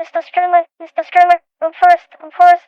Mr. Stanley, Mr. Stanley, I'm first, I'm first.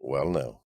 Well, no.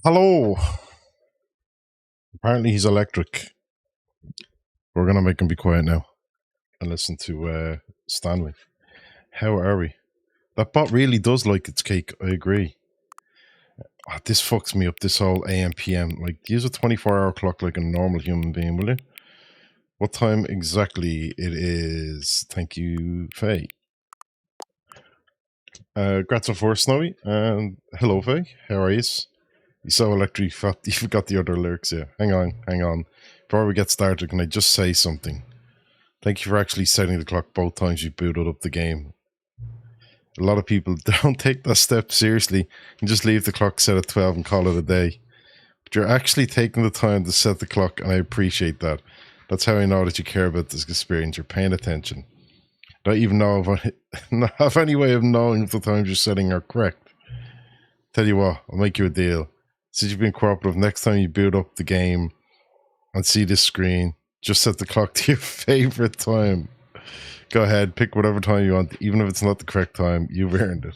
Hello. Apparently he's electric. We're gonna make him be quiet now and listen to Stanley. How are we? That bot really does like its cake. I agree. This fucks me up. This whole AM PM. Like, use a 24-hour clock like a normal human being, will you? What time exactly it is? Thank you, Faye. Grazie for Snowy, and hello, Faye. How are you? You so electric. You forgot the other lyrics. Yeah, hang on. Before we get started, can I just say something? Thank you for actually setting the clock both times you booted up the game. A lot of people don't take that step seriously and just leave the clock set at 12 and call it a day. But you're actually taking the time to set the clock, and I appreciate that. That's how I know that you care about this experience. You're paying attention. I don't even know if I not have any way of knowing if the times you're setting are correct. Tell you what, I'll make you a deal. Since you've been cooperative, next time you boot up the game and see this screen, just set the clock to your favorite time. Go ahead, pick whatever time you want, even if it's not the correct time. You've earned it.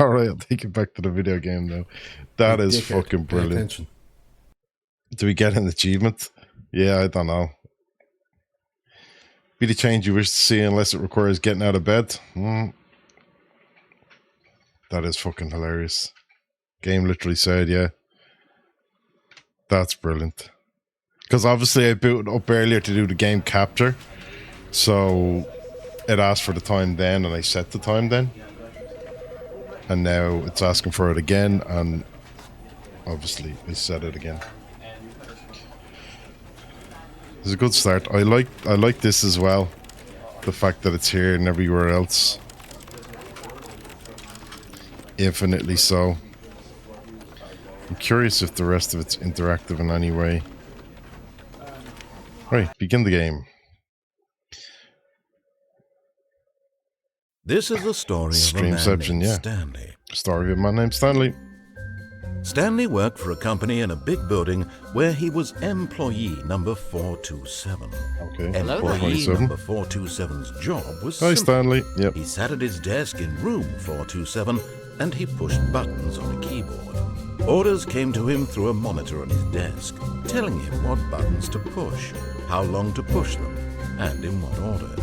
All right, I'll take it back to the video game now. That is fucking brilliant. Do we get an achievement? Yeah, I don't know. Be the change you wish to see unless it requires getting out of bed. That is fucking hilarious. Game literally said, yeah. That's brilliant. Because obviously I booted up earlier to do the game capture. So it asked for the time then and I set the time then. And now it's asking for it again and obviously I set it again. It's a good start. I like this as well. The fact that it's here and everywhere else. Infinitely so. I'm curious if the rest of it's interactive in any way. Right, begin the game. This is the story of a man named Stanley. Story of a man named Stanley. Stanley worked for a company in a big building where he was employee number 427. Okay. Employee 427. number 427's job was Hi, simple. Stanley. Yep. He sat at his desk in room 427 and he pushed buttons on a keyboard. Orders came to him through a monitor on his desk, telling him what buttons to push, how long to push them, and in what order.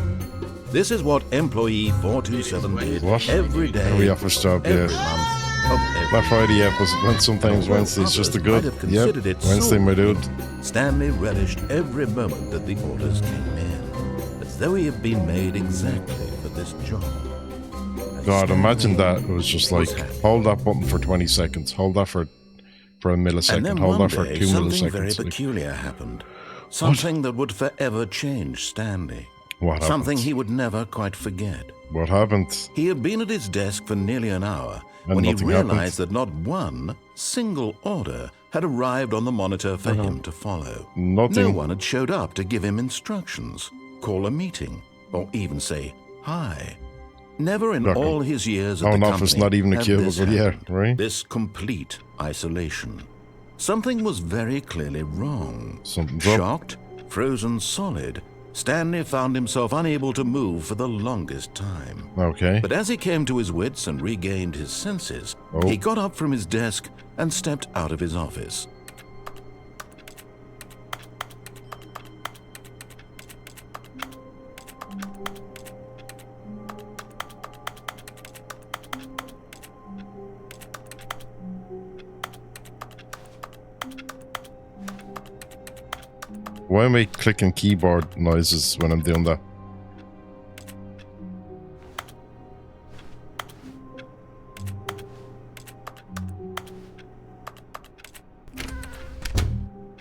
This is what employee 427 did What? every day, Every office job, every yeah. month, of every Not Friday yet, but sometimes Wednesday's just a good. Yep. Wednesday, my dude. Stanley relished every moment that the orders came in, as though he had been made exactly for this job. God, imagine that. It was just like, was happy. hold that button for 20 seconds, hold that for a And millisecond, then hold one that for day, 2 something very milliseconds. Like, peculiar happened. Something that would forever change Stanley. what happened? Something he would never quite forget. What happened? He had been at his desk for nearly an hour And when he nothing realized that not one single order had arrived on the monitor for him to follow. Nothing. No one had showed up to give him instructions, call a meeting, or even say hi. Never in Nothing. all his years at Oh, the no, company it's not even a had cubicle, this yeah, happened. right? This complete isolation. Something was very clearly wrong. Something's up. Shocked, frozen solid, Stanley found himself unable to move for the longest time. Okay. But as he came to his wits and regained his senses, Oh. he got up from his desk and stepped out of his office. Why am I clicking keyboard noises when I'm doing that?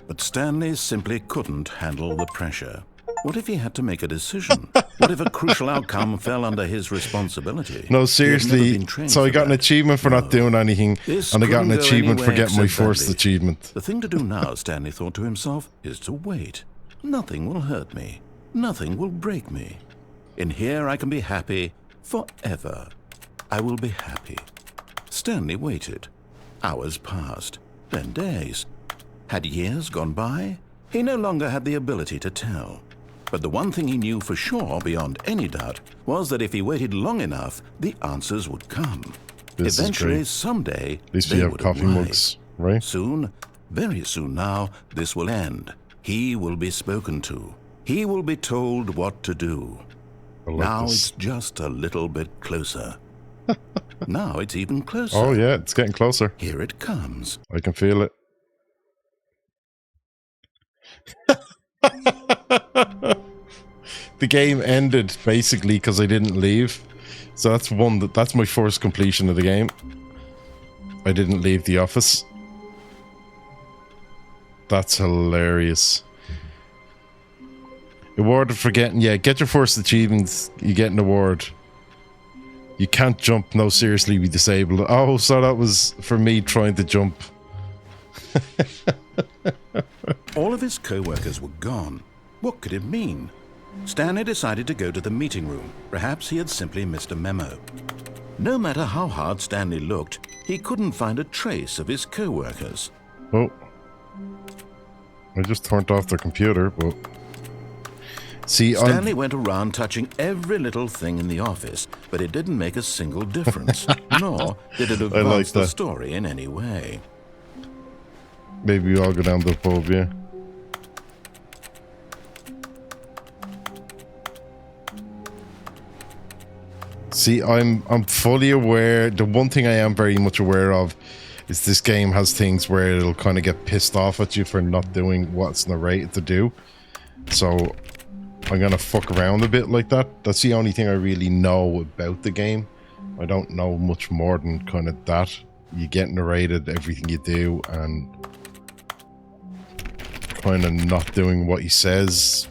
But Stanley simply couldn't handle the pressure. What if he had to make a decision? What if a crucial outcome fell under his responsibility? No, He had never seriously. been trained So I for got an that. achievement for not No. doing anything, This and I got an couldn't go achievement for anywhere getting my except first badly. achievement. The thing to do now, Stanley thought to himself, is to wait. Nothing will hurt me. Nothing will break me. In here I can be happy forever. I will be happy. Stanley waited. Hours passed, then days. Had years gone by? He no longer had the ability to tell. But the one thing he knew for sure, beyond any doubt, was that if he waited long enough, the answers would come. This is Eventually, great. someday, At least they we have would coffee arrive. mugs, right? Soon, very soon now, this will end. He will be spoken to. He will be told what to do. I like Now this. it's just a little bit closer. Now it's even closer. Oh yeah, it's getting closer. Here it comes. I can feel it. The game ended basically because I didn't leave. So that's my first completion of the game. I didn't leave the office. That's hilarious. Awarded for getting, yeah, get your first achievements, you get an award. You can't jump, no, seriously, be disabled. Oh, so that was for me trying to jump. All of his co-workers were gone. What could it mean? Stanley decided to go to the meeting room. Perhaps he had simply missed a memo. No matter how hard Stanley looked, he couldn't find a trace of his co-workers. Oh. I just turned off the computer, but... See, Stanley went around touching every little thing in the office, but it didn't make a single difference, nor did it like advance the that. story in any way. Maybe we all go down to the pub, yeah. See, I'm fully aware. The one thing I am very much aware of is this game has things where it'll kind of get pissed off at you for not doing what's narrated to do. So I'm gonna fuck around a bit like that. That's the only thing I really know about the game. I don't know much more than kind of that. You get narrated everything you do, and kind of not doing what he says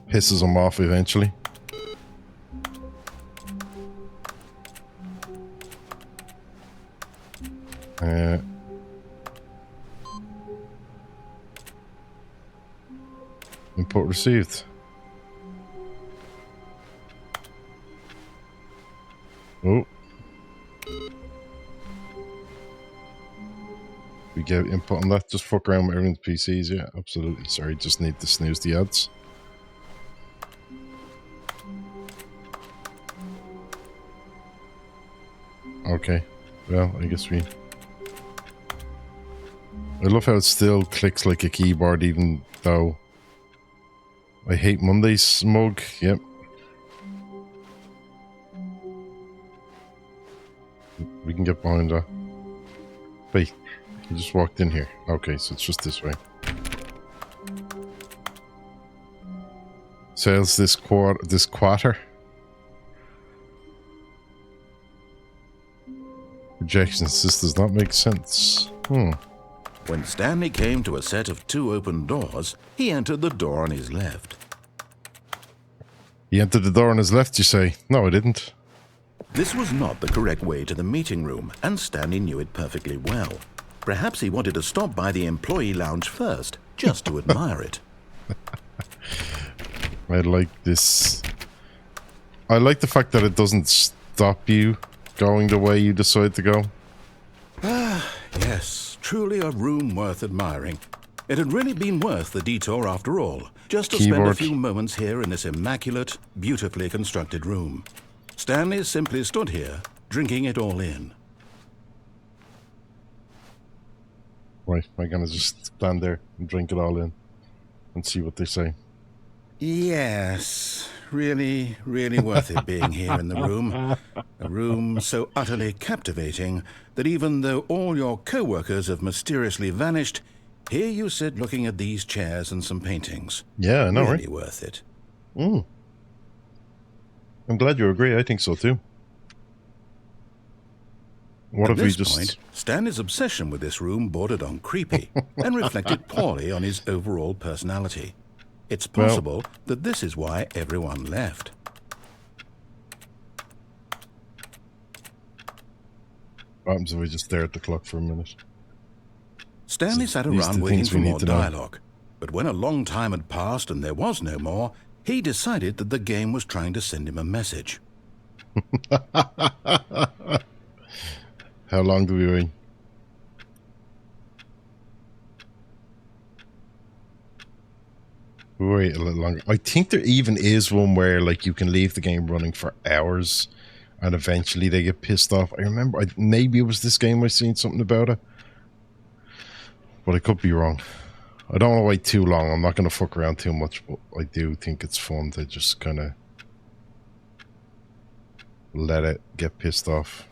pisses him off eventually. Input received. Oh. we get input on that. Just fuck around with everyone's PCs. Yeah, absolutely. Sorry, just need to snooze the ads. Okay. Well, I guess we... I love how it still clicks like a keyboard even though I hate Monday's smug. Yep. We can get behind that. Wait, you just walked in here. Okay, so it's just this way. Sales this quarter. Projections. This does not make sense. When Stanley came to a set of 2 open doors, he entered the door on his left. He entered the door on his left, you say? No, I didn't. This was not the correct way to the meeting room, and Stanley knew it perfectly well. Perhaps he wanted to stop by the employee lounge first, just to admire it. I like this. I like the fact that it doesn't stop you going the way you decide to go. Yes, truly a room worth admiring. It had really been worth the detour after all, just to spend a few moments here in this immaculate, beautifully constructed room. Stanley simply stood here, drinking it all in. Right, I'm gonna just stand there and drink it all in and see what they say. Yes, really, really worth it being here in the room. A room so utterly captivating that even though all your co-workers have mysteriously vanished, here you sit looking at these chairs and some paintings. Yeah, I know, really right? Worth it. I'm glad you agree. I think so too. What At if we this just... point, Stanley's obsession with this room bordered on creepy and reflected poorly on his overall personality. It's possible that this is why everyone left. What happens if we just stare at the clock for a minute? Stanley sat around waiting for more dialogue, but when a long time had passed and there was no more, he decided that the game was trying to send him a message. How long do we wait? Wait a little longer. I think there even is one where like you can leave the game running for hours and eventually they get pissed off. I remember, maybe it was this game I seen something about it. But I could be wrong. I don't want to wait too long. I'm not going to fuck around too much, but I do think it's fun to just kind of let it get pissed off.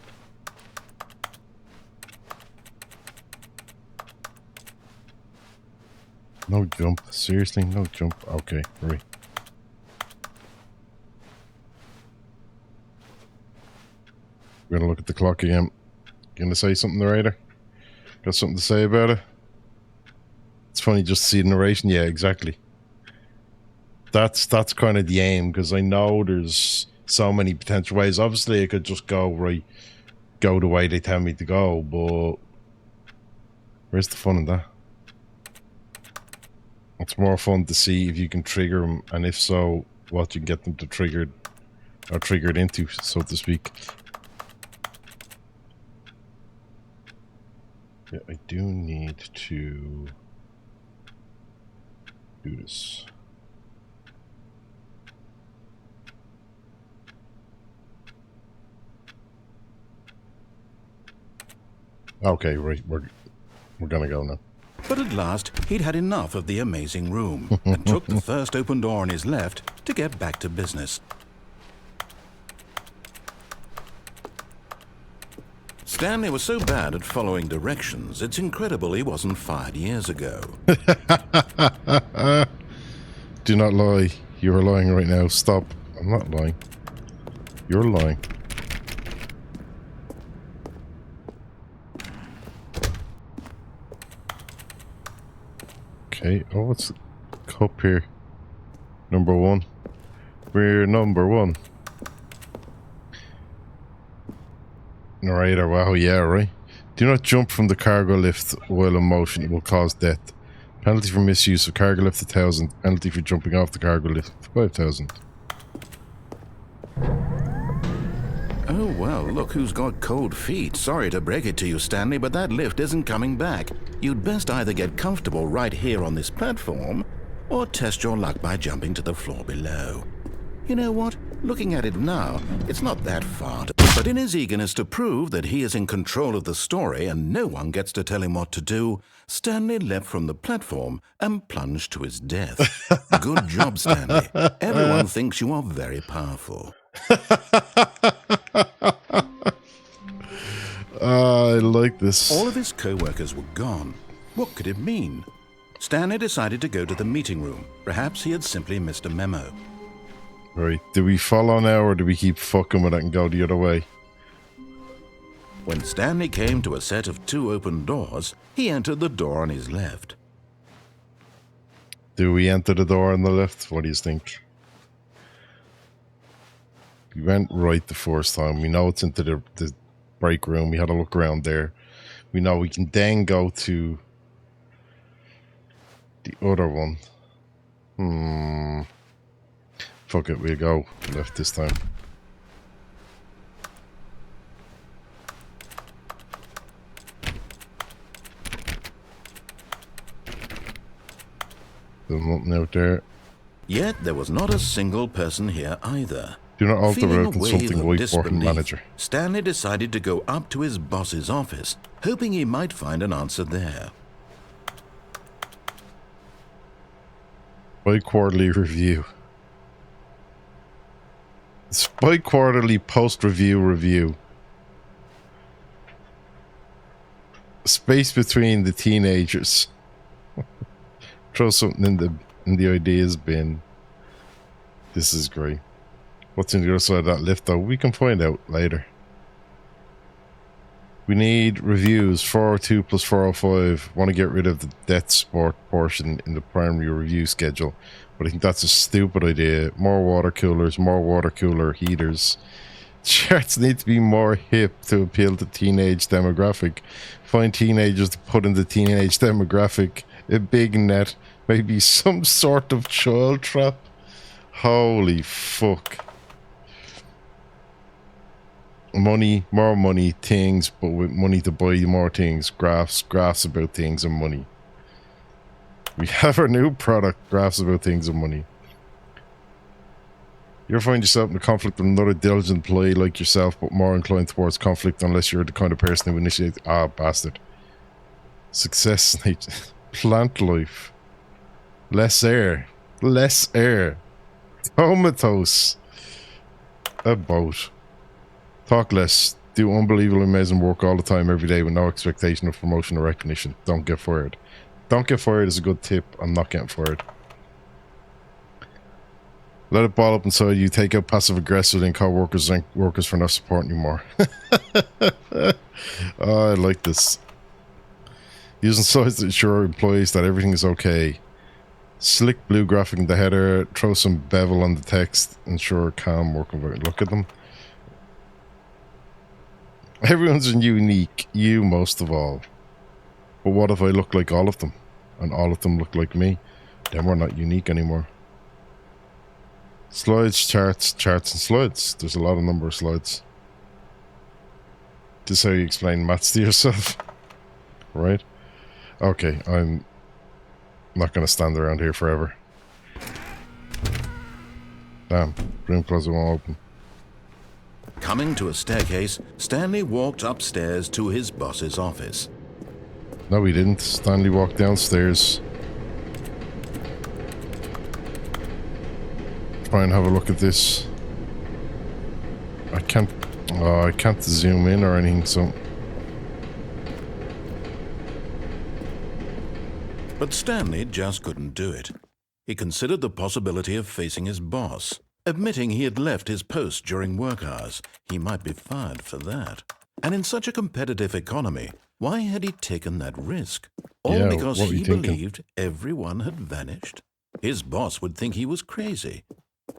No jump. Seriously, no jump. Okay, hurry. We're going to look at the clock again. Going to say something, narrator? Got something to say about it? It's funny just to see the narration. Yeah, exactly. That's kind of the aim, because I know there's so many potential ways. Obviously, I could just go the way they tell me to go, but where's the fun in that? It's more fun to see if you can trigger them, and if so, what you can get them to trigger or triggered into, so to speak. Yeah, I do need to do this. Okay, right, we're gonna go now. But at last, he'd had enough of the amazing room and took the first open door on his left to get back to business. Stanley was so bad at following directions, it's incredible he wasn't fired years ago. Do not lie. You are lying right now. Stop. I'm not lying. You're lying. Okay. Oh, what's the cup here? Number 1. We're number 1. Narrator, wow, yeah, right. Do not jump from the cargo lift while in motion. It will cause death. Penalty for misuse of cargo lift 1,000. Penalty for jumping off the cargo lift 5,000. Oh well, look who's got cold feet. Sorry to break it to you, Stanley, but that lift isn't coming back. You'd best either get comfortable right here on this platform, or test your luck by jumping to the floor below. You know what? Looking at it now, it's not that far. But in his eagerness to prove that he is in control of the story and no one gets to tell him what to do, Stanley leapt from the platform and plunged to his death. Good job, Stanley. Everyone thinks you are very powerful. I like this. All of his co-workers were gone. What could it mean? Stanley decided to go to the meeting room. Perhaps he had simply missed a memo. Right, do we follow now or do we keep fucking with it and go the other way? When Stanley came to a set of 2 open doors, he entered the door on his left. Do we enter the door on the left? What do you think? We went right the first time. We know it's into the break room. We had a look around there. We know we can then go to the other one. Fuck it, we'll go left this time. There's nothing out there. Yet there was not a single person here either. Do not alter Feeling without a wave consulting of whiteboard disbelief, manager. Stanley decided to go up to his boss's office, hoping he might find an answer there. Bi-quarterly review. It's bi-quarterly post-review review. Space between the teenagers. Throw something in the ideas bin. This is great. What's in the other side of that lift though? We can find out later. We need reviews 402 plus 405. Want to get rid of the death sport portion in the primary review schedule. But I think that's a stupid idea. More water coolers, more water cooler heaters. Charts need to be more hip to appeal to teenage demographic. Find teenagers to put in the teenage demographic. A big net. Maybe some sort of child trap. Holy fuck. Money, more money, things, but with money to buy more things. Graphs about things and money. We have our new product, graphs about things and money. You ever find yourself in a conflict with another diligent employee like yourself, but more inclined towards conflict unless you're the kind of person who initiates... Ah, bastard. Success, plant life. Less air. Less air. Comatose. A boat. Talk less. Do unbelievable, amazing work all the time, every day, with no expectation of promotion or recognition. Don't get fired. Don't get fired is a good tip. I'm not getting fired. Let it ball up inside you. Take out passive aggressive in co-workers and workers for not supporting you more. Oh, I like this. Using size to ensure employees that everything is okay. Slick blue graphic in the header. Throw some bevel on the text. Ensure calm work environment. Look at them. Everyone's unique. You most of all. But what if I look like all of them? And all of them look like me? Then we're not unique anymore. Slides, charts, charts and slides. There's a lot of number of slides. This is how you explain maths to yourself. Right? Okay, I'm not going to stand around here forever. Damn, room closet won't open. Coming to a staircase, Stanley walked upstairs to his boss's office. No, he didn't. Stanley walked downstairs. Try and have a look at this. I can't zoom in or anything, so... But Stanley just couldn't do it. He considered the possibility of facing his boss. Admitting he had left his post during work hours, he might be fired for that. And in such a competitive economy, why had he taken that risk? All because he believed everyone had vanished? His boss would think he was crazy.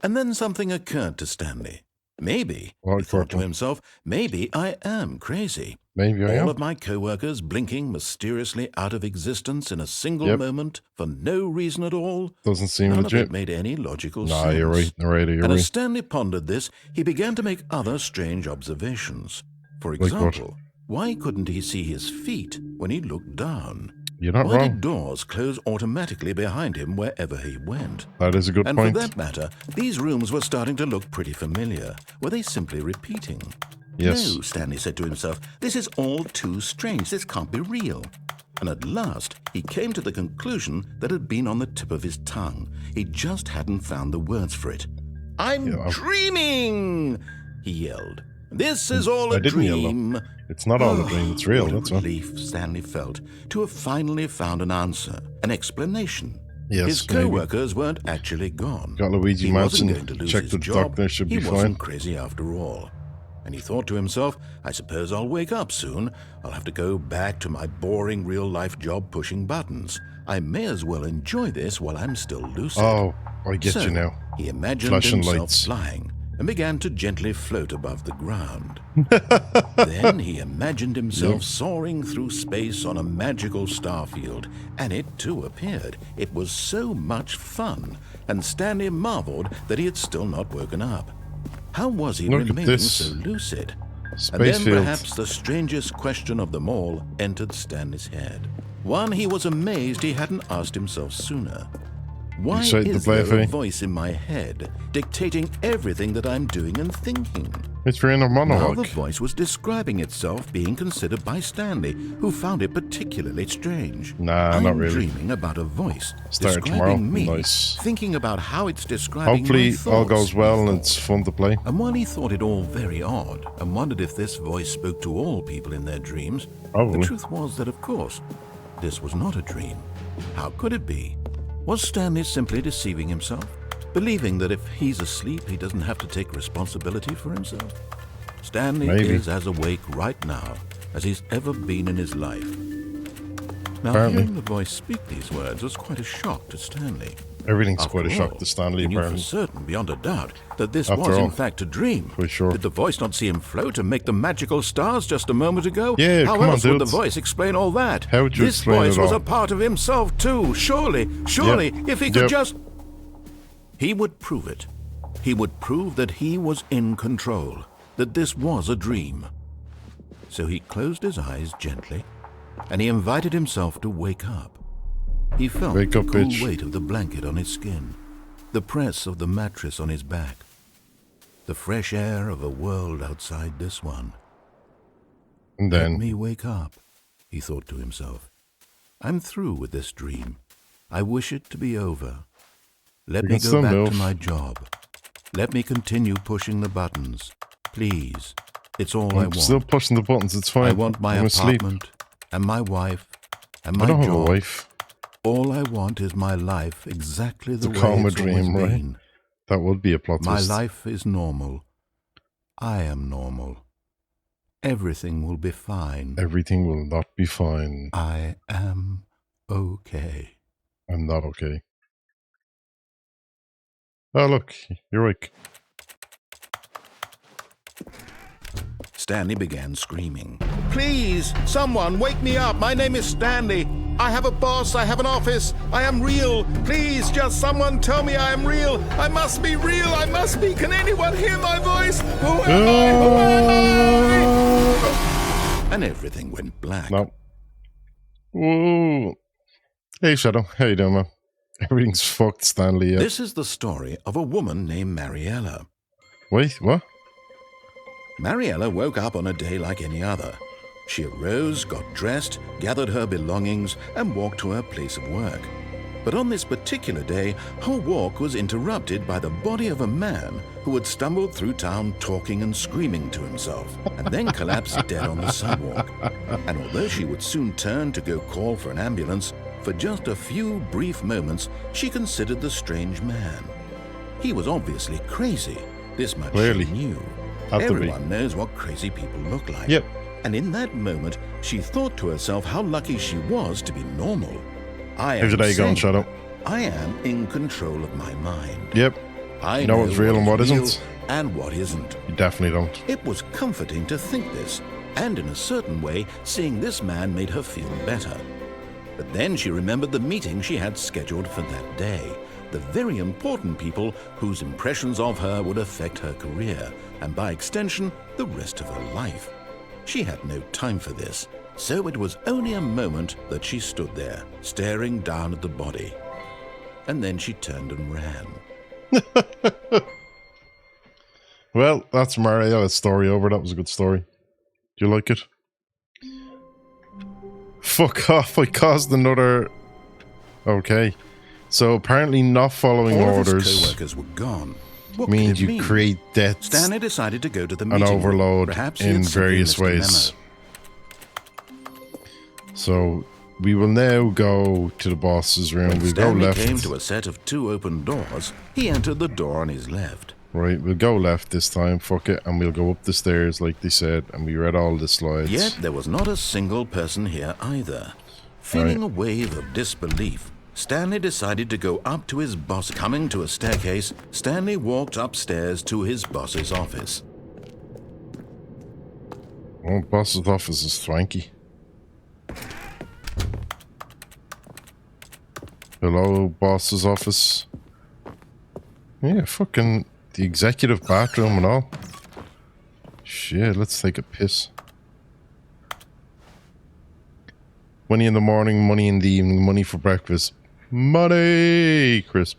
And then something occurred to Stanley. Maybe, Right, he thought to Corporal. himself, maybe I am crazy. Maybe I am. All of my co-workers blinking mysteriously out of existence in a single Yep. moment for no reason at all. Doesn't seem None of legit. it made any logical Nah, sense. you're right. You're And right. as Stanley pondered this, he began to make other strange observations. For Like what? example, why couldn't he see his feet when he looked down? You're not Why wrong. did doors close automatically behind him wherever he went? That is a good And point. for that matter, these rooms were starting to look pretty familiar. Were they simply repeating? Yes. No, Stanley said to himself, this is all too strange. This can't be real. And at last, he came to the conclusion that had been on the tip of his tongue. He just hadn't found the words for it. I'm dreaming, he yelled. This is all I a didn't yell, dream. It's not all a dream. It's real. What That's a all. relief Stanley felt to have finally found an answer, an explanation. Yes, His maybe. co-workers weren't actually gone. Got Luigi He wasn't Mansion. going to lose Check his the job. doctor. Should be He fine. wasn't crazy after all. And he thought to himself, I suppose I'll wake up soon. I'll have to go back to my boring real-life job pushing buttons. I may as well enjoy this while I'm still lucid. Oh, I get So you now. he imagined Flashing himself lights. flying and began to gently float above the ground. Then he imagined himself soaring through space on a magical starfield, and it too appeared. It was so much fun, and Stanley marveled that he had still not woken up. How was he Look at remaining this. so lucid? And Space then field. perhaps the strangest question of them all entered Stanley's head. One he was amazed he hadn't asked himself sooner. Why Excited to is play, there a Faye? voice in my head dictating everything that I'm doing and thinking? It's for inner Now monologue. the voice was describing itself being considered by Stanley, who found it particularly strange. Nah, I'm not really. dreaming about a voice Start describing tomorrow. me, Nice. thinking about how it's describing Hopefully my thoughts, all goes well he and thought. it's fun to play. And while he thought it all very odd and wondered if this voice spoke to all people in their dreams, Probably. the truth was that, of course, this was not a dream. How could it be? Was Stanley simply deceiving himself, believing that if he's asleep, he doesn't have to take responsibility for himself? Stanley Maybe. is as awake right now as he's ever been in his life. Now, Apparently. hearing the voice speak these words was quite a shock to Stanley. Everything's After quite a shock all, to Stanley, he knew for apparently. certain, beyond a doubt, that this After was all. in fact a dream. For sure. Did the voice not see him float and make the magical stars just a moment ago? Yeah, How come on, else would the dudes. voice explain all that? How would you this explain voice it was all? a part of himself too. Surely, if he could Yep. just... He would prove it. He would prove that he was in control, that this was a dream. So he closed his eyes gently, and he invited himself to wake up. He felt Wake the up, cool bitch. weight of the blanket on his skin, the press of the mattress on his back, the fresh air of a world outside this one. And Let then, me wake up, he thought to himself. I'm through with this dream. I wish it to be over. Let You me can go still back move. to my job. Let me continue pushing the buttons. Please. It's all I I'm want. still pushing the buttons. It's fine. I want my I'm asleep. apartment and my wife and I my don't have a job. wife. All I want is my life exactly the To way calm a it's always dream, right? been. That would be a plot My twist. life is normal. I am normal. Everything will be fine. Everything will not be fine. I am okay. I'm not okay. Oh, look. You're awake. Stanley began screaming. Please, someone, wake me up. My name is Stanley. I have a boss. I have an office. I am real. Please, just someone tell me I am real. I must be real. I must be. Can anyone hear my voice? Who am I? Who am I? And everything went black. No. Whoa. Hey, Shadow. How you doing, man? Everything's fucked, Stanley. Yeah. This is the story of a woman named Mariella. Wait, what? Mariella woke up on a day like any other. She arose, got dressed, gathered her belongings, and walked to her place of work. But on this particular day, her walk was interrupted by the body of a man who had stumbled through town talking and screaming to himself, and then collapsed dead on the sidewalk. And although she would soon turn to go call for an ambulance, for just a few brief moments, she considered the strange man. He was obviously crazy. This much Clearly. she knew. Have to be. Everyone knows what crazy people look like. Yep. And in that moment, she thought to herself how lucky she was to be normal. I am How's your day going, sane. Shadow? I am in control of my mind. Yep. I know what's real and what is isn't. and what isn't. You definitely don't. It was comforting to think this, and in a certain way, seeing this man made her feel better. But then she remembered the meeting she had scheduled for that day, the very important people whose impressions of her would affect her career, and by extension, the rest of her life. She had no time for this, so it was only a moment that she stood there, staring down at the body. And then she turned and ran. Well, that's Mario's story over. That was a good story. Do you like it? Fuck off, I caused another... Okay. So apparently not following All of his orders co-workers were gone. What could means it you mean? create deaths Stanley decided to go to the and meeting room. overload Perhaps he in had simply various missed a ways. memo. So we will now go to the boss's room. When We'll go Stanley left. came to a set of 2 open doors, he entered the door on his left. Right, we'll go left this time, fuck it, and we'll go up the stairs like they said, and we read all the slides. Yet there was not a single person here either. Feeling a wave of disbelief, Stanley decided to go up to his boss. Coming to a staircase, Stanley walked upstairs to his boss's office. Oh, boss's office is swanky. Hello, boss's office. Yeah, fucking the executive bathroom and all. Shit, let's take a piss. Money in the morning, money in the evening, money for breakfast. Money! Crisp.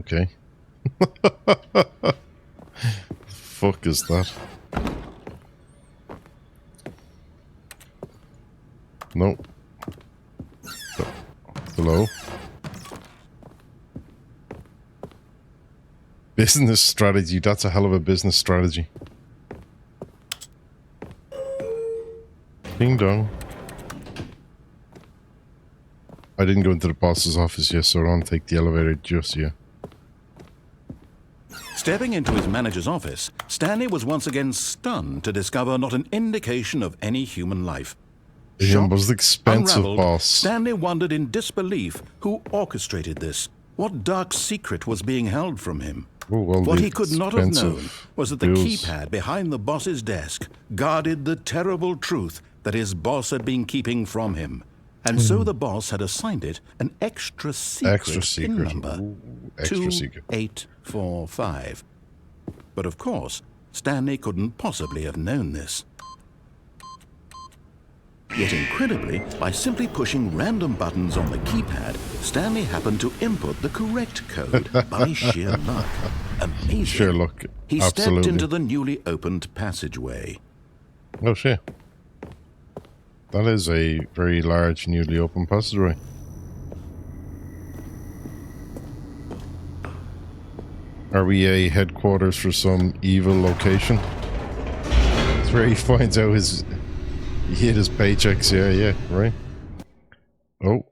Okay. Fuck is that? No. Hello? Business strategy. That's a hell of a business strategy. Ding dong. I didn't go into the boss's office yet, so I don't take the elevator just yet. Stepping into his manager's office, Stanley was once again stunned to discover not an indication of any human life. It was expensive, Unraveled, boss. Stanley wondered in disbelief who orchestrated this. What dark secret was being held from him? Oh, well, What the he could not have known expensive was that the bills. keypad behind the boss's desk guarded the terrible truth that his boss had been keeping from him. And so the boss had assigned it an extra secret, PIN number, Ooh, extra secret. 2845. But of course, Stanley couldn't possibly have known this. Yet incredibly, by simply pushing random buttons on the keypad, Stanley happened to input the correct code by sheer luck. Amazing. Sheer luck, He stepped absolutely. into the newly opened passageway. Oh shit. That is a very large, newly open passageway. Are we a headquarters for some evil location? That's where he finds out he hit his paychecks. Yeah, right. Oh.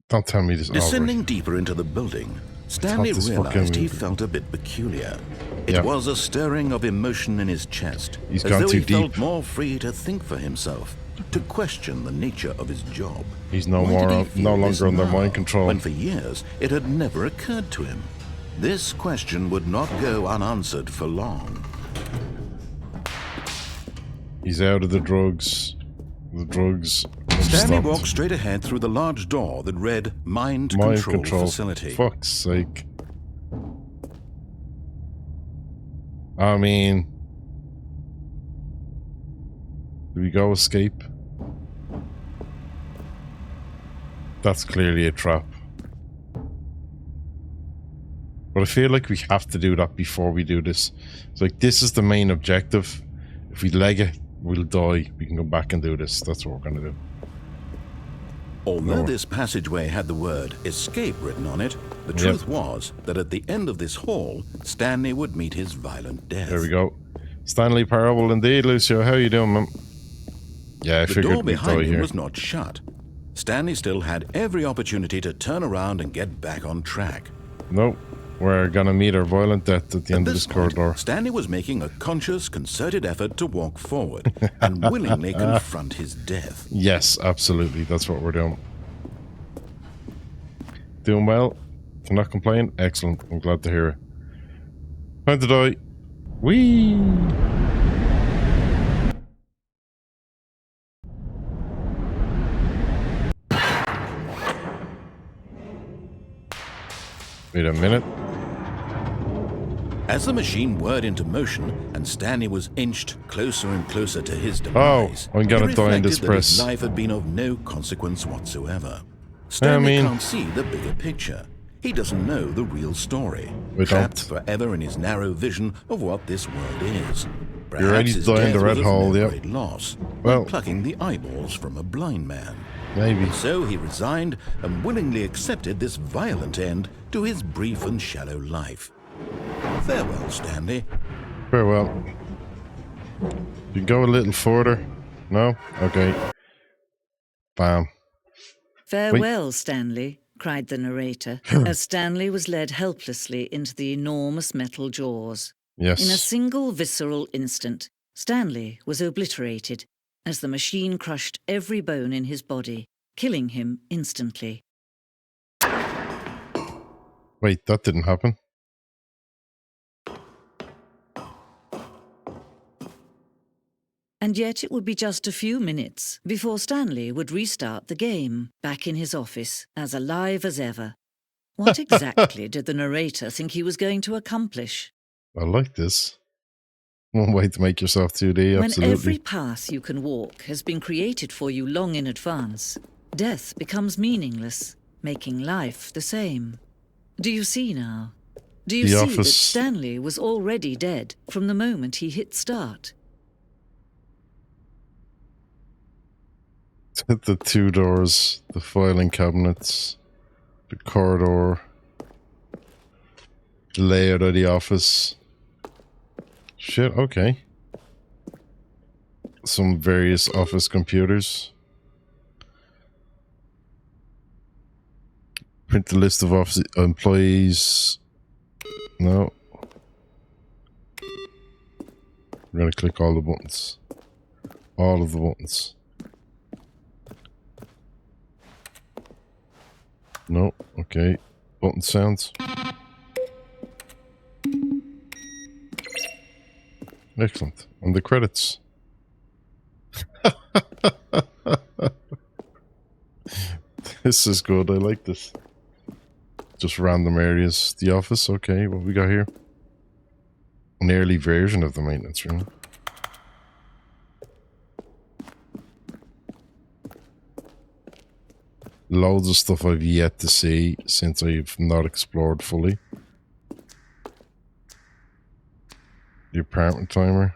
Don't tell me this. Descending deeper into the building, Stanley this realized fucking- he felt a bit peculiar. It Yeah. was a stirring of emotion in his chest, He's as gone though too he felt deep. more free to think for himself, to question the nature of his job. He's no Why did he more, feel no this longer under now, mind control. when for years it had never occurred to him. This question would not go unanswered for long. He's out of the drugs. The drugs. have Stanley stopped. walked straight ahead through the large door that read Mind Control Facility. Fuck's sake. I mean, do we go escape? That's clearly a trap. But I feel like we have to do that before we do this. It's like, this is the main objective. If we leg it, we'll die. We can go back and do this. That's what we're going to do. Although No. this passageway had the word escape written on it, the truth was that at the end of this hall, Stanley would meet his violent death. There we go. Stanley Parable indeed, Lucio. How you doing, man? Yeah, I The figured door we'd behind die him here. was not shut. Stanley still had every opportunity to turn around and get back on track. Nope. We're gonna meet our violent death at the end of this point, corridor. Stanley was making a conscious, concerted effort to walk forward and willingly confront his death. Yes, absolutely. That's what we're doing. Doing well. They're not complaining? Excellent. I'm glad to hear it. Time to die. Whee! Wait a minute. As the machine whirred into motion and Stanley was inched closer and closer to his demise, I'm gonna he die in this reflected that press. his life had been of no consequence whatsoever. Stanley can't see the bigger picture. He doesn't know the real story. Trapped forever in his narrow vision of what this world is. You're ready to die in the red hole, no yep. great loss, Well, like plucking the eyeballs from a blind man. Maybe. So he resigned and willingly accepted this violent end to his brief and shallow life. Farewell, Stanley. Farewell. You go a little further? No? Okay. Bam. Farewell, Stanley, cried the narrator, as Stanley was led helplessly into the enormous metal jaws. Yes. In a single visceral instant, Stanley was obliterated as the machine crushed every bone in his body, killing him instantly. Wait, that didn't happen. And yet it would be just a few minutes before Stanley would restart the game, back in his office, as alive as ever. What exactly did the narrator think he was going to accomplish? I like this. One way to make yourself 2D, absolutely. When every path you can walk has been created for you long in advance, death becomes meaningless, making life the same. Do you see now? Do you see that Stanley was already dead from the moment he hit start? The two doors, the filing cabinets, the corridor, the layout of the office. Shit, okay. Some various office computers. Print the list of office employees. No. We're gonna click all the buttons. All of the buttons. No, okay. Button sounds. Excellent. And the credits. This is good. I like this. Just random areas. The office. Okay, what we got here? An early version of the maintenance room. Loads of stuff I've yet to see since I've not explored fully. The apartment timer.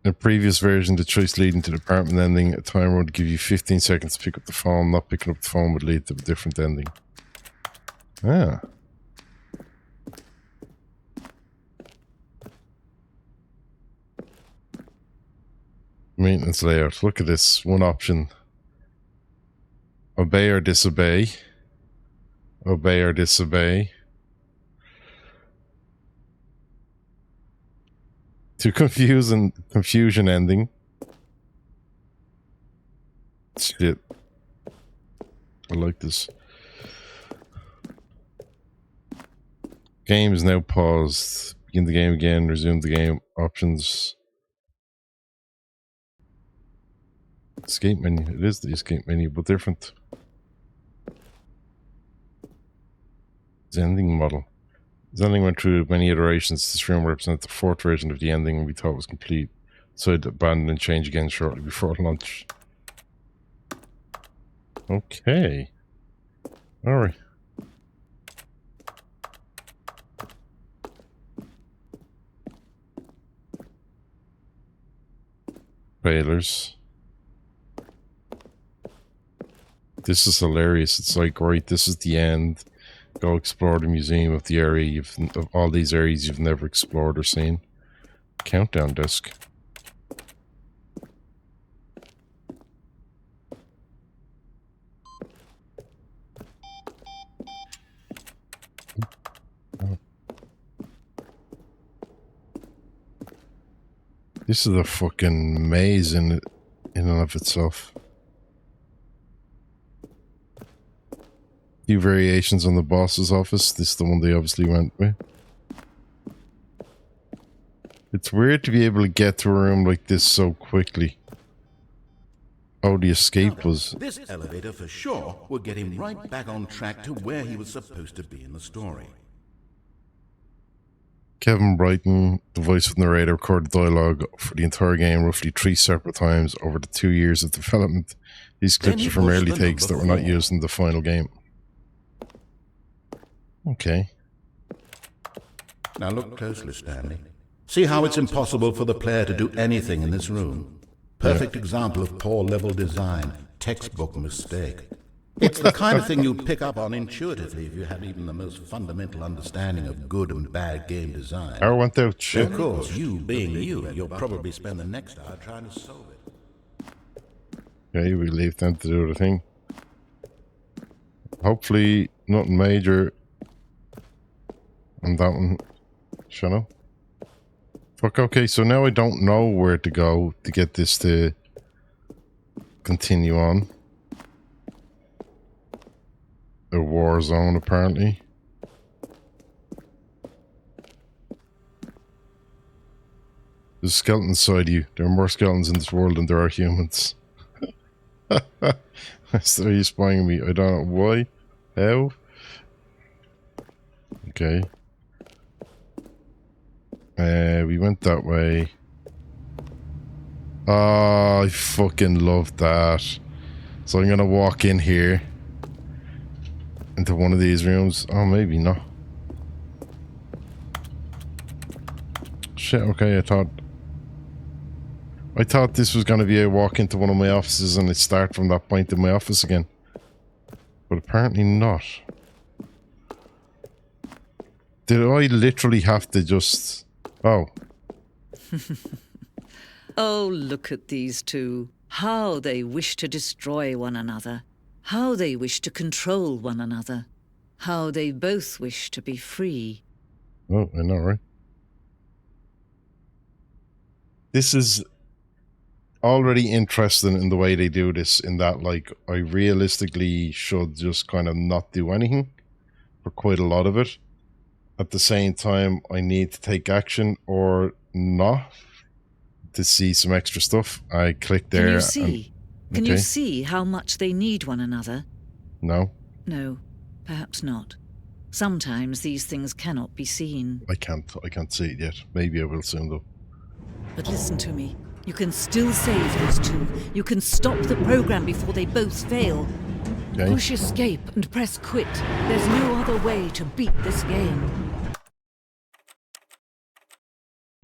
In a previous version, the choice leading to the apartment ending, a timer would give you 15 seconds to pick up the phone. Not picking up the phone would lead to a different ending. Ah. Maintenance layout. Look at this. One option. Obey or disobey. Obey or disobey. To confusion ending. Shit. I like this. Game is now paused. Begin the game again. Resume the game. Options. Escape menu. It is the escape menu, but different. It's ending model. This ending went through many iterations. This room represents the fourth version of the ending we thought was complete. So I'd abandon and change again shortly before launch. Okay. Alright. Trailers. This is hilarious. It's like, right, this is the end. Go explore the museum of the area of all these areas you've never explored or seen. Countdown disc. This is a fucking maze in and of itself. Few variations on the boss's office. This is the one they obviously went with. It's weird to be able to get to a room like this so quickly. Oh, the escape was... This elevator for sure will get him right back on track to where he was supposed to be in the story. Kevin Brighton, the voice of the narrator, recorded dialogue for the entire game roughly 3 separate times over the 2 years of development. These clips are from early takes that were not used in the final game. Okay. Now look closely, Stanley. See how it's impossible for the player to do anything in this room? Perfect example of poor level design. Textbook mistake. It's the kind of thing you'd pick up on intuitively if you had even the most fundamental understanding of good and bad game design. I went out shit. Of course, you being you, you'll probably spend the next hour trying to solve it. Okay, we leave them to do the thing. Hopefully, nothing major on that one. Shall I? Fuck, okay, so now I don't know where to go to get this to continue on. A war zone, apparently. There's skeletons inside you. There are more skeletons in this world than there are humans. So you spying me? I don't know why. How? Okay. We went that way. Oh, I fucking love that. So I'm gonna walk in here into one of these rooms. Oh, maybe not. Shit, okay, I thought this was gonna be a walk into one of my offices and I start from that point in my office again. But apparently not. Did I literally have to just... Oh. Oh, look at these two. How they wish to destroy one another. How they wish to control one another. How they both wish to be free. Oh, I know, right? This is already interesting in the way they do this, in that, like, I realistically should just kind of not do anything for quite a lot of it. At the same time, I need to take action or not to see some extra stuff. I click there. Can you see? Can you see how much they need one another? No. No, perhaps not. Sometimes these things cannot be seen. I can't see it yet. Maybe I will soon, though. But listen to me. You can still save those two. You can stop the program before they both fail. Okay. Push escape and press quit. There's no other way to beat this game.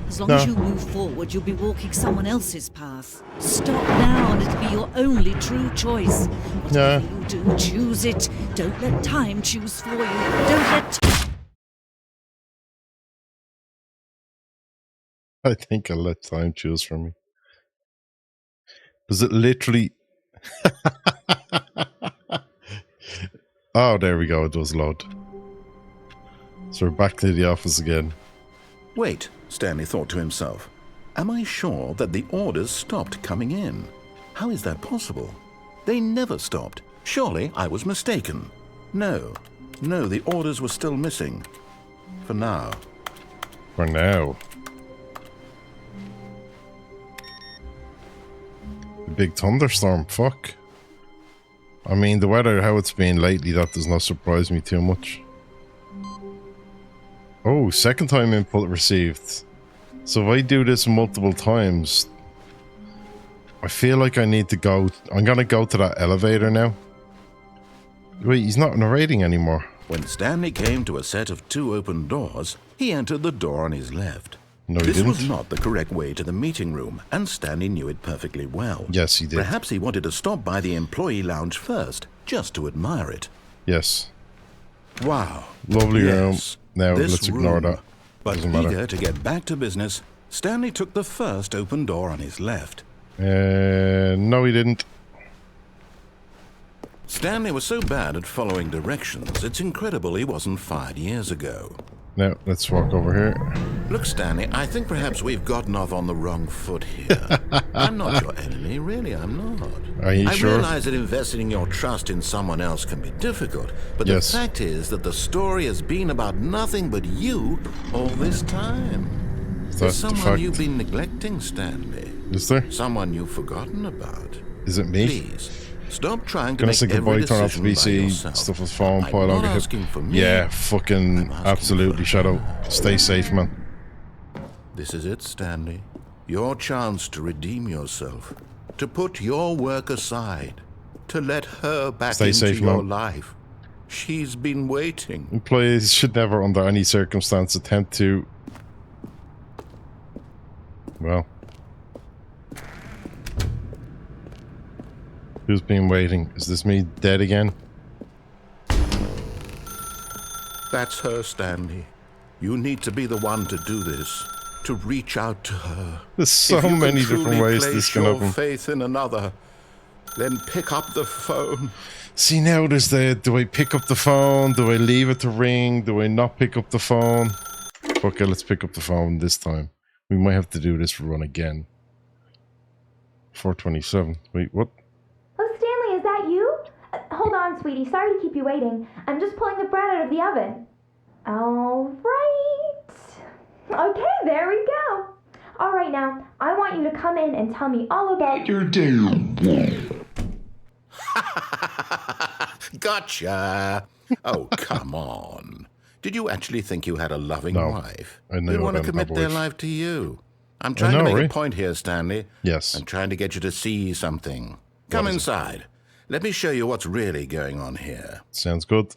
As long as you move forward, you'll be walking someone else's path. Stop now and it'll be your only true choice. Whatever you do, choose it. Don't let time choose for you. Don't let... I think I'll let time choose for me. Does it literally... Oh, there we go. It does load. So we're back to the office again. Wait, Stanley thought to himself. Am I sure that the orders stopped coming in? How is that possible? They never stopped. Surely I was mistaken. No, the orders were still missing. For now. For now. The big thunderstorm, fuck. I mean, the weather, how it's been lately, that does not surprise me too much. Oh, second time input received. So if I do this multiple times, I feel like I need to go... I'm gonna go to that elevator now. Wait, he's not narrating anymore. When Stanley came to a set of 2 open doors, he entered the door on his left. No, he this didn't. was not the correct way to the meeting room, and Stanley knew it perfectly well. Yes, he did. Perhaps he wanted to stop by the employee lounge first, just to admire it. Yes. Wow. Lovely room. Yes, Now, this let's ignore room. that. But Doesn't matter. eager to get back to business, Stanley took the first open door on his left. No, he didn't. Stanley was so bad at following directions, it's incredible he wasn't fired years ago. Now, let's walk over here. Look, Stanley, I think perhaps we've gotten off on the wrong foot here. I'm not your enemy, really, I'm not. Are you sure? I realize that investing your trust in someone else can be difficult, but the fact is that the story has been about nothing but you all this time. There's someone you've been neglecting, Stanley. Is there? Someone you've forgotten about. Is it me? Please, stop trying to Gonna make say goodbye, every turn off the decision by PC, yourself. stuff with phone, I'm pile not on. asking for me. Yeah, fucking absolutely, Shadow. Stay safe, man. This is it, Stanley. Your chance to redeem yourself. To put your work aside. To let her back into your life. She's been waiting. Employees should never, under any circumstance, attempt to... Well... Who's been waiting? Is this me dead again? That's her, Stanley. You need to be the one to do this. To reach out to her. There's so many different ways this can happen. If you can faith in another, then pick up the phone. See, now there's the, do I pick up the phone? Do I leave it to ring? Do I not pick up the phone? Okay, let's pick up the phone this time. We might have to do this run again. 427. Wait, what? Oh, Stanley, is that you? Hold on, sweetie. Sorry to keep you waiting. I'm just pulling the bread out of the oven. All right. Okay, there we go. All right, now, I want you to come in and tell me all about your day. Gotcha. Oh, come on. Did you actually think you had a loving wife? I know. They want to commit their life to you. I'm trying to make a point here, Stanley. Yes. I'm trying to get you to see something. Come inside. Let me show you what's really going on here. Sounds good.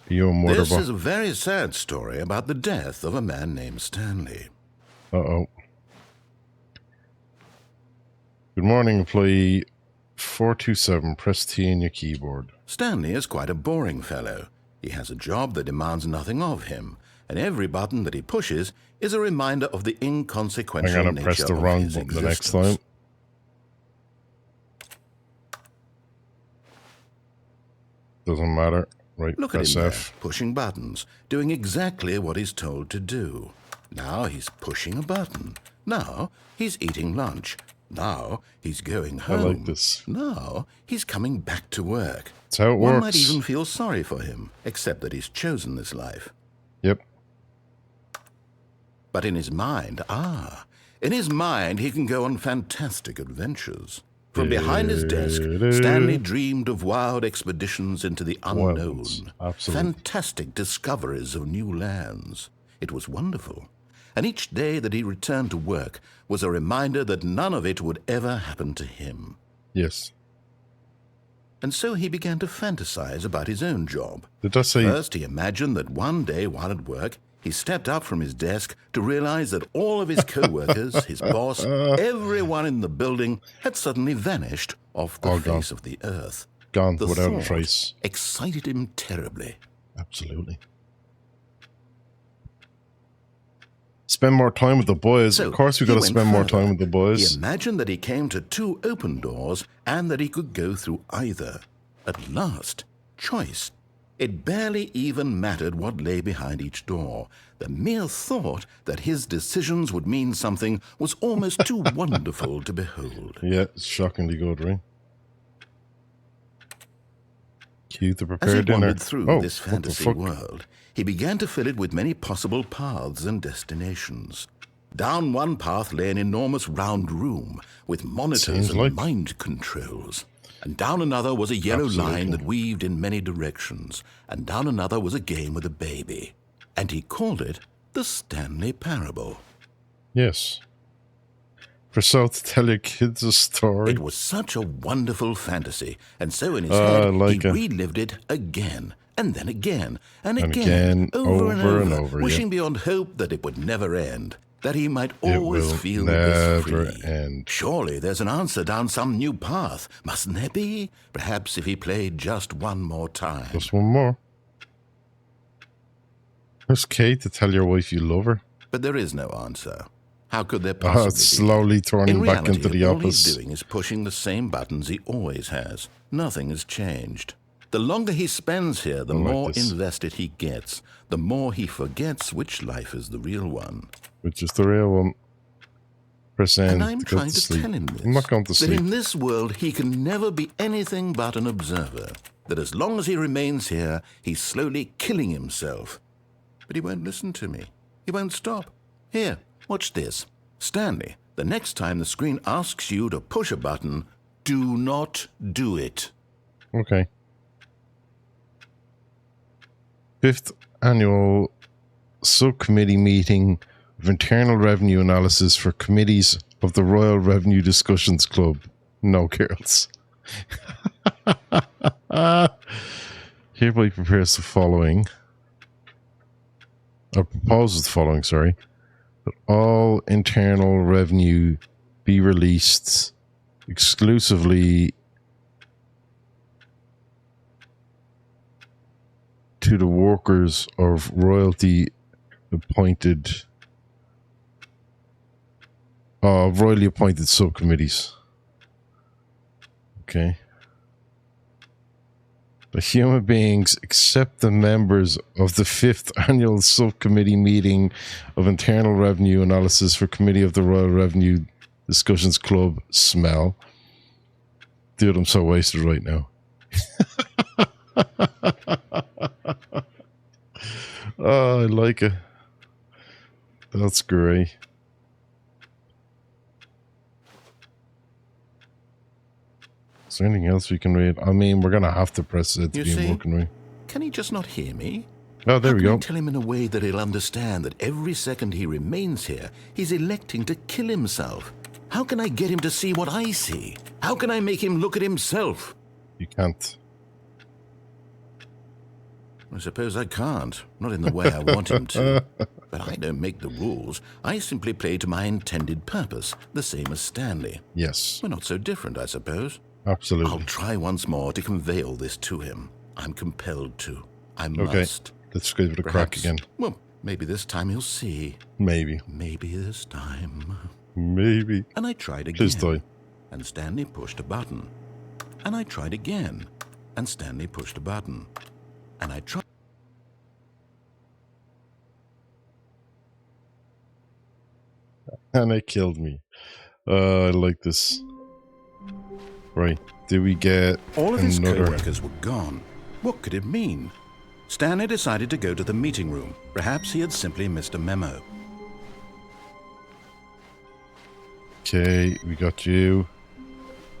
This is a very sad story about the death of a man named Stanley. Uh-oh. Good morning, employee 427. Press T in your keyboard. Stanley is quite a boring fellow. He has a job that demands nothing of him, and every button that he pushes is a reminder of the inconsequential I'm gonna nature press the of wrong his button existence. the next time. Doesn't matter. Right, Look at press him there, F. pushing buttons, doing exactly what he's told to do. Now he's pushing a button. Now he's eating lunch. Now he's going home. I like this. Now he's coming back to work. That's how it One works. might even feel sorry for him, except that he's chosen this life. Yep. But in his mind, he can go on fantastic adventures. From behind his desk, Stanley dreamed of wild expeditions into the unknown, fantastic discoveries of new lands. It was wonderful, and each day that he returned to work was a reminder that none of it would ever happen to him. Yes. And so he began to fantasize about his own job. Did I say... First, he imagined that one day while at work, he stepped up from his desk to realize that all of his co-workers, his boss, everyone in the building had suddenly vanished off the face of the earth. Gone The without a thought trace. excited him terribly. Absolutely. Spend more time with the boys. So of course we got to he spend went more further. time with the boys. He imagined that he came to 2 open doors and that he could go through either. At last, choice. It barely even mattered what lay behind each door. The mere thought that his decisions would mean something was almost too wonderful to behold. Yeah, it's shockingly good, right? Cue to As prepare he dinner. wandered through this what the fantasy fuck? world, he began to fill it with many possible paths and destinations. Down one path lay an enormous round room with monitors Seems and like- mind controls. And down another was a yellow line that weaved in many directions. And down another was a game with a baby. And he called it the Stanley Parable. Yes. For so to tell your kids a story. It was such a wonderful fantasy, and so in his head he relived it again, and then again, and again, over and over, wishing beyond hope that it would never end, that he might always feel this free. Surely there's an answer down some new path, mustn't there be? Perhaps if he played just one more time. Just one more. Press K to tell your wife you love her. But there is no answer. How could there possibly It's slowly turning be? back into the all office. he's doing is pushing the same buttons he always has. Nothing has changed. The longer he spends here, the I like more this. invested he gets. The more he forgets which life is the real one. Which is the real one. Press N And I'm to go trying to to sleep. tell him this. I'm not going to that sleep. in this world he can never be anything but an observer. That as long as he remains here, he's slowly killing himself. But he won't listen to me. He won't stop. Here, watch this. Stanley, the next time the screen asks you to push a button, do not do it. Okay. 5th annual subcommittee meeting of internal revenue analysis for committees of the Royal Revenue Discussions Club. No, girls. Hereby prepares the following. Or proposes the following, sorry. That all internal revenue be released exclusively to the workers of royally appointed subcommittees. Okay. The human beings except the members of the 5th annual subcommittee meeting of internal revenue analysis for committee of the Royal Revenue Discussions Club smell. Dude, I'm so wasted right now. Oh, I like it. That's great. Is there anything else we can read? I mean, we're going to have to press it to You be see? working, right? Can he just not hear me? Oh, there How we can I go. tell him in a way that he'll understand that every second he remains here, he's electing to kill himself? How can I get him to see what I see? How can I make him look at himself? You can't. I suppose I can't. Not in the way I want him to. But I don't make the rules. I simply play to my intended purpose, the same as Stanley. Yes, We're not so different, I suppose. absolutely. I'll try once more to convey all this to him. I'm compelled to. I Okay, must. let's give it a crack again. Well, maybe this time he'll see. Maybe. Maybe this time. Maybe. And I tried again. Please die. And Stanley pushed a button. And I tried again. And Stanley pushed a button. And I tried. And it killed me. I like this. Right. Do we get All of his another? co-workers were gone. What could it mean? Stanley decided to go to the meeting room. Perhaps he had simply missed a memo. Okay, we got you.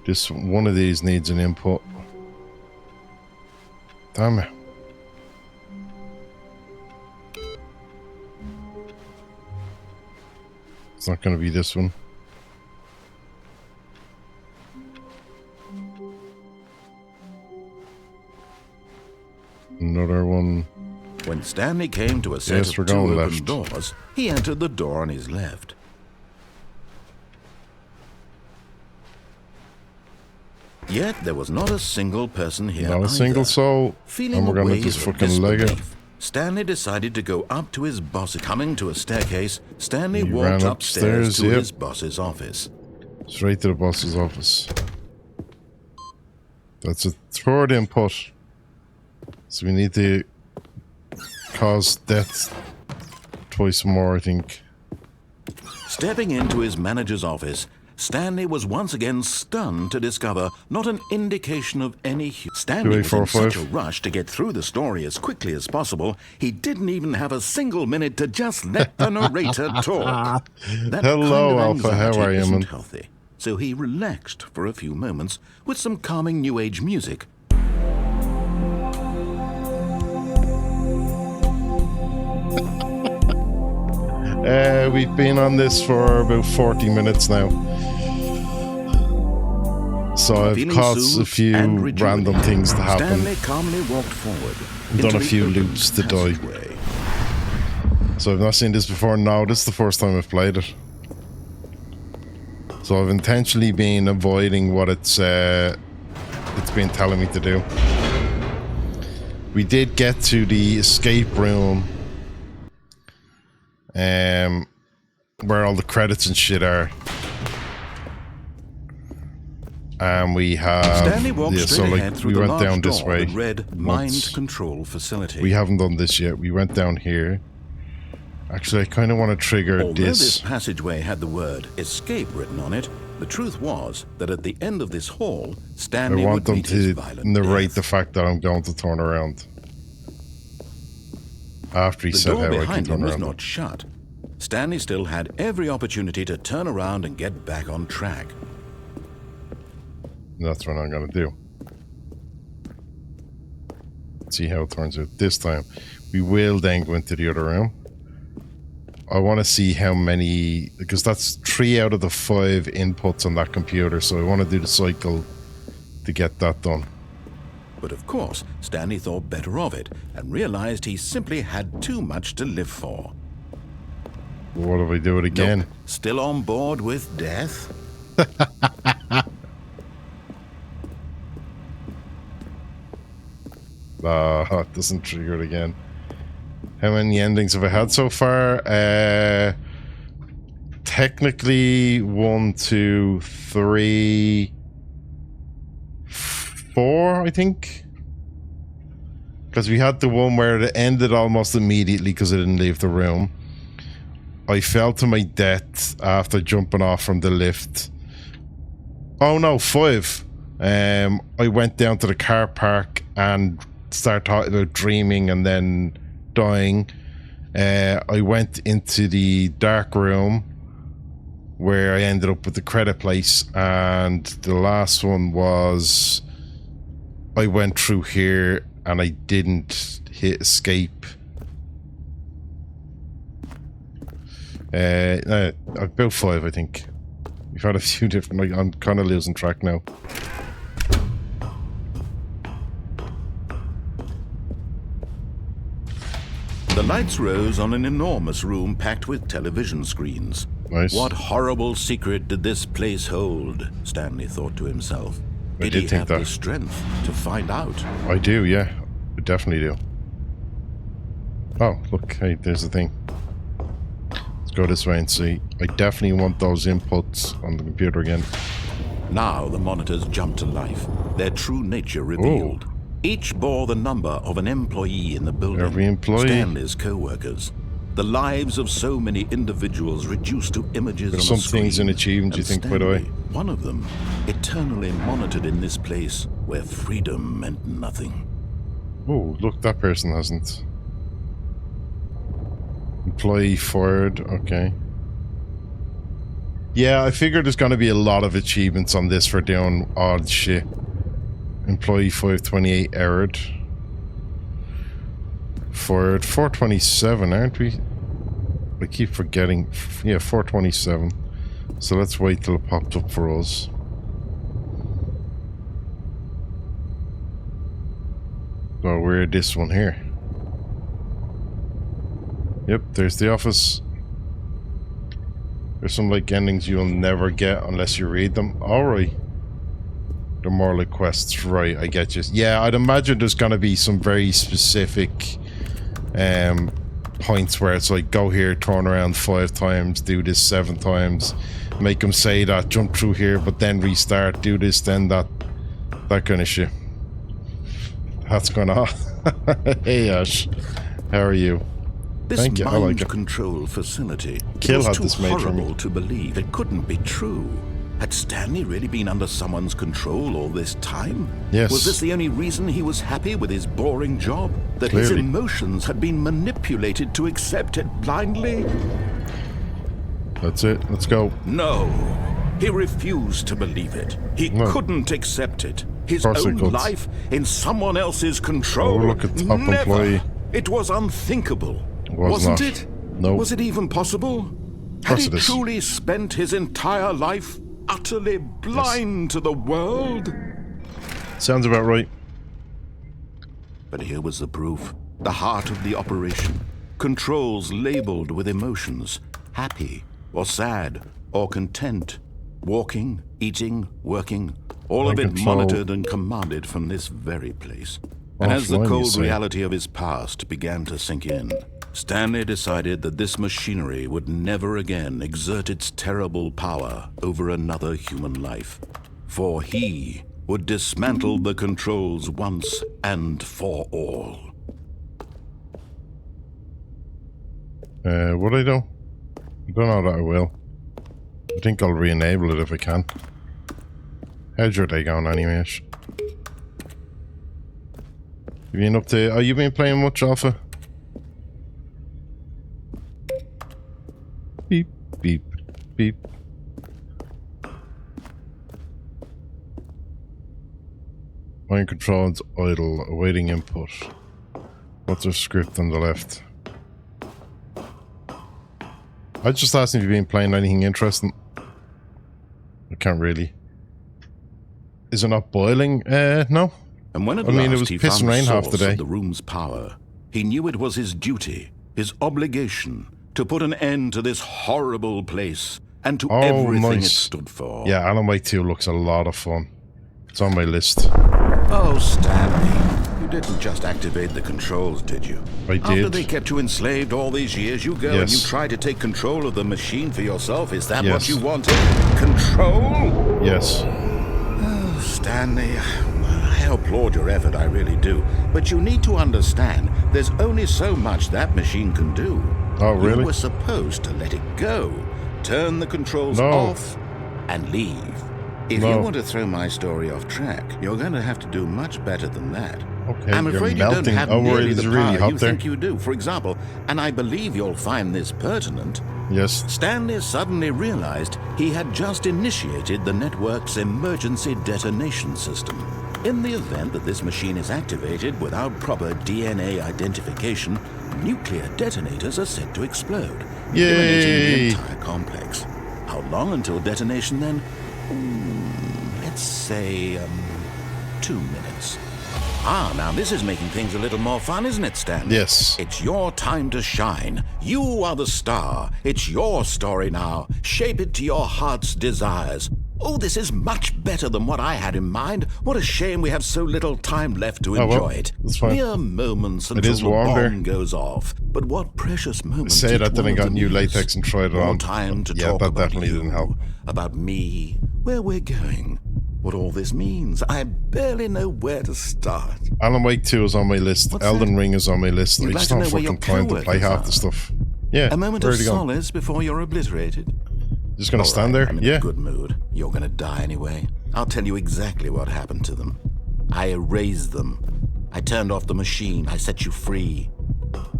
This one of these needs an input. Damn it. It's not going to be this one. Another one. When Stanley came to a set Yes, of we're two going open left. doors, he entered the door on his left. Yet there was not a single person here Not a single either. soul. Feeling And we're a going to wave just of fucking leg it. disbelief, Stanley decided to go up to his boss. Coming to a staircase, Stanley He walked ran upstairs upstairs, to yep. his boss's office. Straight to the boss's office. That's a third input. So we need to cause death twice more, I think. Stepping into his manager's office, Stanley was once again stunned to discover not an indication of any Stanley was in such a 2845. rush to get through the story as quickly as possible, he didn't even have a single minute to just let the narrator talk. That Hello, kind of Alpha. How anxiety are you, isn't man? healthy. So he relaxed for a few moments with some calming New Age music. We've been on this for about 40 minutes now. So I've Feeling caused a soothed few and random rejuvenated, things to happen. Stanley calmly walked forward. Done into a the few open loops to die. passageway. So I've not seen this before. No, this is the first time I've played it. So I've intentionally been avoiding what it's been telling me to do. We did get to the escape room, where all the credits and shit are, and we have... Stanley walked straight ahead through we the went large down this door way. that read Mind Control Facility. We haven't done this yet. We went down here. Actually, I kind of want to trigger Although this. this passageway had the word escape written on it, the truth was that at the end of this hall, Stanley I want would them meet his to violent narrate death. the fact that I'm going to turn around. After he The said door how I can behind him turn was around. not shut. Stanley still had every opportunity to turn around and get back on track. And that's what I'm going to do. See how it turns out this time. We will then go into the other room. I want to see how many, because that's 3 out of the 5 inputs on that computer, so I want to do the cycle to get that done. But of course, Stanley thought better of it and realized he simply had too much to live for. What if I do it again? Nope. Still on board with death? It doesn't trigger it again. How many endings have I had so far? Technically 1, 2, 3, 4, I think. Because we had the one where it ended almost immediately because I didn't leave the room. I fell to my death after jumping off from the lift. Oh no, 5. I went down to the car park and started talking about dreaming and then dying. I went into the dark room where I ended up with the credit place, and the last one was I went through here and I didn't hit escape. About 5, I think. We've had a few different... I'm kind of losing track now. The lights rose on an enormous room packed with television screens. Nice. What horrible secret did this place hold? Stanley thought to himself. I Did did he think have that. the strength to find out? I do, yeah. I definitely do. Oh, look, hey, there's the thing. Let's go this way and see. I definitely want those inputs on the computer again. Now the monitors jumped to life, their true nature revealed. Each bore the number of an employee in the building. Every employee. Stanley's co-workers. The lives of so many individuals reduced to images There's on some a screen. things in achievements, you And think, by the way. Stanley, one of them, eternally monitored in this place where freedom meant nothing. Oh, look, that person hasn't. Employee fired, okay. Yeah, I figured there's going to be a lot of achievements on this for doing odd shit. Employee 528 errored. Fired 427, aren't we? I keep forgetting. Yeah, 427. So let's wait till it pops up for us. So we're this one here. Yep, there's the office. There's some like endings you'll never get unless you read them. Alright. They're more like quests, right? I get you. Yeah, I'd imagine there's gonna be some very specific points where it's like go here, turn around 5 times, do this 7 times, make them say that, jump through here, but then restart, do this, then that kind of shit. That's gonna. Hey Ash, how are you? This Thank you, I like it. control facility Kill was had too this made for me. horrible to believe. It couldn't be true. Had Stanley really been under someone's control all this time? Yes. Was this the only reason he was happy with his boring job? That his Clearly. emotions had been manipulated to accept it blindly? That's it. Let's go. No. He refused to believe it. He No. couldn't accept it. His Of course he own could. life in someone else's control. Oh, look at top Never. employee. It was unthinkable. Was Wasn't not. it? No. Was it even possible? Had course he it is. truly spent his entire life utterly blind to the world? Sounds about right. But here was the proof. The heart of the operation. Controls labeled with emotions. Happy, or sad, or content. Walking, eating, working. All of Mind it control. monitored and commanded from this very place. And as the Offline, you cold say. reality of his past began to sink in, Stanley decided that this machinery would never again exert its terrible power over another human life. for he would dismantle the controls once and for all. Would I do? I don't know that I will. I think I'll re-enable it if I can. How's your day going anyway? You been up to... you been playing much Alpha? Beep, beep, beep. Mind controls idle, awaiting input. What's the script on the left? I just asked if you've been playing anything interesting. I can't really. Is it not boiling? No. And when at it last was he piss found and rain the half the source day. of the room's power, he knew it was his duty, his obligation, to put an end to this horrible place and to everything it stood for. Yeah, Alan Wake 2 looks a lot of fun. It's on my list. Oh, Stanley, you didn't just activate the controls, did you? I did. After they kept you enslaved all these years, you go and you try to take control of the machine for yourself. Is that what you wanted? Control? Yes. Oh, Stanley, I applaud your effort, I really do. But you need to understand, there's only so much that machine can do. Oh, really? You were supposed to let it go, turn the controls off, and leave. If you want to throw my story off track, you're going to have to do much better than that. Okay, I'm afraid you don't have nearly the really power you think you do. For example, and I believe you'll find this pertinent, yes. Stanley suddenly realized he had just initiated the network's emergency detonation system. In the event that this machine is activated without proper DNA identification, nuclear detonators are set to explode, eliminating the entire complex. How long until detonation then? Let's say, 2 minutes. Now this is making things a little more fun, isn't it, Stanley? Yes. It's your time to shine. You are the star. It's your story now. Shape it to your heart's desires. Oh, this is much better than what I had in mind. What a shame we have so little time left to enjoy it. That's fine. Mere moments until the bomb goes off. But what precious moments. Say that, then I got new latex and tried it on. More time to yeah, talk that about definitely you, didn't help. about me, where we're going, what all this means. I barely know where to start. Alan Wake 2 is on my list. What's Elden that? Ring is on my list. You'd I like just to don't know where your fucking time to play co-workers half are? the stuff. Yeah, A moment of where'd he go? solace before you're obliterated. Just gonna All stand right, there? I'm in Yeah. a good mood. You're gonna die anyway. I'll tell you exactly what happened to them. I erased them. I turned off the machine. I set you free.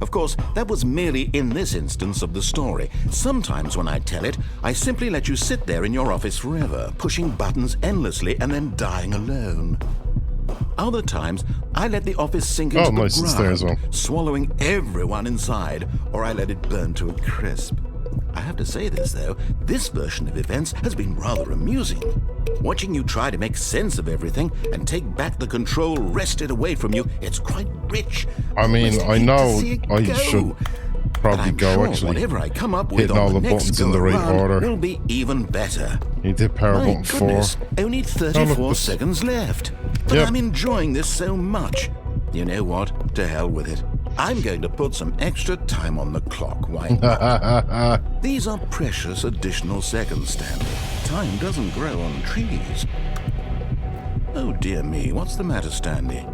Of course, that was merely in this instance of the story. Sometimes when I tell it, I simply let you sit there in your office forever, pushing buttons endlessly and then dying alone. Other times, I let the office sink into the nice, it's there as ground, well. swallowing everyone inside, or I let it burn to a crisp. I have to say this, though, this version of events has been rather amusing. Watching you try to make sense of everything and take back the control wrested away from you, it's quite rich. I mean, I know I should probably I'm go sure actually. whatever I come up with hitting on all the the next buttons in the right go-around order. will be even better. You did power My button 4. goodness, only 34 this- seconds left. But Yep. I'm enjoying this so much. You know what? To hell with it. I'm going to put some extra time on the clock. Why not? These are precious additional seconds, Stanley. Time doesn't grow on trees. Oh dear me, what's the matter, Stanley?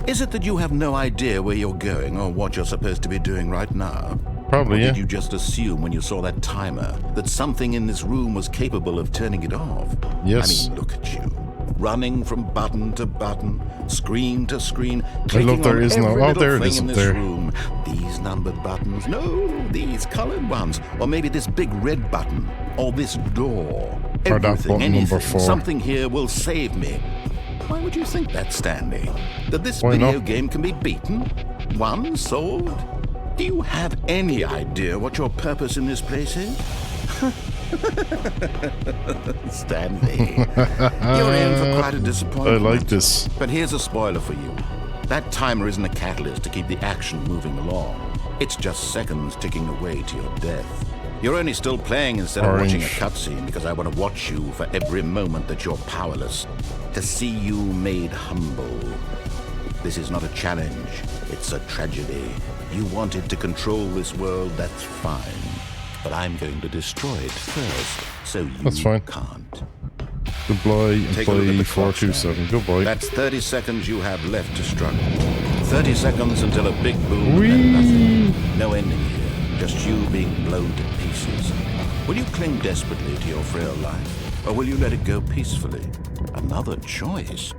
Is it that you have no idea where you're going or what you're supposed to be doing right now? Probably, Or yeah. did you just assume when you saw that timer that something in this room was capable of turning it off? Yes. I mean, look at you. Running from button to button, screen to screen, love clicking there on is no- every oh, little there it thing is in up this there. room. These numbered buttons, no, these colored ones, or maybe this big red button, or this door. Or that Everything, button number anything, 4. something here will save me. Why would you think that, Stanley? That this Why video not? game can be beaten? Won? Solved? Do you have any idea what your purpose in this place is? Stanley, you're in for quite a I disappointment. like this. But here's a spoiler for you. That timer isn't a catalyst to keep the action moving along. It's just seconds ticking away to your death. You're only still playing instead of watching a Orange. cutscene because I want to watch you for every moment that you're powerless. To see you made humble. This is not a challenge. It's a tragedy. You wanted to control this world, that's fine. But I'm going to destroy it first, so you That's fine. can't. Goodbye, Take a look at employee the clock, 427. Goodbye. That's 30 seconds you have left to struggle. 30 seconds until a big boom Whee! and nothing. No ending here, just you being blown to pieces. Will you cling desperately to your frail life, or will you let it go peacefully? Another choice.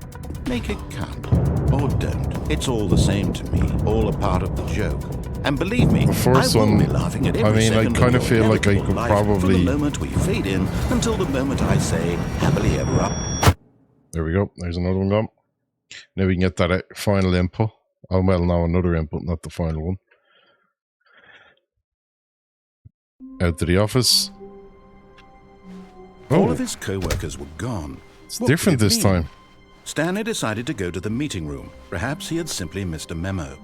Make it count, or don't. It's all the same to me, all a part of the joke. And believe me, The first I will one, be laughing at I every mean, I second of kind of your feel like I inevitable could life probably... from the moment we fade in until the moment I say, happily ever up. There we go. There's another one gone. Now we can get that final input. Oh, well, now another input, not the final one. Out to the office. All Oh, of his co-workers were gone. it's What could different it this mean? time. Stanley decided to go to the meeting room. Perhaps he had simply missed a memo.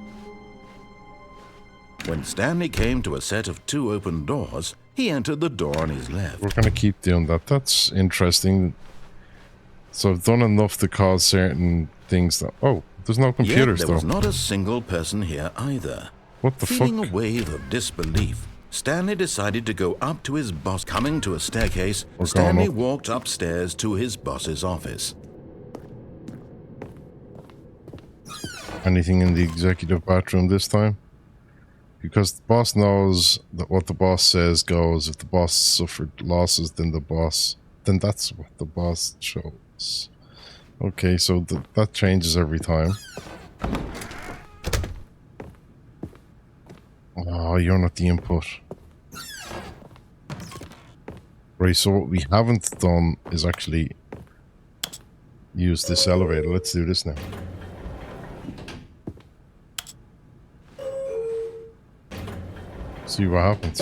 When Stanley came to a set of 2 open doors, he entered the door on his left. We're going to keep doing that. That's interesting. So I've done enough to cause certain things that... Oh, there's no Yet computers, there though. was not a single person here either. What the Feeling fuck? a wave of disbelief, Stanley decided to go up to his boss. Coming to a staircase, We're going Stanley up. walked upstairs to his boss's office. Anything in the executive bathroom this time? Because the boss knows that what the boss says goes. If the boss suffered losses, then that's what the boss shows. Okay, so that changes every time. Oh, you're not the input. Right, so what we haven't done is actually use this elevator. Let's do this now. See what happens.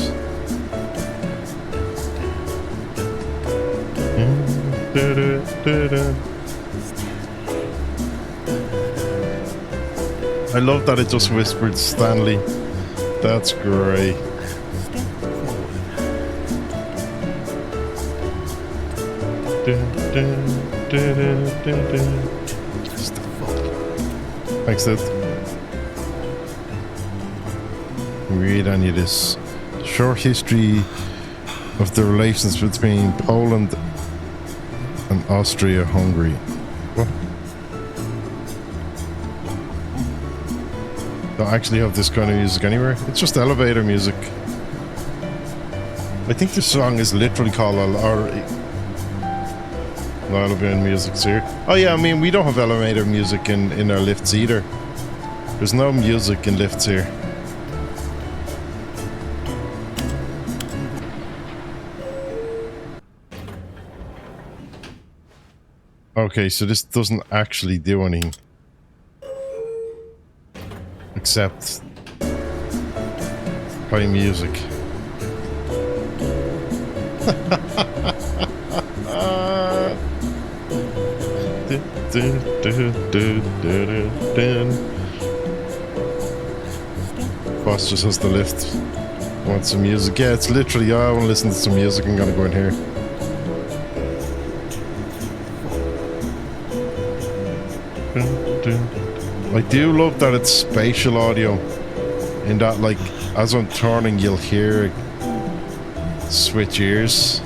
I love that it just whispered Stanley. That's great. Thanks, Dad. Read any of this. Short history of the relations between Poland and Austria-Hungary. What? Don't actually have this kind of music anywhere. It's just elevator music. I think this song is literally called elevator music's here. Oh yeah, I mean we don't have elevator music in our lifts either. There's no music in lifts here. Okay, so this doesn't actually do anything. Except play music. Boss just has the lift. Want some music? Yeah, it's literally, I want to listen to some music. I'm gonna go in here. I do love that it's spatial audio. In that, like, as I'm turning, you'll hear switch ears.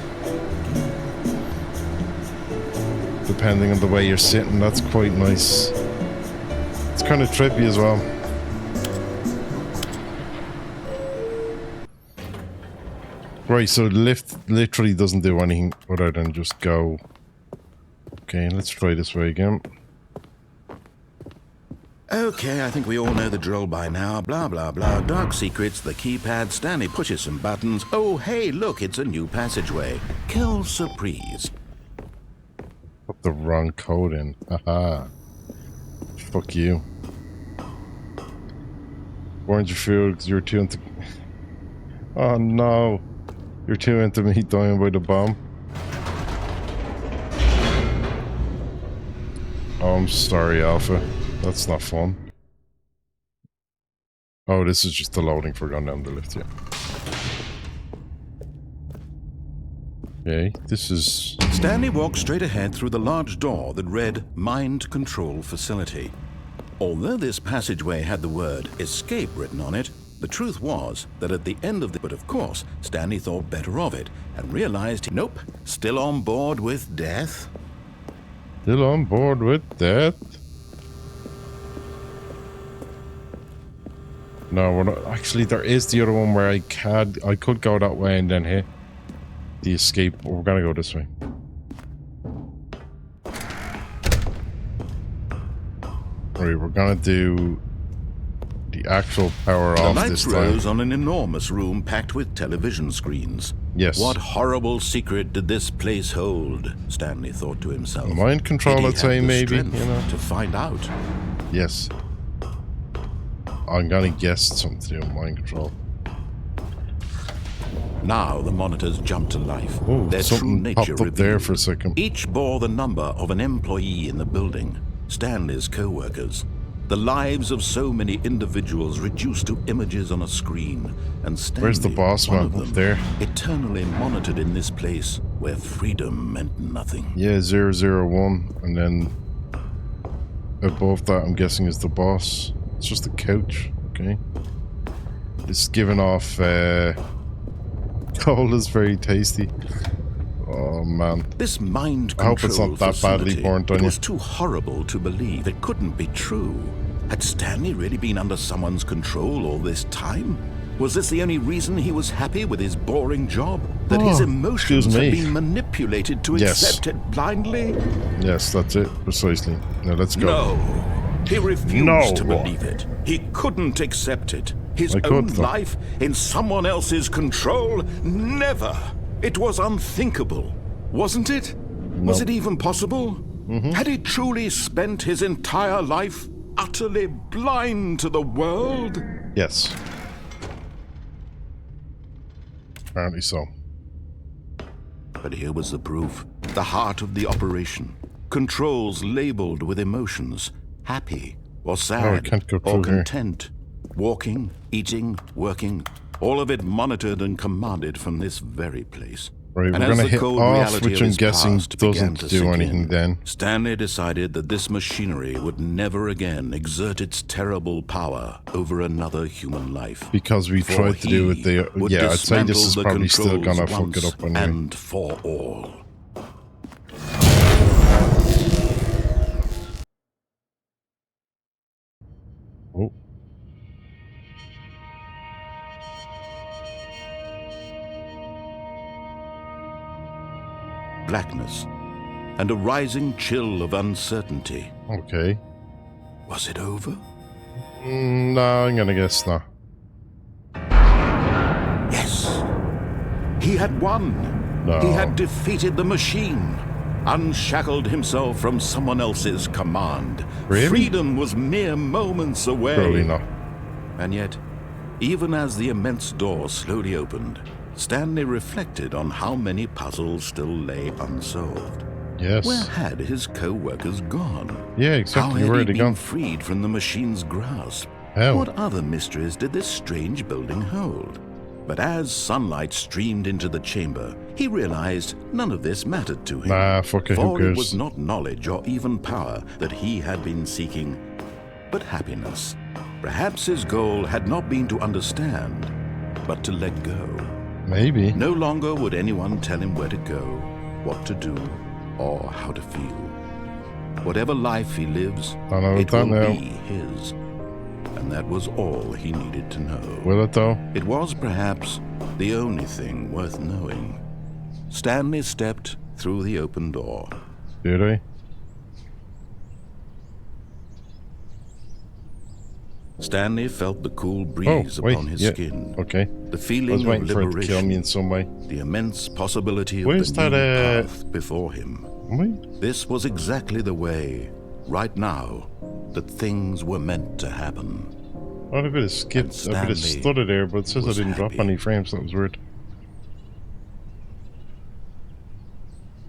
Depending on the way you're sitting, that's quite nice. It's kind of trippy as well. Right, so the lift literally doesn't do anything other than just go. Okay, let's try this way again. Okay, I think we all know the drill by now. Blah, blah, blah. Dark secrets, the keypad. Stanley pushes some buttons. Oh, hey, look, it's a new passageway. Quelle surprise. Put the wrong code in. Haha. Fuck you. Weren't you fool because you were too into... Oh no. You're too into me dying by the bomb. Oh, I'm sorry, Alpha. That's not fun. Oh, this is just the loading for going down the lift, yeah. Okay, this is... Stanley walked straight ahead through the large door that read Mind Control Facility. Although this passageway had the word escape written on it, the truth was that at the end of the... But of course, Stanley thought better of it and realized, nope, still on board with death. Still on board with that? No, we're not. Actually, there is the other one where I could go that way and then hit the escape. But we're gonna go this way. Right, we're gonna do the actual power off this time. The lights rose on an enormous room packed with television screens. Yes. What horrible secret did this place hold? Stanley thought to himself. Mind control, I'd say, maybe. You know, to find out. Yes. I'm gonna guess something to do with mind control. Now the monitors jumped to life. Ooh, their true something nature popped up revealed. there for a second. Each bore the number of an employee in the building, Stanley's co-workers. The lives of so many individuals reduced to images on a screen, and Stanley, where's the boss one man of up them, there? eternally monitored in this place where freedom meant nothing. Yeah, 001, and then above that, I'm guessing, is the boss. It's just a couch. Okay. It's giving off. Coal is very tasty. Oh man. This mind I hope it's control not that badly burnt on it you. was too horrible to believe. It couldn't be true. Had Stanley really been under someone's control all this time? Was this the only reason he was happy with his boring job? That his emotions excuse had me. been manipulated to Yes. accept it blindly? Yes, that's it. Precisely. Now let's go. No. He refused No. to believe it. He couldn't accept it. His I could, own though. life in someone else's control? Never. It was unthinkable. Wasn't it? Was it even possible? Had he truly spent his entire life utterly blind to the world? Yes. Apparently so. But here was the proof. The heart of the operation. Controls labeled with emotions. Happy or sad can't go or through here. content. Walking, eating, working. All of it monitored and commanded from this very place. Right, And we're as gonna the hit cold off, reality which of I'm his guessing past began doesn't to do sink anything in, then. Stanley decided that this machinery would never again exert its terrible power over another human life. Because we For tried to do it he there. would Yeah, I'd say this dismantle is the probably still controls gonna fuck once it up anyway. and for all. Oh. Blackness and a rising chill of uncertainty. Okay. Was it over? No, I'm gonna guess no. Yes. He had won. No. He had defeated the machine, unshackled himself from someone else's command. Really? Freedom was mere moments away. Probably not. And yet, even as the immense door slowly opened, Stanley reflected on how many puzzles still lay unsolved. Yes. Where had his co-workers gone? Yeah, How exactly. had Where he had they been gone? freed from the machine's grasp? How? What other mysteries did this strange building hold? But as sunlight streamed into the chamber, he realized none of this mattered to him. Nah, fuck it, who For it cares? was not knowledge or even power that he had been seeking, but happiness. Perhaps his goal had not been to understand, but to let go. Maybe. No longer would anyone tell him where to go, what to do, or how to feel. Whatever life he lives, I know it that will now. be his. And that was all he needed to know. Will it though? It was perhaps the only thing worth knowing. Stanley stepped through the open door. Did I? Stanley felt the cool breeze wait, upon his yeah, skin. okay. The I was feeling waiting of for it to kill me in liberation. some way. The immense possibility of Where's the that, new path before him. Wait. This was exactly the way, right now, that things were meant to happen. Oh, a bit of skipped, a bit of Stanley stutter there, but it says I was didn't drop happy. any frames. That was weird.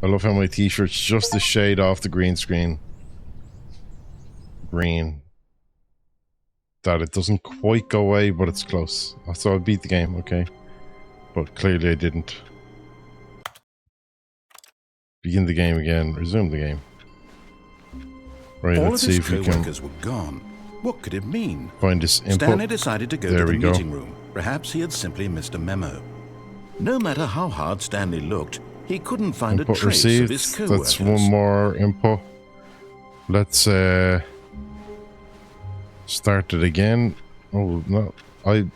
I love how my t-shirt's just a shade off the green screen. Green. That it doesn't quite go away, but it's close. So I beat the game, okay. But clearly I didn't. Begin the game again. Resume the game. Right, All let's of see his if we can co-workers were gone. What could it mean? find this input. Stanley decided to go There to the we go. meeting room. Perhaps he had simply missed a memo. No matter how hard Stanley looked, he couldn't find Input a trace received. of his co-workers. That's one more input. Let's start it again. Oh no, I've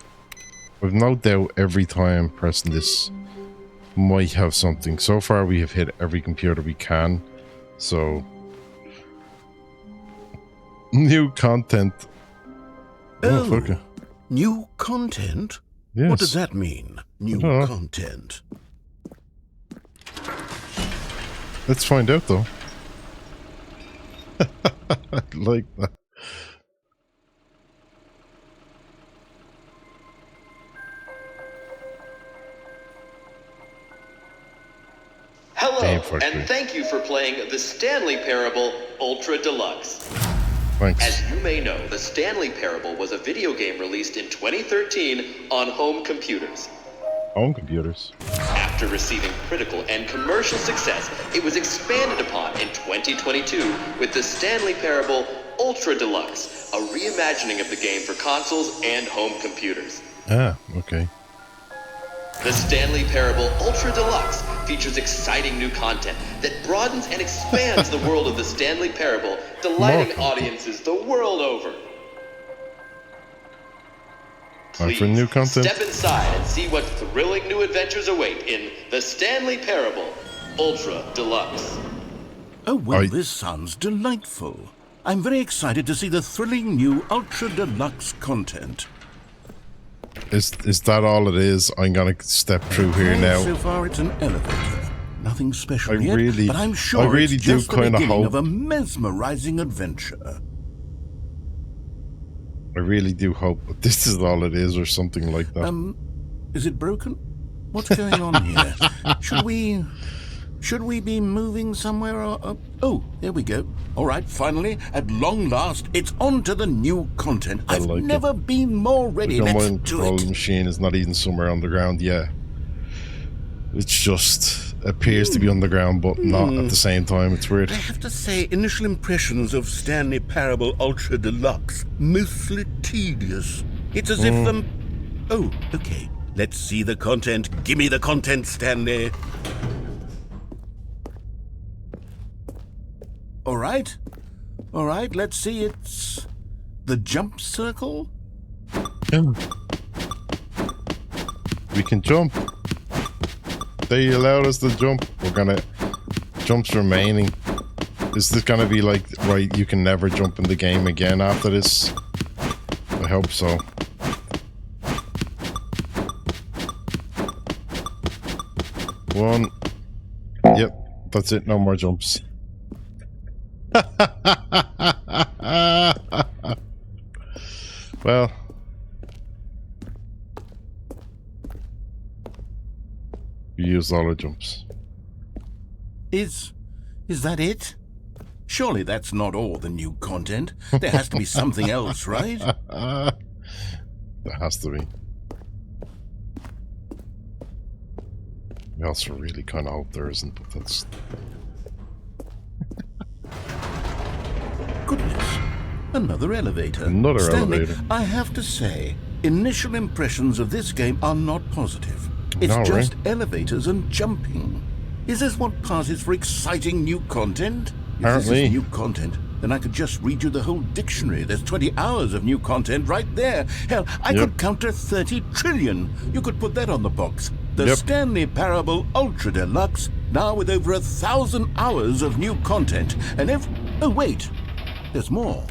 no doubt every time pressing this might have something. So far we have hit every computer we can. So new content. Oh, new content? Yes. What does that mean? New content. Let's find out though. I like that. Hello, and thank you for playing the Stanley Parable Ultra Deluxe. Thanks. As you may know, the Stanley Parable was a video game released in 2013 on home computers. Home computers. After receiving critical and commercial success, it was expanded upon in 2022 with the Stanley Parable Ultra Deluxe, a reimagining of the game for consoles and home computers. Ah, okay. The Stanley Parable Ultra Deluxe features exciting new content that broadens and expands the world of the Stanley Parable, delighting audiences the world over. Please for new content. Step inside and see what thrilling new adventures await in the Stanley Parable Ultra Deluxe. Oh, well, this sounds delightful. I'm very excited to see the thrilling new Ultra Deluxe content. Is that all it is? I'm gonna step through here now. So far, it's an elevator. Nothing special yet, really, but I'm sure I really it's do just the kind of beginning hope. of a mesmerizing adventure. I really do hope that this is all it is, or something like that. Is it broken? What's going on here? Should we be moving somewhere? Or, oh, there we go. All right, finally, at long last, it's on to the new content. I've like never been more ready. The Let's combined do control it. machine is not even somewhere on the ground. Yeah, it just appears to be on the ground, but not at the same time. It's weird. I have to say, initial impressions of Stanley Parable Ultra Deluxe, mostly tedious. It's as if oh, okay. Let's see the content. Gimme the content, Stanley. All right, let's see. It's the jump circle. Yeah. We can jump. They allowed us to jump. We're gonna jumps remaining. Is this gonna be like, right, you can never jump in the game again after this? I hope so. One. Yep, that's it. No more jumps. Well, you used all the jumps. Is that it? Surely that's not all the new content. There has to be something else, right? There has to be. I also really kind of hope there isn't, but that's... Goodness. Another elevator. Another Stanley, elevator. I have to say, initial impressions of this game are not positive. It's No, just right? elevators and jumping. Is this what passes for exciting new content? If this Apparently. is new content, then I could just read you the whole dictionary. There's 20 hours of new content right there. Hell, I could count to 30 trillion. You could put that on the box. The Stanley Parable Ultra Deluxe, now with over 1,000 hours of new content. And oh, wait. There's more.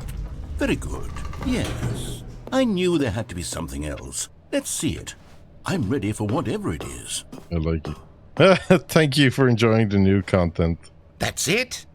Very good. Yes. I knew there had to be something else. Let's see it. I'm ready for whatever it is. I like it. Thank you for enjoying the new content. That's it?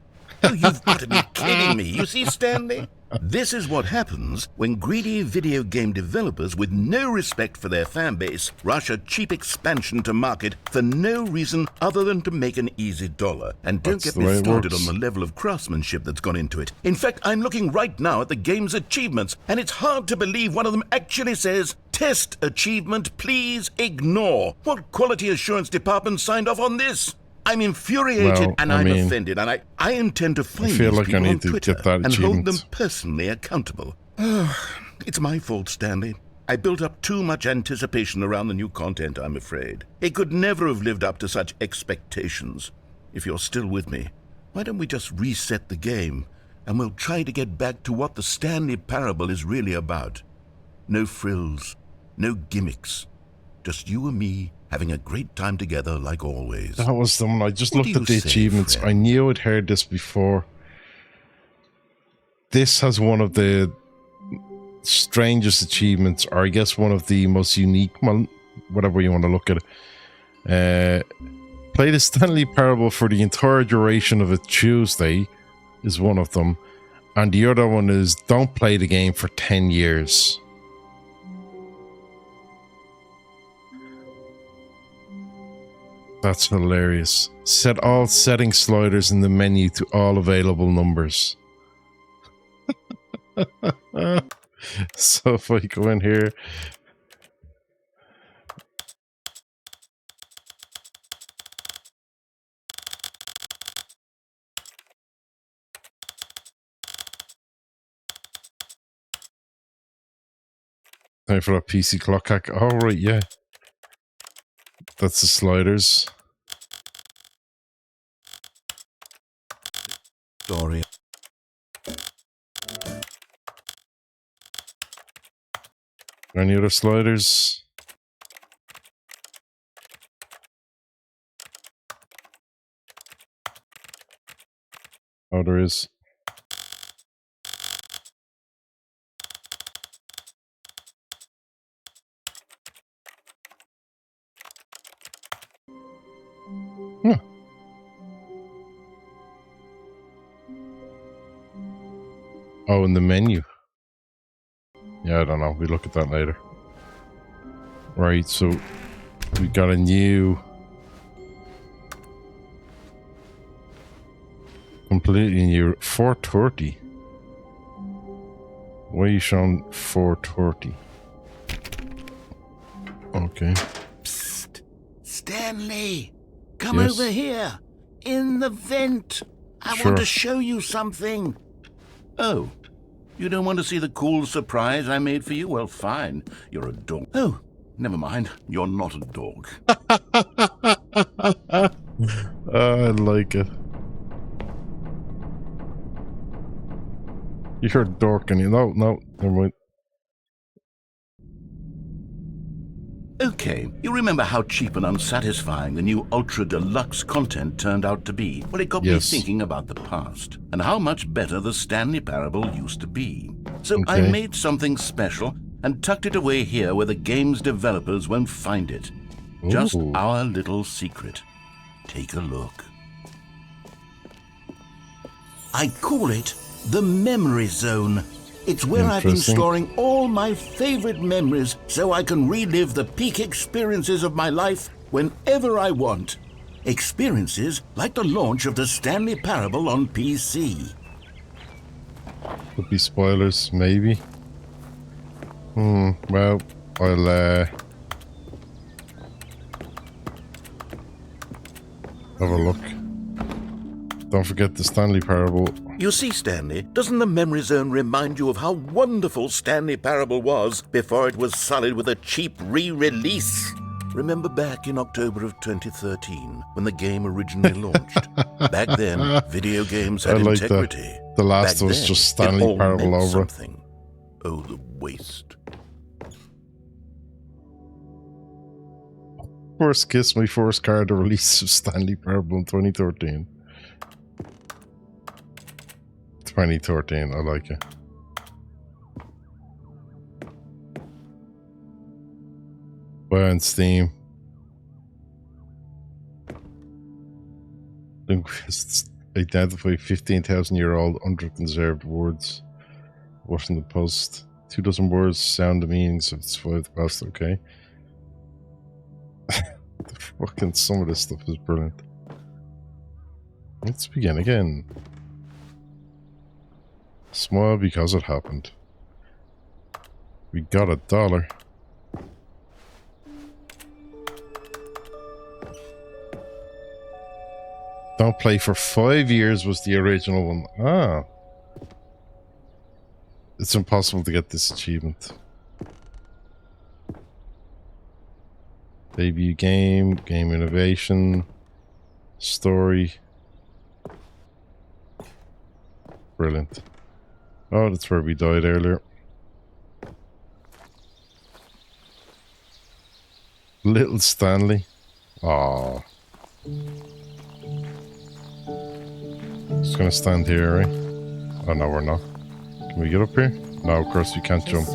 Oh, you've got to be kidding me. You see, Stanley? This is what happens when greedy video game developers with no respect for their fan base rush a cheap expansion to market for no reason other than to make an easy dollar. And don't That's get the way me it started works. on the level of craftsmanship that's gone into it. In fact, I'm looking right now at the game's achievements, and it's hard to believe one of them actually says, "Test achievement, please ignore." What quality assurance department signed off on this? I'm infuriated Well, and I I'm mean, offended, and I intend to find feel these like I people need on to Twitter get that and hold them achievement. personally accountable. It's my fault, Stanley. I built up too much anticipation around the new content, I'm afraid. It could never have lived up to such expectations. If you're still with me, why don't we just reset the game and we'll try to get back to what the Stanley Parable is really about. No frills, no gimmicks. Just you and me having a great time together like always. That was the one. I just What looked do at the you say, achievements. friend? I knew I'd heard this before. This has one of the strangest achievements, or I guess one of the most unique, well, whatever you want to look at it. Play the Stanley Parable for the entire duration of a Tuesday is one of them. And the other one is don't play the game for 10 years. That's hilarious. Set all setting sliders in the menu to all available numbers. So if I go in here, time for that PC clock hack. Oh, right, yeah. That's the sliders. Sorry. Any other sliders? Oh, there is. Huh. Oh, in the menu. Yeah, I don't know. We look at that later. Right, so we got a new, completely new 430. Why are you showing 430? Okay. Psst. Stanley, come Yes? over here. In the vent. I Sure. want to show you something. Oh, you don't want to see the cool surprise I made for you? Well, fine. You're a dog. Oh, never mind. You're not a dog. I like it. You're a dork and you. No, never mind. Okay, you remember how cheap and unsatisfying the new Ultra Deluxe content turned out to be? Well, it got Yes. me thinking about the past and how much better the Stanley Parable used to be. So I Okay. made something special and tucked it away here where the game's developers won't find it. Just Ooh. our little secret. Take a look. I call it the Memory Zone. It's where I've been Interesting. storing all my favorite memories so I can relive the peak experiences of my life whenever I want. Experiences like the launch of the Stanley Parable on PC. Could be spoilers, maybe. Well, I'll have a look. Don't forget the Stanley Parable. You see, Stanley, doesn't the Memory Zone remind you of how wonderful Stanley Parable was before it was sullied with a cheap re-release? Remember back in October of 2013 when the game originally launched? Back then, video games had I like integrity. The Last Back of Us then, just it Stanley all Parable meant over it. something. Oh, the waste. First kiss, my first card, the release of Stanley Parable in 2013. 2013, I like it. Buy on Steam. Linguists identify 15,000-year-old underconserved words. What's in the post? 24 words, sound the meanings of the 5 past, okay. Fucking some of this stuff is brilliant. Let's begin again. Smile because it happened. We got $1. Don't play for 5 years was the original one. Ah. It's impossible to get this achievement. Debut game, game innovation, story. Brilliant. Oh, that's where we died earlier. Little Stanley. Aww. Just gonna stand here, right? Oh no, we're not. Can we get up here? No, of course we can't jump.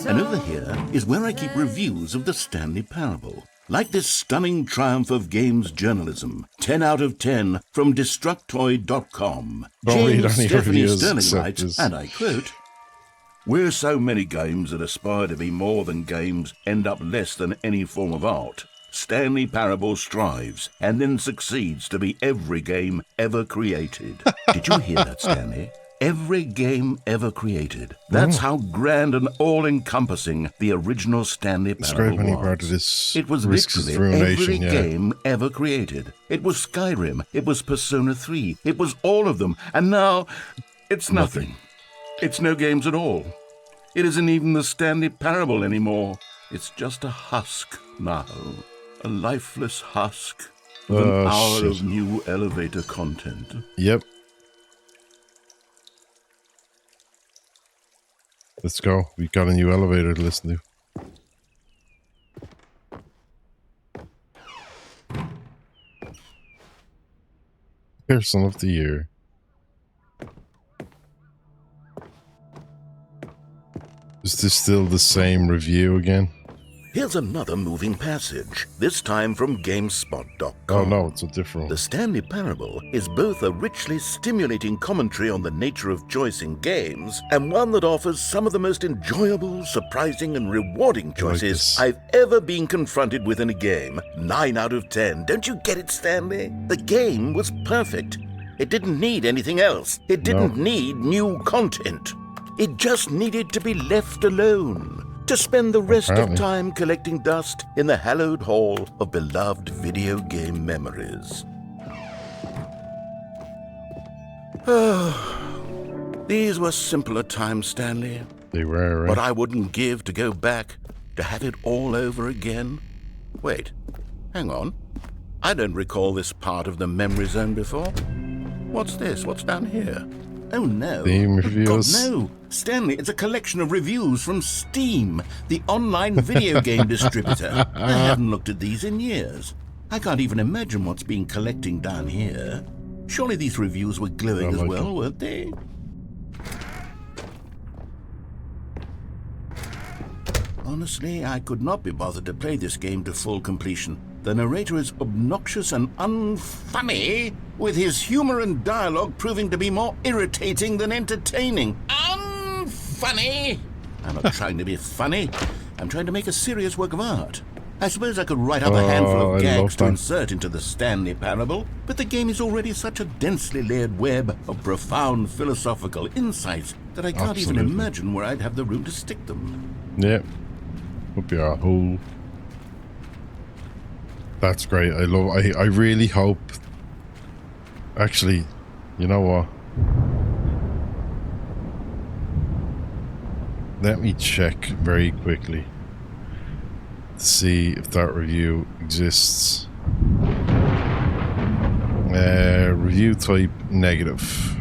And over here is where I keep reviews of the Stanley Parable. Like this stunning triumph of games journalism, 10 out of 10 from Destructoid.com. Don't read James any Stephanie reviews Sterling except writes, this. and I quote, "Where so many games that aspire to be more than games end up less than any form of art, Stanley Parable strives and then succeeds to be every game ever created." Did you hear that, Stanley? Every game ever created. That's how grand and all-encompassing the original Stanley Parable Describe any part was. of this It was risk is literally every ruination, yeah. game ever created. It was Skyrim. It was Persona 3. It was all of them. And now, it's nothing. It's no games at all. It isn't even the Stanley Parable anymore. It's just a husk now. A lifeless husk with an hour of new elevator content. Yep. Let's go. We've got a new elevator to listen to. Person of the Year. Is this still the same review again? Here's another moving passage, this time from GameSpot.com. Oh no, it's a different The one. Stanley Parable is both a richly stimulating commentary on the nature of choice in games and one that offers some of the most enjoyable, surprising, and rewarding choices this. I've ever been confronted with in a game. 9 out of 10. Don't you get it, Stanley? The game was perfect. It didn't need anything else. It didn't need new content. It just needed to be left alone. To spend the rest of time collecting dust in the hallowed hall of beloved video game memories. These were simpler times, Stanley. They were, right? What I wouldn't give to go back, to have it all over again. Wait, hang on. I don't recall this part of the memory zone before. What's this? What's down here? Oh no. Steam God, reviews. no. Stanley, it's a collection of reviews from Steam, the online video game distributor. I haven't looked at these in years. I can't even imagine what's been collecting down here. Surely these reviews were glowing as well, weren't they? Honestly, I could not be bothered to play this game to full completion. The narrator is obnoxious and unfunny, with his humor and dialogue proving to be more irritating than entertaining. Unfunny! I'm not trying to be funny. I'm trying to make a serious work of art. I suppose I could write up a handful of gags to insert into the Stanley Parable, but the game is already such a densely layered web of profound philosophical insights that I can't even imagine where I'd have the room to stick them. Yep. Hope you're a hole. That's great. I really hope. Actually, you know what? Let me check very quickly to see if that review exists. Review type negative.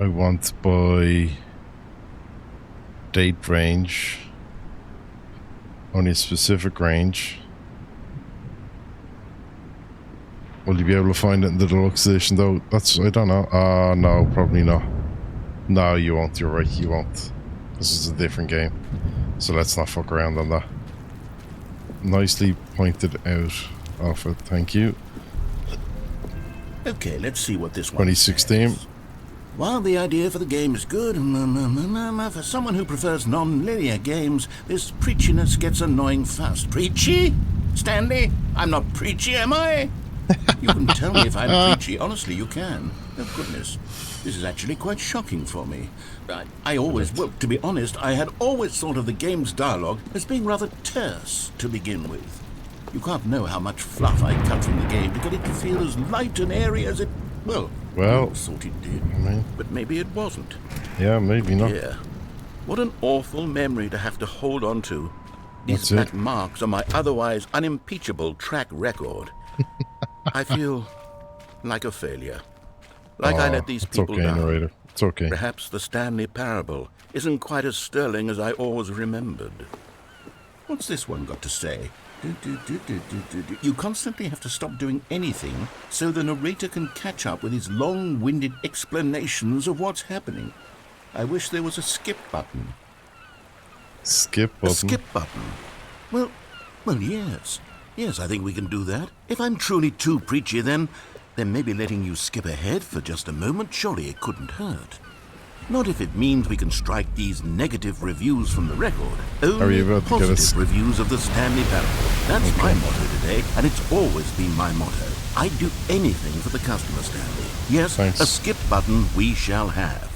I want by date range, only a specific range. Will you be able to find it in the deluxe edition though? That's, I don't know. No, probably not. No, you won't. You're right, you won't. This is a different game. So let's not fuck around on that. Nicely pointed out of it, thank you. Okay, let's see what this one 2016. says. While the idea for the game is good, for someone who prefers non-linear games, this preachiness gets annoying fast. Preachy? Stanley? I'm not preachy, am I? You can tell me if I'm preachy. Honestly, you can. Oh, goodness. This is actually quite shocking for me. I always, well, to be honest, I had always thought of the game's dialogue as being rather terse to begin with. You can't know how much fluff I cut from the game to get it to feel as light and airy as it, well, I thought it did. But maybe it wasn't. Yeah, maybe not. Yeah. What an awful memory to have to hold on to. These That's black it. marks on my otherwise unimpeachable track record. I feel like a failure. Like I let these it's people okay, down. narrator. It's okay. Perhaps the Stanley parable isn't quite as sterling as I always remembered. What's this one got to say? You constantly have to stop doing anything so the narrator can catch up with his long-winded explanations of what's happening. I wish there was a skip button. Skip button. A skip button? Well, yes. Yes, I think we can do that. If I'm truly too preachy, then maybe letting you skip ahead for just a moment, surely it couldn't hurt. Not if it means we can strike these negative reviews from the record. Only about to get positive reviews of the Stanley parable. That's my motto today, and it's always been my motto. I'd do anything for the customer, Stanley. Yes, Thanks. a skip button we shall have.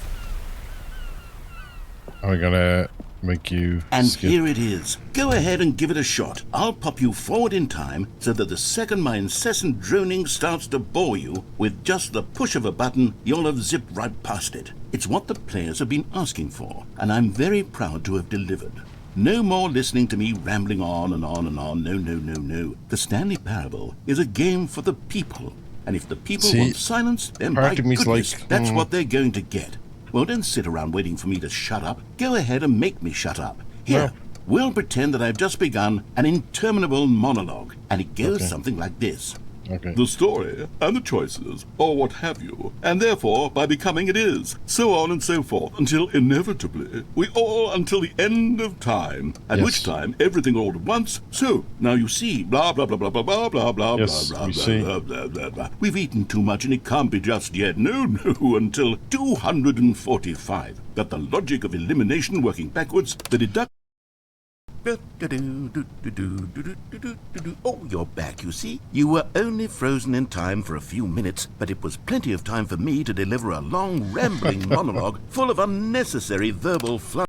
I'm gonna make you And skip. here it is. Go ahead and give it a shot. I'll pop you forward in time so that the second my incessant droning starts to bore you, with just the push of a button, you'll have zipped right past it. It's what the players have been asking for, and I'm very proud to have delivered. No more listening to me rambling on and on and on. No. The Stanley Parable is a game for the people. And if the people See, want silence, then part by of me's goodness, like, that's what they're going to get. Well, don't sit around waiting for me to shut up. Go ahead and make me shut up. Here, we'll pretend that I've just begun an interminable monologue, and it goes something like this. Okay. The story, and the choices, or what have you, and therefore, by becoming it is, so on and so forth, until inevitably, we all until the end of time, at Yes. which time everything all at once, so, now you see, blah, blah, blah, blah, blah, blah, blah, blah, Yes, blah, we blah, see. blah, blah, blah, blah. We've eaten too much and it can't be just yet, no, until 245. Got the logic of elimination working backwards, the deduct. Oh, you're back, you see. You were only frozen in time for a few minutes, but it was plenty of time for me to deliver a long, rambling monologue full of unnecessary verbal fluff.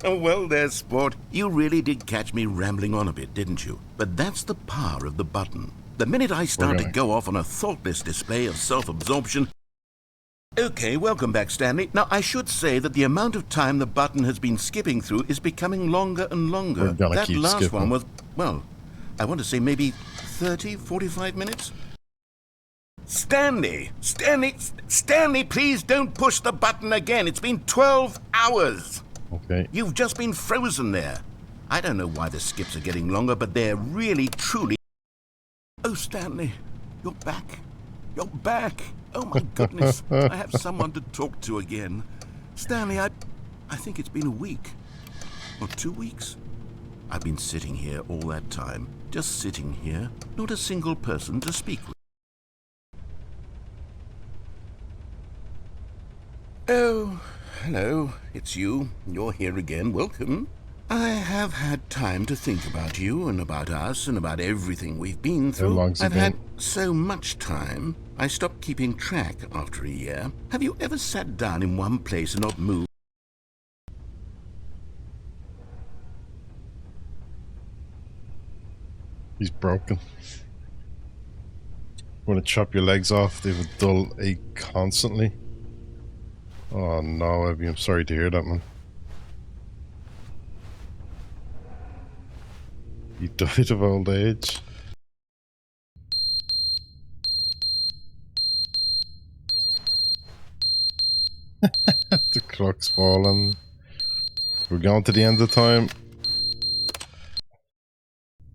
Well, there, sport. You really did catch me rambling on a bit, didn't you? But that's the power of the button. The minute I start to go off on a thoughtless display of self-absorption... Okay, welcome back, Stanley. Now, I should say that the amount of time the button has been skipping through is becoming longer and longer. We're gonna That keep last skipping. one was, well, I want to say maybe 30, 45 minutes? Stanley, please don't push the button again. It's been 12 hours. Okay. You've just been frozen there. I don't know why the skips are getting longer, but they're really, truly... Oh, Stanley, you're back. You're back. Oh, my goodness. I have someone to talk to again. Stanley, I think it's been a week. Or 2 weeks. I've been sitting here all that time. Just sitting here. Not a single person to speak with. Oh, hello. It's you. You're here again. Welcome. I have had time to think about you and about us and about everything we've been through. long's it I've had been? so much time. I stopped keeping track after a year. Have you ever sat down in one place and not moved? He's broken. Want to chop your legs off? They have a dull ache constantly. Oh no, Abby, I'm sorry to hear that, man. He died of old age. The clock's falling. We're going to the end of time.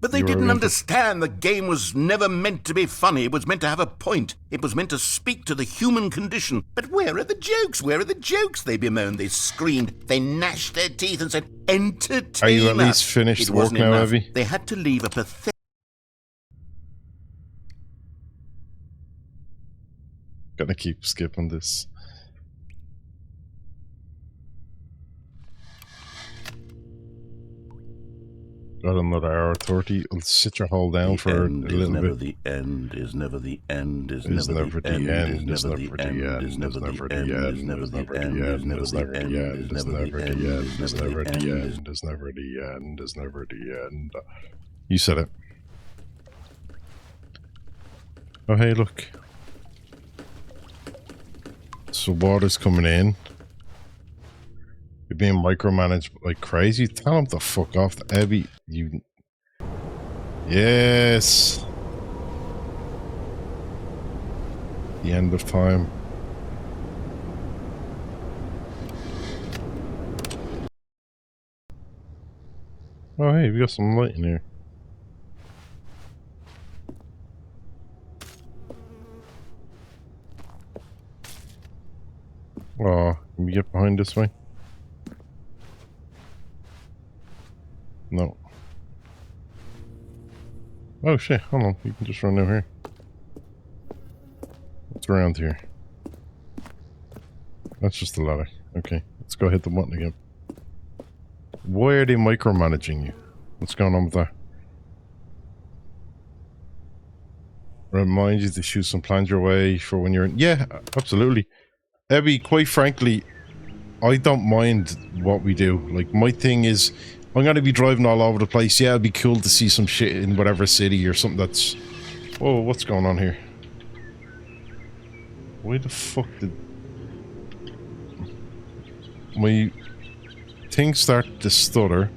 But they You were didn't going to- understand the game was never meant to be funny. It was meant to have a point. It was meant to speak to the human condition. But where are the jokes? Where are the jokes? They bemoaned, they screamed, they gnashed their teeth and said, entertain Are you at us." least finished It work wasn't now, enough. Abby? They had to leave a pathetic... Gonna keep skipping this. Got another hour 30. I'll sit your hold down for a little bit. The end is never the end is Is never the end, is never the end, is never the end, is never the end, is never the end, is never the end, is never the end, is never the end, is never the end. You said it. Oh hey, look. So water's coming in. being micromanaged like crazy. Tell him to fuck off. Evie, you... Yes! The end of time. Oh hey, we got some light in here. Oh, can we get behind this way? No. Oh shit, hold on, you can just run over here. What's around here? That's just a ladder. Okay, let's go hit the button again. Why are they micromanaging you? What's going on with that? Remind you to shoot some plans your way for when you're in... Yeah, absolutely. Evie, quite frankly, I don't mind what we do. Like, my thing is, I'm gonna be driving all over the place. Yeah, it'd be cool to see some shit in whatever city or something that's... Whoa, what's going on here? Why the fuck did... My thing started to stutter.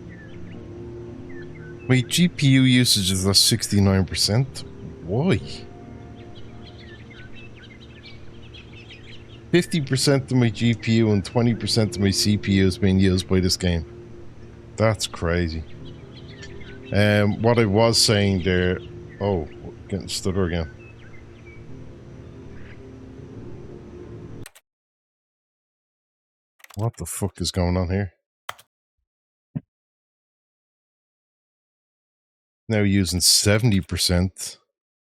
My GPU usage is at 69%. Why? 50% of my GPU and 20% of my CPU is being used by this game. That's crazy. What I was saying there... Oh, getting stutter again. What the fuck is going on here? Now using 70%.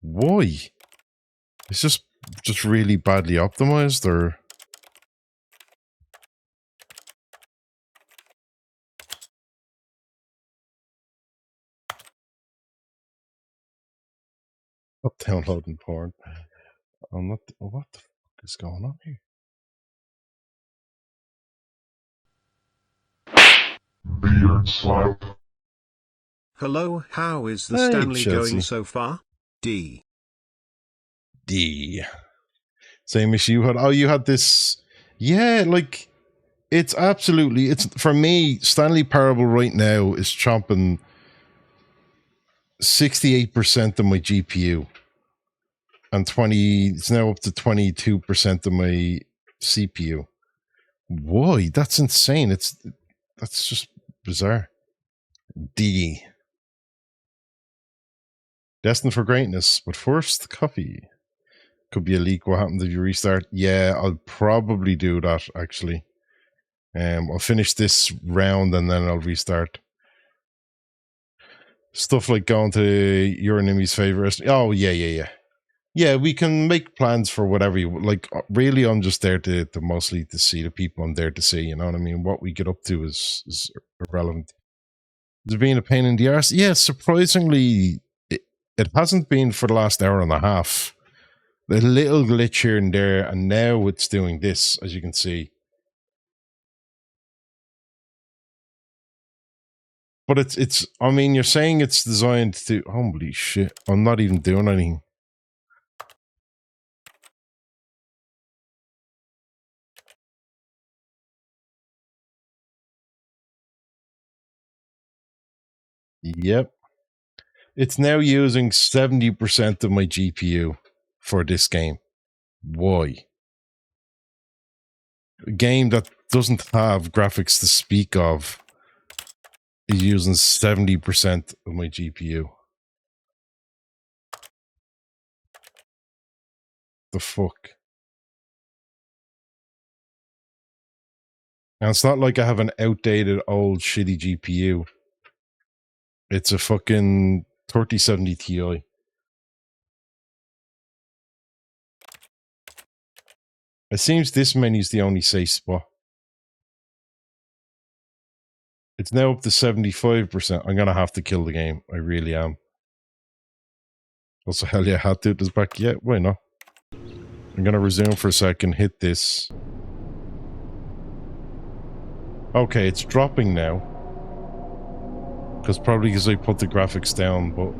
Why? It's just really badly optimized, or... Stop downloading porn. I'm not... What the fuck is going on here? Beard slap. Hello, how is the Hey, Stanley Chelsea. going so far? D. Same issue you had. Oh, you had this... Yeah, like... It's absolutely... It's for me, Stanley Parable right now is chomping 68% of my GPU. And 20... It's now up to 22% of my CPU. Why? That's insane. That's just bizarre. D. Destined for greatness, but first, coffee. Could be a leak. What happens if you restart? Yeah, I'll probably do that, actually. I'll finish this round and then I'll restart. Stuff like going to your enemy's favorite. Oh, yeah. Yeah, we can make plans for whatever you like. Really, I'm just there to mostly to see the people I'm there to see. You know what I mean? What we get up to is irrelevant. It's being a pain in the arse. Yeah, surprisingly, it hasn't been for the last hour and a half. A little glitch here and there, and now it's doing this, as you can see. But it's. I mean, you're saying it's designed to. Holy shit! I'm not even doing anything. Yep. It's now using 70% of my GPU for this game. Why? A game that doesn't have graphics to speak of is using 70% of my GPU. The fuck? And it's not like I have an outdated old shitty GPU. It's a fucking 3070 Ti. It seems this menu's the only safe spot. It's now up to 75%. I'm gonna have to kill the game. I really am. Also, hell yeah, I had to. This back. Yeah, why not? I'm gonna resume for a second. Hit this. Okay, it's dropping now. Probably because I put the graphics down, but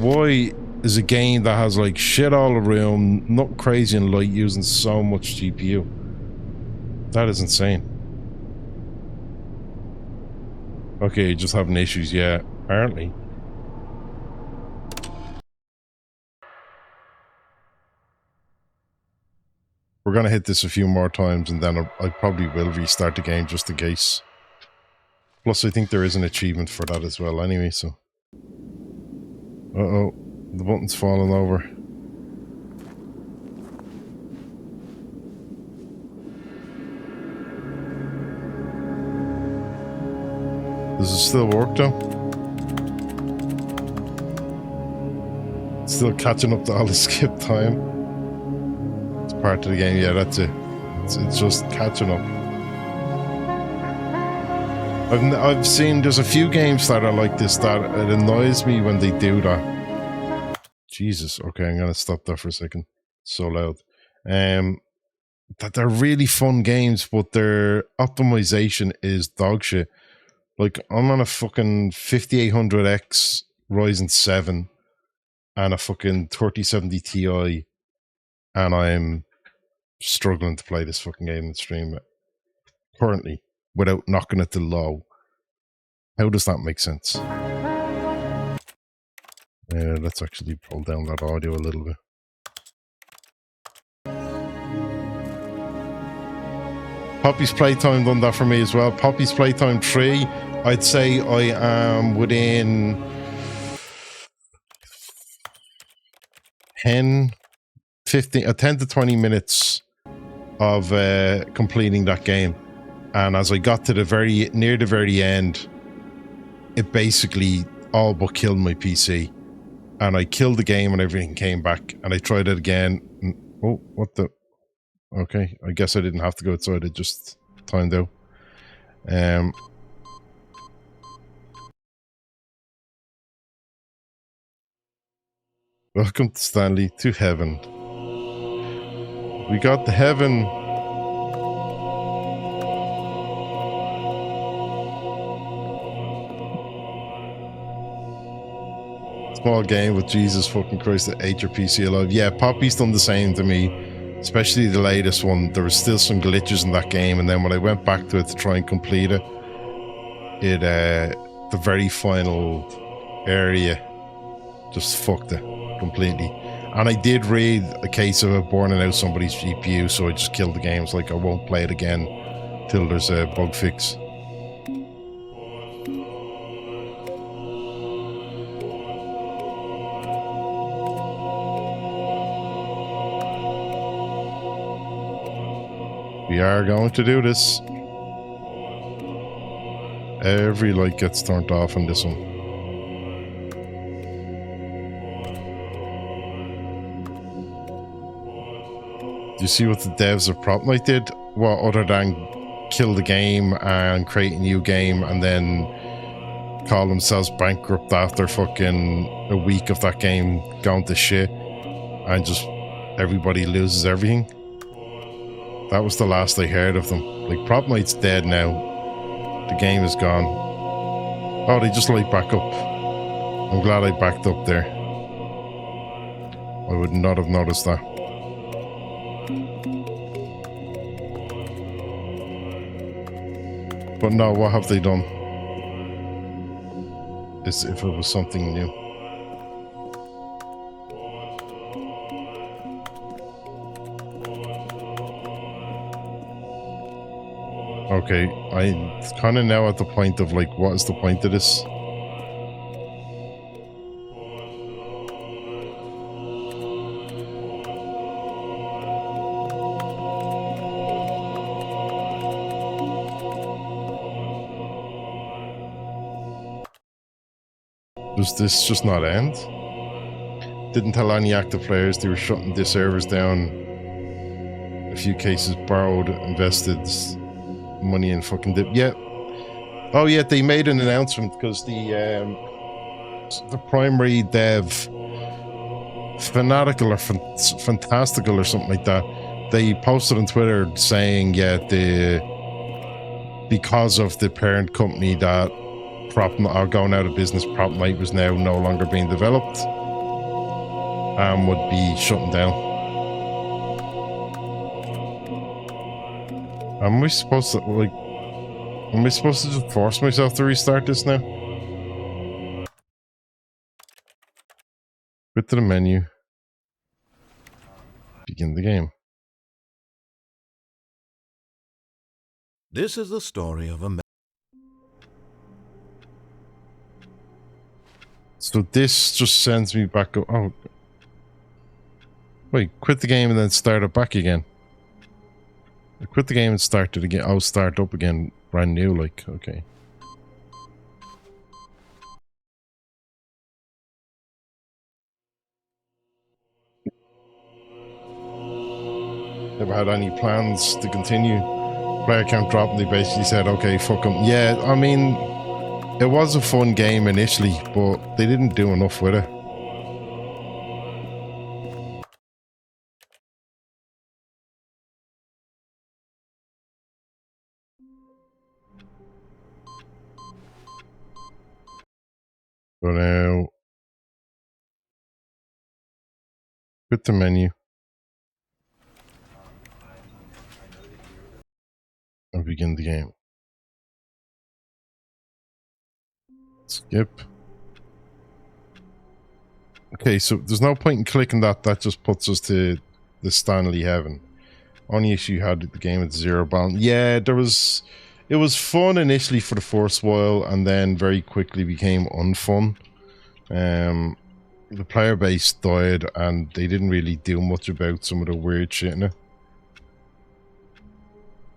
why is a game that has like shit all around, not crazy and light, using so much GPU? That is insane. Okay, just having issues, yeah, apparently. We're gonna hit this a few more times and then I probably will restart the game just in case. Plus, I think there is an achievement for that as well anyway, so... Uh-oh, the button's falling over. Does it still work though? It's still catching up to all the skip time. It's part of the game, yeah, that's it. It's just catching up. I've seen there's a few games that are like this that it annoys me when they do that. Jesus, okay, I'm gonna stop that for a second. It's so loud. That they're really fun games, but their optimization is dog shit. Like, I'm on a fucking 5800X Ryzen 7 and a fucking 3070 Ti, and I'm struggling to play this fucking game and stream it currently without knocking it to low. How does that make sense? Let's actually pull down that audio a little bit. Poppy's Playtime done that for me as well. Poppy's Playtime 3, I'd say I am within 10 to 20 minutes of completing that game. And as I got to near the very end, it basically all but killed my PC. And I killed the game and everything came back. And I tried it again. And, oh, what the... Okay, I guess I didn't have to go outside. It just timed out. Welcome to Stanley to heaven. We got to heaven. Small game with Jesus fucking Christ that ate your PC alive. Yeah, Poppy's done the same to me. Especially the latest one. There was still some glitches in that game, and then when I went back to it to try and complete it, the very final area just fucked it completely. And I did read a case of it burning out somebody's GPU, so I just killed the game. It's like I won't play it again till there's a bug fix. We are going to do this. Every light gets turned off on this one. Do you see what the devs of Prop Night did? What other than kill the game and create a new game and then call themselves bankrupt after fucking a week of that game going to shit and just everybody loses everything? That was the last I heard of them. Like, Prop Night's dead now. The game is gone. Oh, they just light back up. I'm glad I backed up there. I would not have noticed that. But no, what have they done? As if it was something new. Okay, I'm kind of now at the point of like, what is the point of this? Does this just not end? Didn't tell any active players they were shutting the servers down. A few cases borrowed, invested money in fucking dip. Yeah. Oh yeah, they made an announcement because the primary dev, Fanatical or Fantastical or something like that, they posted on Twitter saying, yeah, because of the parent company that are going out of business, Prop Night was now no longer being developed and would be shutting down. Am I supposed to, like, Am I supposed to just force myself to restart this now? Go to the menu. Begin the game. This is the story of a man. So this just sends me back. Oh. Wait, quit the game and then start it back again. I quit the game and start it again. I'll start up again, brand new, like, okay. Never had any plans to continue. Player count dropped and they basically said, okay, fuck them. Yeah, I mean, it was a fun game initially, but they didn't do enough with it. So now, quit the menu. And begin the game. Skip. Okay, so there's no point in clicking that. That just puts us to the Stanley heaven. Only issue you had the game at 0 balance. Yeah, it was fun initially for the first while, and then very quickly became unfun. The player base died, and they didn't really do much about some of the weird shit in it.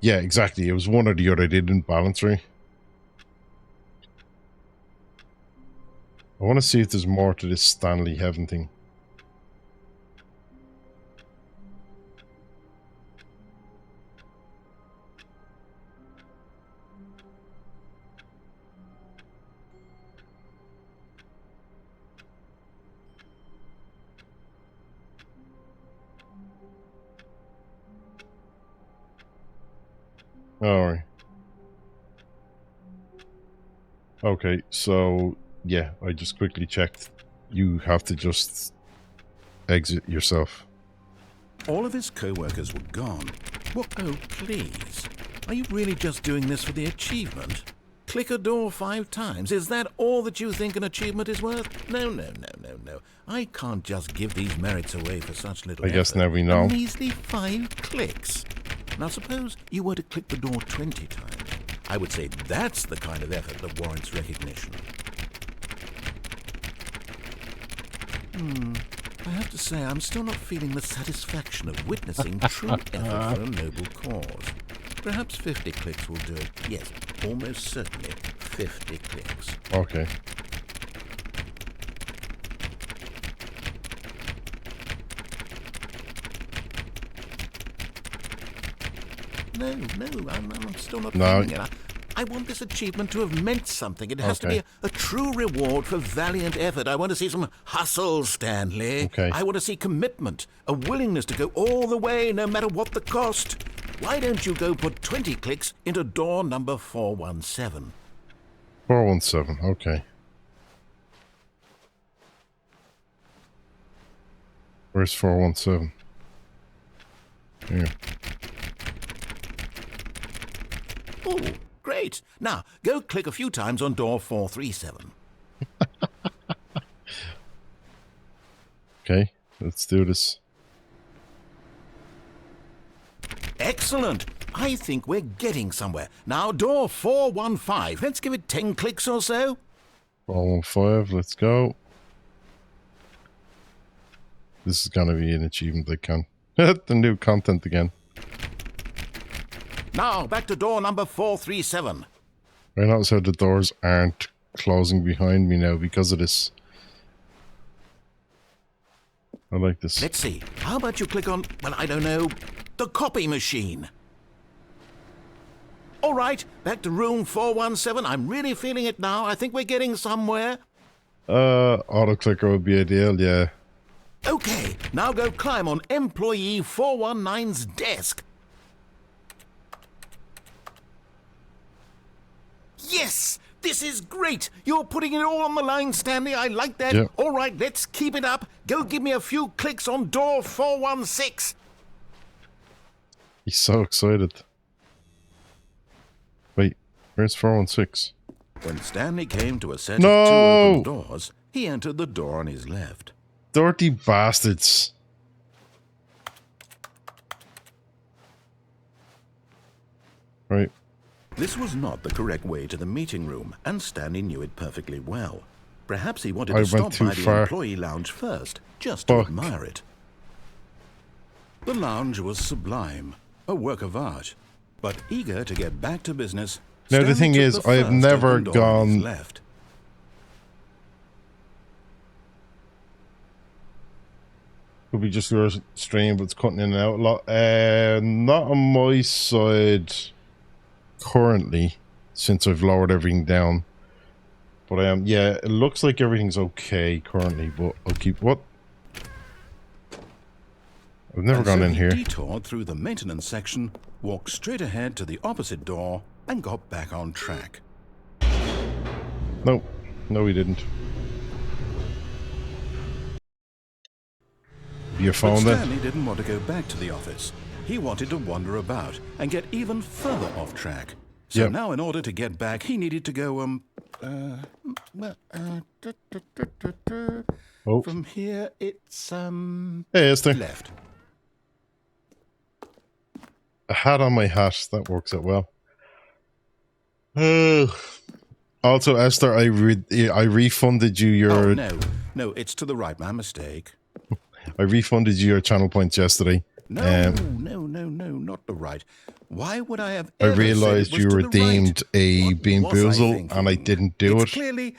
Yeah, exactly. It was one or the other. They didn't balance right. I want to see if there's more to this Stanley Heaven thing. Alright. Okay, so yeah, I just quickly checked. You have to just exit yourself. All of his co-workers were gone. Well, oh, please. Are you really just doing this for the achievement? Click a door 5 times. Is that all that you think an achievement is worth? No. I can't just give these merits away for such little I guess effort. now we know. A measly 5 clicks. Now suppose you were to click the door 20 times. I would say that's the kind of effort that warrants recognition. I have to say, I'm still not feeling the satisfaction of witnessing true effort for a noble cause. Perhaps 50 clicks will do it. Yes, almost certainly 50 clicks. Okay. No, I'm still not No. feeling it. I want this achievement to have meant something. It has to be a true reward for valiant effort. I want to see some hustle, Stanley. Okay. I want to see commitment, a willingness to go all the way, no matter what the cost. Why don't you go put 20 clicks into door number 417? 417, okay. Where's 417? Here. Oh, great. Now, go click a few times on door 437. Okay, let's do this. Excellent. I think we're getting somewhere. Now, door 415. Let's give it 10 clicks or so. 415, let's go. This is gonna be an achievement I can. The new content again. Now, back to door number 437. I notice how the doors aren't closing behind me now because of this. I like this. Let's see. How about you click on, well, I don't know, the copy machine? All right, back to room 417. I'm really feeling it now. I think we're getting somewhere. Auto clicker would be ideal, yeah. Okay, now go climb on employee 419's desk. Yes! This is great! You're putting it all on the line, Stanley. I like that. Yep. All right, let's keep it up. Go give me a few clicks on door 416. He's so excited. Wait, Where's 416? When Stanley came to a set No! of 2 open doors, he entered the door on his left. Dirty bastards. Right. This was not the correct way to the meeting room, and Stanley knew it perfectly well. Perhaps he wanted to stop by the employee lounge first, just to admire it. The lounge was sublime, a work of art, but eager to get back to business. Now the thing is, I have never gone. Left. Could be just your stream, but it's cutting in and out a lot. Not on my side currently, since I've lowered everything down. But yeah, it looks like everything's okay currently. But I'll keep what? I've never gone in here. Detoured through the maintenance section, walked straight ahead to the opposite door, and got back on track. No, we didn't. Your phone then? Stanley didn't want to go back to the office. He wanted to wander about and get even further off track. So now, in order to get back, he needed to go from here it's Hey, Esther. left. A hat on my hat. That works out well. Also, Esther, I refunded you your... Oh, no, it's to the right. My mistake. I refunded you your channel points yesterday. No, not the right. Why would I have I ever realized said it was you to the redeemed right? a What Bean was I Boozle thinking? and I didn't do It's it. Clearly...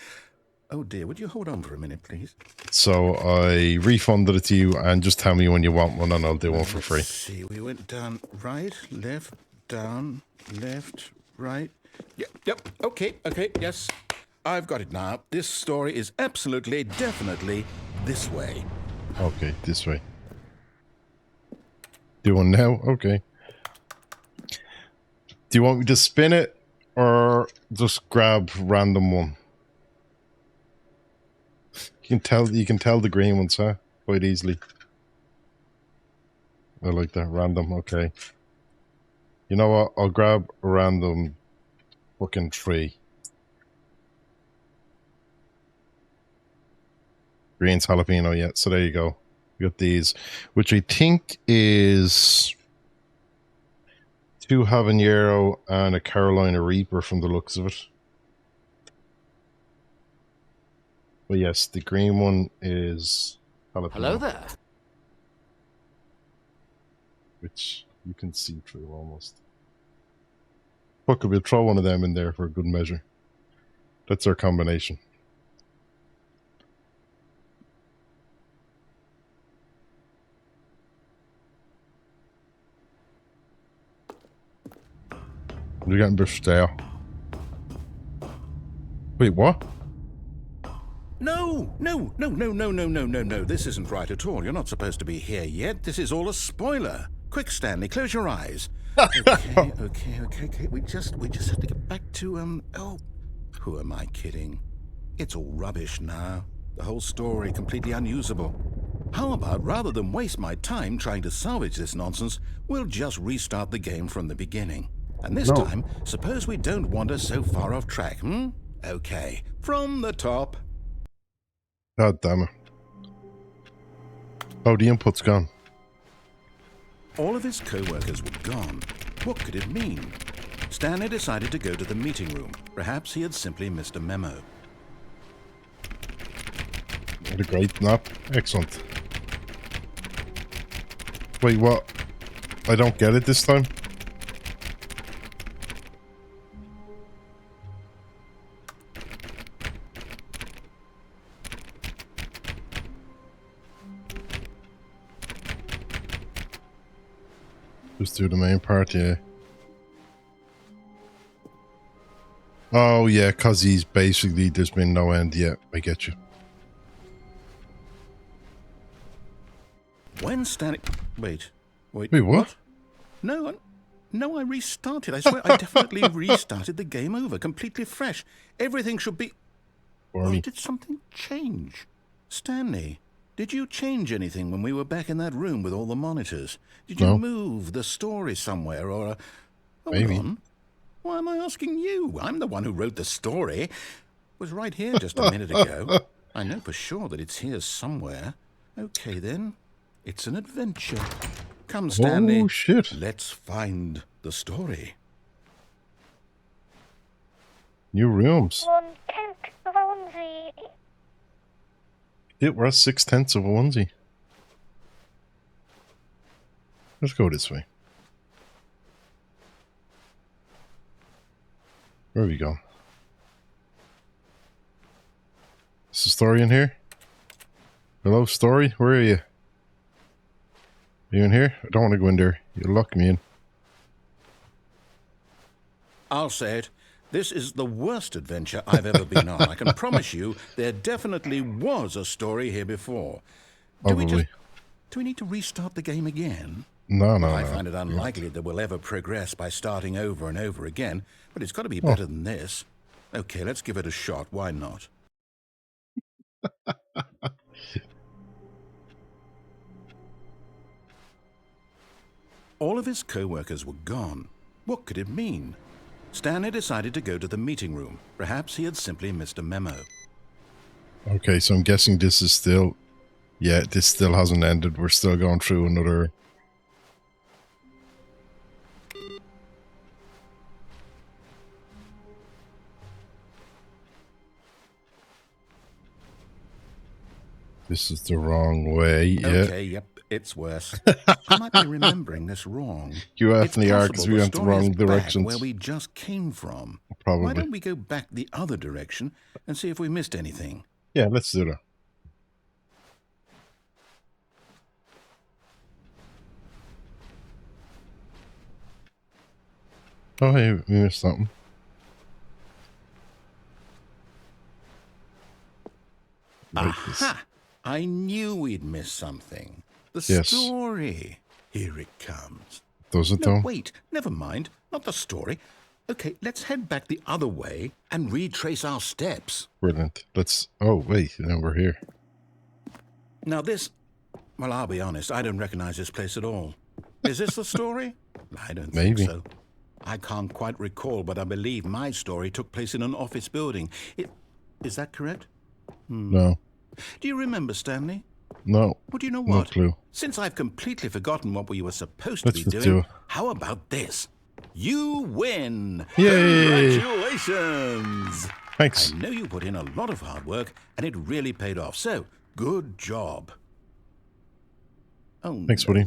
Oh dear, would you hold on for a minute, please? So I refunded it to you, and just tell me when you want one and I'll do one for free. Let's see, we went down, right, left, down, left, right. Yep, okay, yes. I've got it now. This story is absolutely, definitely this way. Okay, this way. Do one now? Okay. Do you want me to spin it or just grab random one? You can tell the green ones, huh? Quite easily. I like that. Random, okay. You know what? I'll grab a random fucking 3. Green's jalapeno, yeah. So there you go. We got these, which I think is 2 habanero and a Carolina Reaper from the looks of it. But yes, the green one is jalapeno. Hello there. Which you can see through almost. Fuck, we'll throw one of them in there for a good measure. That's our combination. We're getting bushed there. Wait, what? No. This isn't right at all. You're not supposed to be here yet. This is all a spoiler. Quick, Stanley, close your eyes. Okay. We just have to get back to, who am I kidding? It's all rubbish now. The whole story completely unusable. How about, rather than waste my time trying to salvage this nonsense, we'll just restart the game from the beginning. And this time, suppose we don't wander so far off track, Okay, from the top. God damn it. Oh, the input's gone. All of his co-workers were gone. What could it mean? Stanley decided to go to the meeting room. Perhaps he had simply missed a memo. What a great nap. Excellent. Wait, what? I don't get it this time? Just do the main part, yeah. Oh, yeah, because he's basically, there's been no end yet. I get you. When Stanley... Wait, what? No, I restarted. I swear I definitely restarted the game over, completely fresh. Everything should be... Or did something change? Stanley, did you change anything when we were back in that room with all the monitors? Did you move the story somewhere or... Maybe. On. Why am I asking you? I'm the one who wrote the story. It was right here just a minute ago. I know for sure that it's here somewhere. Okay, then. It's an adventure. Come, Stanley. Oh, shit. Let's find the story. New rooms. 1/10 of a onesie. It was 6/10 of a onesie. Let's go this way. Where are we going? Is the story in here? Hello, story? Where are you? Are you in here? I don't want to go in there. You'll lock me in. I'll say it. This is the worst adventure I've ever been on. I can promise you there definitely was a story here before. Do we need to restart the game again? No. I find it unlikely that we'll ever progress by starting over and over again, but it's got to be better than this. Okay, let's give it a shot. Why not? All of his co-workers were gone. What could it mean? Stanley decided to go to the meeting room. Perhaps he had simply missed a memo. Okay, so I'm guessing this is still... Yeah, this still hasn't ended. We're still going through another... This is the wrong way, yeah. Okay, yep, it's worse. I might be remembering this wrong. You definitely are, because we went the wrong directions. Where we just came from. Probably. Why don't we go back the other direction and see if we missed anything? Yeah, let's do that. Oh, hey, we missed something. Aha! I knew we'd missed something. The story. Here it comes. Does it, No, though? wait, never mind. Not the story. Okay, let's head back the other way and retrace our steps. Brilliant. Let's... Oh, wait, now we're here. Now this... Well, I'll be honest, I don't recognize this place at all. Is this the story? I don't think so. I can't quite recall, but I believe my story took place in an office building. Is that correct? No. Do you remember, Stanley? No. Well, do you know what? No clue. Since I've completely forgotten what we were supposed to be Let's doing, do it. how about this? You win! Yay! Congratulations! Thanks. I know you put in a lot of hard work, and it really paid off, so good job. Oh, Thanks, buddy.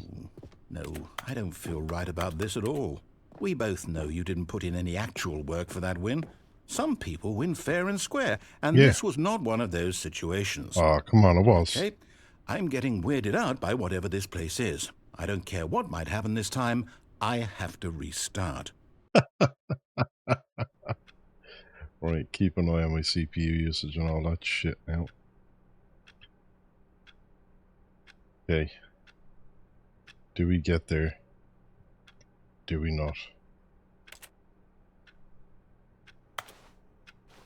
No, I don't feel right about this at all. We both know you didn't put in any actual work for that win. Some people win fair and square, and this was not one of those situations. Oh, come on, it was. Okay, I'm getting weirded out by whatever this place is. I don't care what might happen this time. I have to restart. Right, keep an eye on my CPU usage and all that shit now. Okay. Do we get there? Do we not?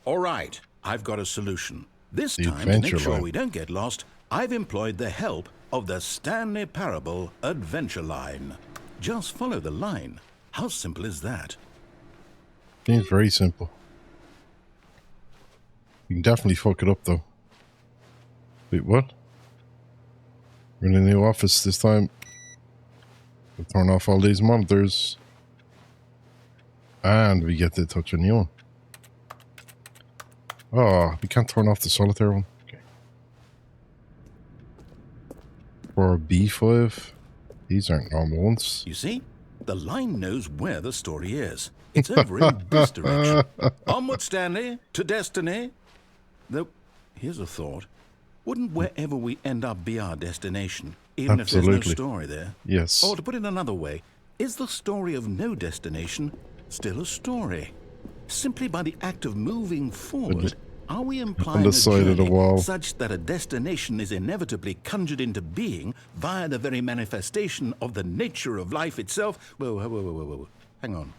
All right, I've got a solution. This time, to make sure we don't get lost, I've employed the help of the Stanley Parable Adventure Line. Just follow the line. How simple is that? Seems very simple. You can definitely fuck it up, though. Wait, what? We're in a new office this time. We'll turn off all these monitors. And we get to touch a new one. Oh, we can't turn off the solitaire one. Okay. For B5, these aren't normal ones. You see? The line knows where the story is. It's over in this direction. Onward, Stanley, to destiny. Though, here's a thought. Wouldn't wherever we end up be our destination, even if there's no story there? Yes. Or to put it another way, is the story of no destination still a story? Simply by the act of moving forward, are we implying the side of the wall such that a destination is inevitably conjured into being via the very manifestation of the nature of life itself? Whoa. Hang on.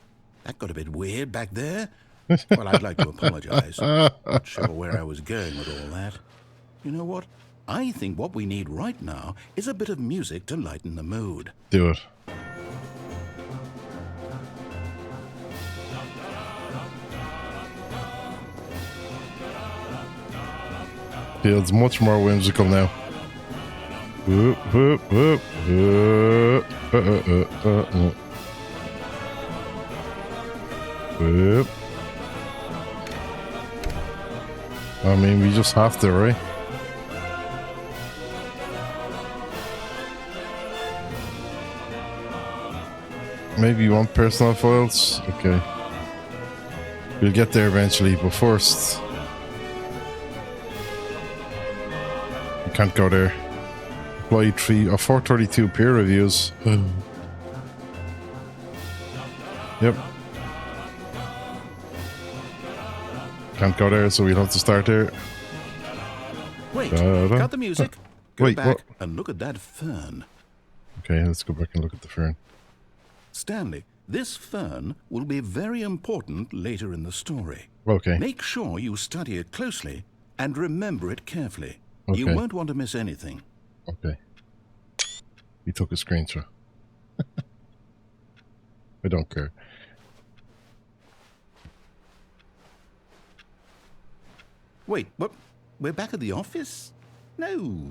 That got a bit weird back there. Well, I'd like to apologize. Not sure where I was going with all that. You know what? I think what we need right now is a bit of music to lighten the mood. Do it. feels much more whimsical now. Whoop, whoop, whoop. Whoop. I mean, we just have to, right? Maybe you want personal files? Okay. We'll get there eventually, but first... We can't go there. Apply 432 peer reviews. Yep. Can't go there, so we'll have to start there. Wait, cut the music. Go Wait, back what? and look at that fern. Okay, let's go back and look at the fern. Stanley, this fern will be very important later in the story. Okay. Make sure you study it closely and remember it carefully. Okay. You won't want to miss anything. Okay. He took a screenshot. I don't care. Wait, what? We're back at the office? No.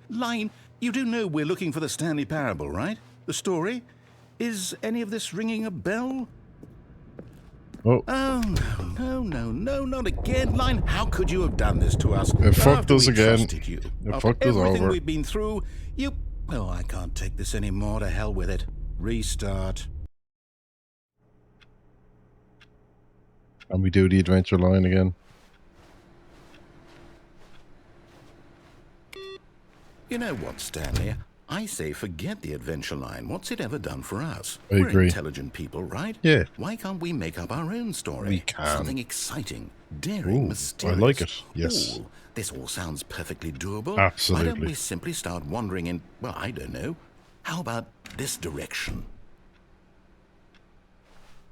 Line, you do know we're looking for the Stanley Parable, right? The story? Is any of this ringing a bell? Oh. Oh, no, not again. Line, how could you have done this to us? It fucked After us we again. trusted you. It After fucked us everything over. we've been through, you... Oh, I can't take this anymore. To hell with it. Restart. And we do the adventure line again. You know what, Stanley? I say forget the adventure line. What's it ever done for us? I We're agree. intelligent people, right? Yeah. Why can't we make up our own story? We can. Something exciting, daring, Ooh, mysterious. I like it. Yes. Ooh, this all sounds perfectly doable. Absolutely. Why don't we simply start wandering in, well, I don't know. How about this direction?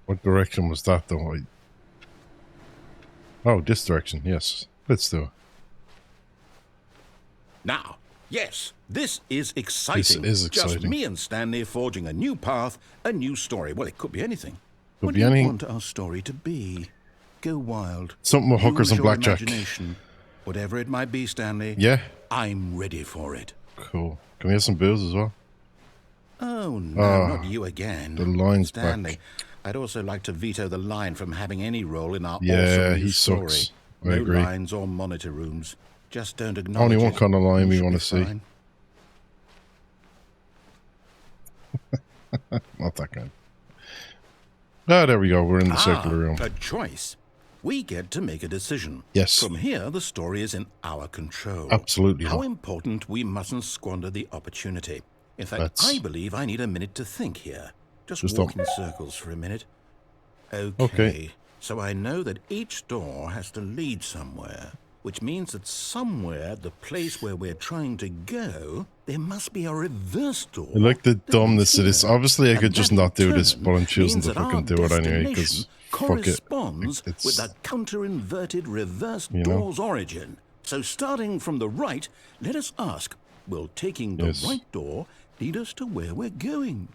What direction was that, though? Oh, this direction. Yes. Let's do it. Now, yes, this is exciting. This is Just exciting. me and Stanley forging a new path, a new story. Well, it could be anything. Could What be do you anything. want our story to be? Go wild. Something with hookers Use and your blackjack. imagination. Whatever it might be, Stanley. Yeah. I'm ready for it. Cool. Can we have some booze as well? Oh, no, Ah, not you again. the line's Stanley, back. I'd also like to veto the line from having any role in our Yeah, awesome new he story. sucks. I No agree. lines or monitor rooms. Just don't acknowledge Only one it. kind of line we Should want be to see. fine. Not that kind. Ah, there we go. We're in the circular room. A choice. We get to make a decision. Yes. From here, the story is in our control. Absolutely How not. important we mustn't squander the opportunity. In fact, That's- I believe I need a minute to think here. Just Just walk don't- in circles for a minute. Okay. So I know that each door has to lead somewhere, which means that somewhere, the place where we're trying to go, there must be a reverse door. I like the that dumbness leads of this. here. Obviously, I And could just that in not do this, turn but I'm choosing means to that our fucking do it anyway, because destination fuck it. corresponds It's, with the counter-inverted reverse you know? door's origin. So starting from the right, let us ask, will taking the Yes. right door lead us to where we're going?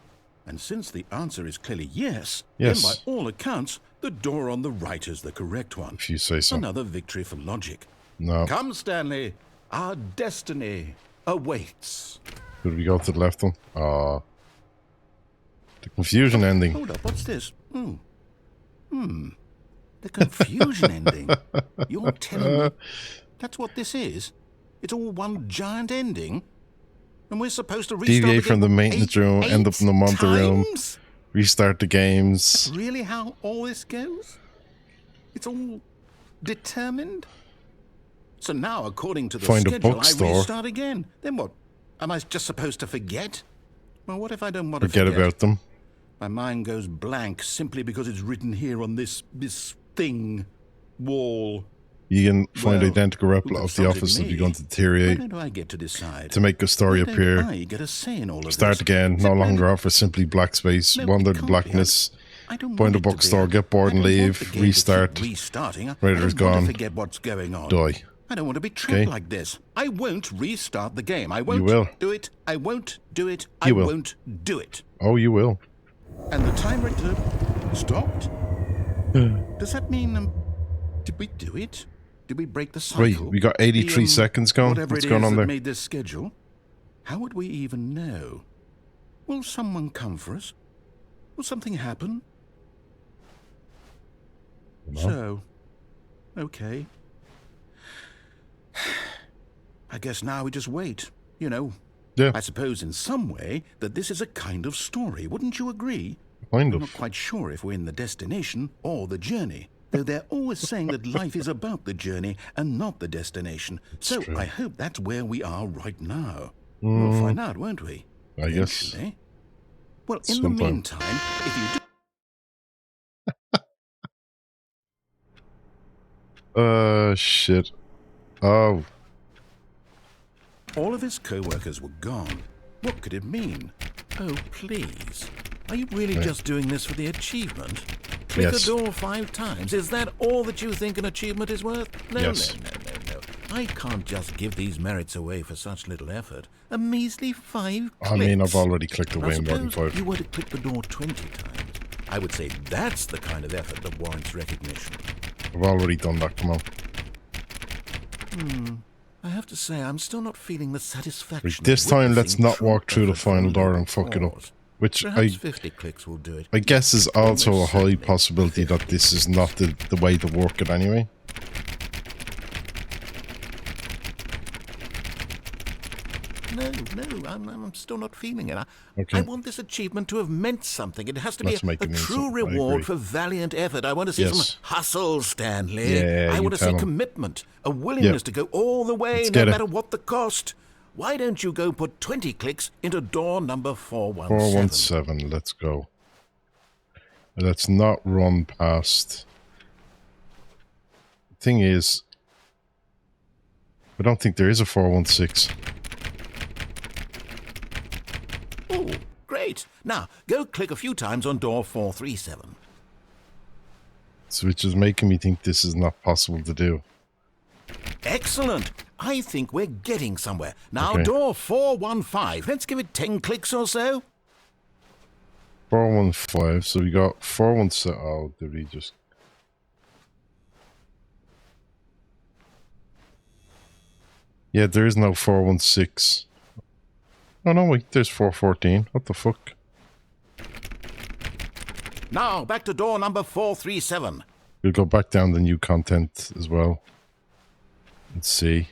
And since the answer is clearly yes, Yes. then by all accounts, the door on the right is the correct one. If you say so. Another victory for logic. No. Come, Stanley, our destiny awaits. Did we go to the left one? Ah. The confusion ending. Hold up, what's this? The confusion ending. You're telling me that's what this is? It's all one giant ending? And we're supposed to restart Deviate from the game maintenance room, end up in the monitor room, times? restart the games. Really how all this goes? It's all determined? So now, according to the Find a schedule, I bookstore. restart again. Then what? Am I just supposed to forget? Well, what if I don't want to Forget about them. My mind goes blank simply because it's written here on this thing, wall. You can find Well, identical who replica of the consulted office if me? you're going to Why deteriorate. don't I get to decide? To make a story Why don't appear. I get a say in all of Start this? again. Is No it longer really- offer simply black space. No, Wander it the can't be. blackness. I don't Find want a it to be bookstore. Get bored and I don't want leave. the game to keep Restart. restarting. I Raider's don't want gone. to forget what's going on. Die. I don't want to be trapped Okay. like this. I won't restart the game. I won't will. do it. I won't do it. I You will. won't do it. Oh, you will. And the timer stopped? Does that mean, did we do it? Did we break the Wait, cycle? we got 83 seconds gone. Whatever What's it going is on that there? made this schedule? How would we even know? Will someone come for us? Will something happen? No. So, okay. I guess now we just wait. You know, Yeah, I suppose in some way that this is a kind of story. Wouldn't you agree? kind I'm not of. quite sure if we're in the destination or the journey, though they're always saying that life is about the journey and not the destination. So true. I hope that's where we are right now. We'll find out, won't we? I guess. Eventually. Well, in Sometime. the meantime, if you do... Shit. Oh, All of his co-workers were gone. What could it mean? Oh, please. Are you really just doing this for the achievement? Click Yes. a door 5 times. Is that all that you think an achievement is worth? No, Yes. no. I can't just give these merits away for such little effort. A measly 5 clicks. I mean, I've already clicked Now, away more than suppose 5. you were to click the door 20 times. I would say that's the kind of effort that warrants recognition. I've already done that, come on. I have to say, I'm still not feeling the satisfaction. Right, this of time, let's witnessing not true walk through the effort for a final door low and fuck it up. cause. Which Perhaps 50 clicks will do it. I guess is also a Almost high certainly possibility that this is not the way to work it anyway. No, I'm still not feeling it. Okay. I want this achievement to have meant something. It has to be Let's make a it mean true something, I reward agree. for valiant effort. I want to see Yes. some hustle, Stanley. Yeah, I you want to see tell 'em. commitment, a willingness to go all the way, Let's no get it. matter what the cost. Why don't you go put 20 clicks into door number 417? 417, let's go. Let's not run past. Thing is, I don't think there is a 416. Oh, great. Now, go click a few times on door 437. So which is making me think this is not possible to do. Excellent. I think we're getting somewhere. Now, Okay. door 415. Let's give it 10 clicks or so. 415, so we got 417. Oh, did we just... Yeah, there is no 416. Oh no, wait, there's 414. What the fuck? Now, back to door number 437. We'll go back down the new content as well. Let's see.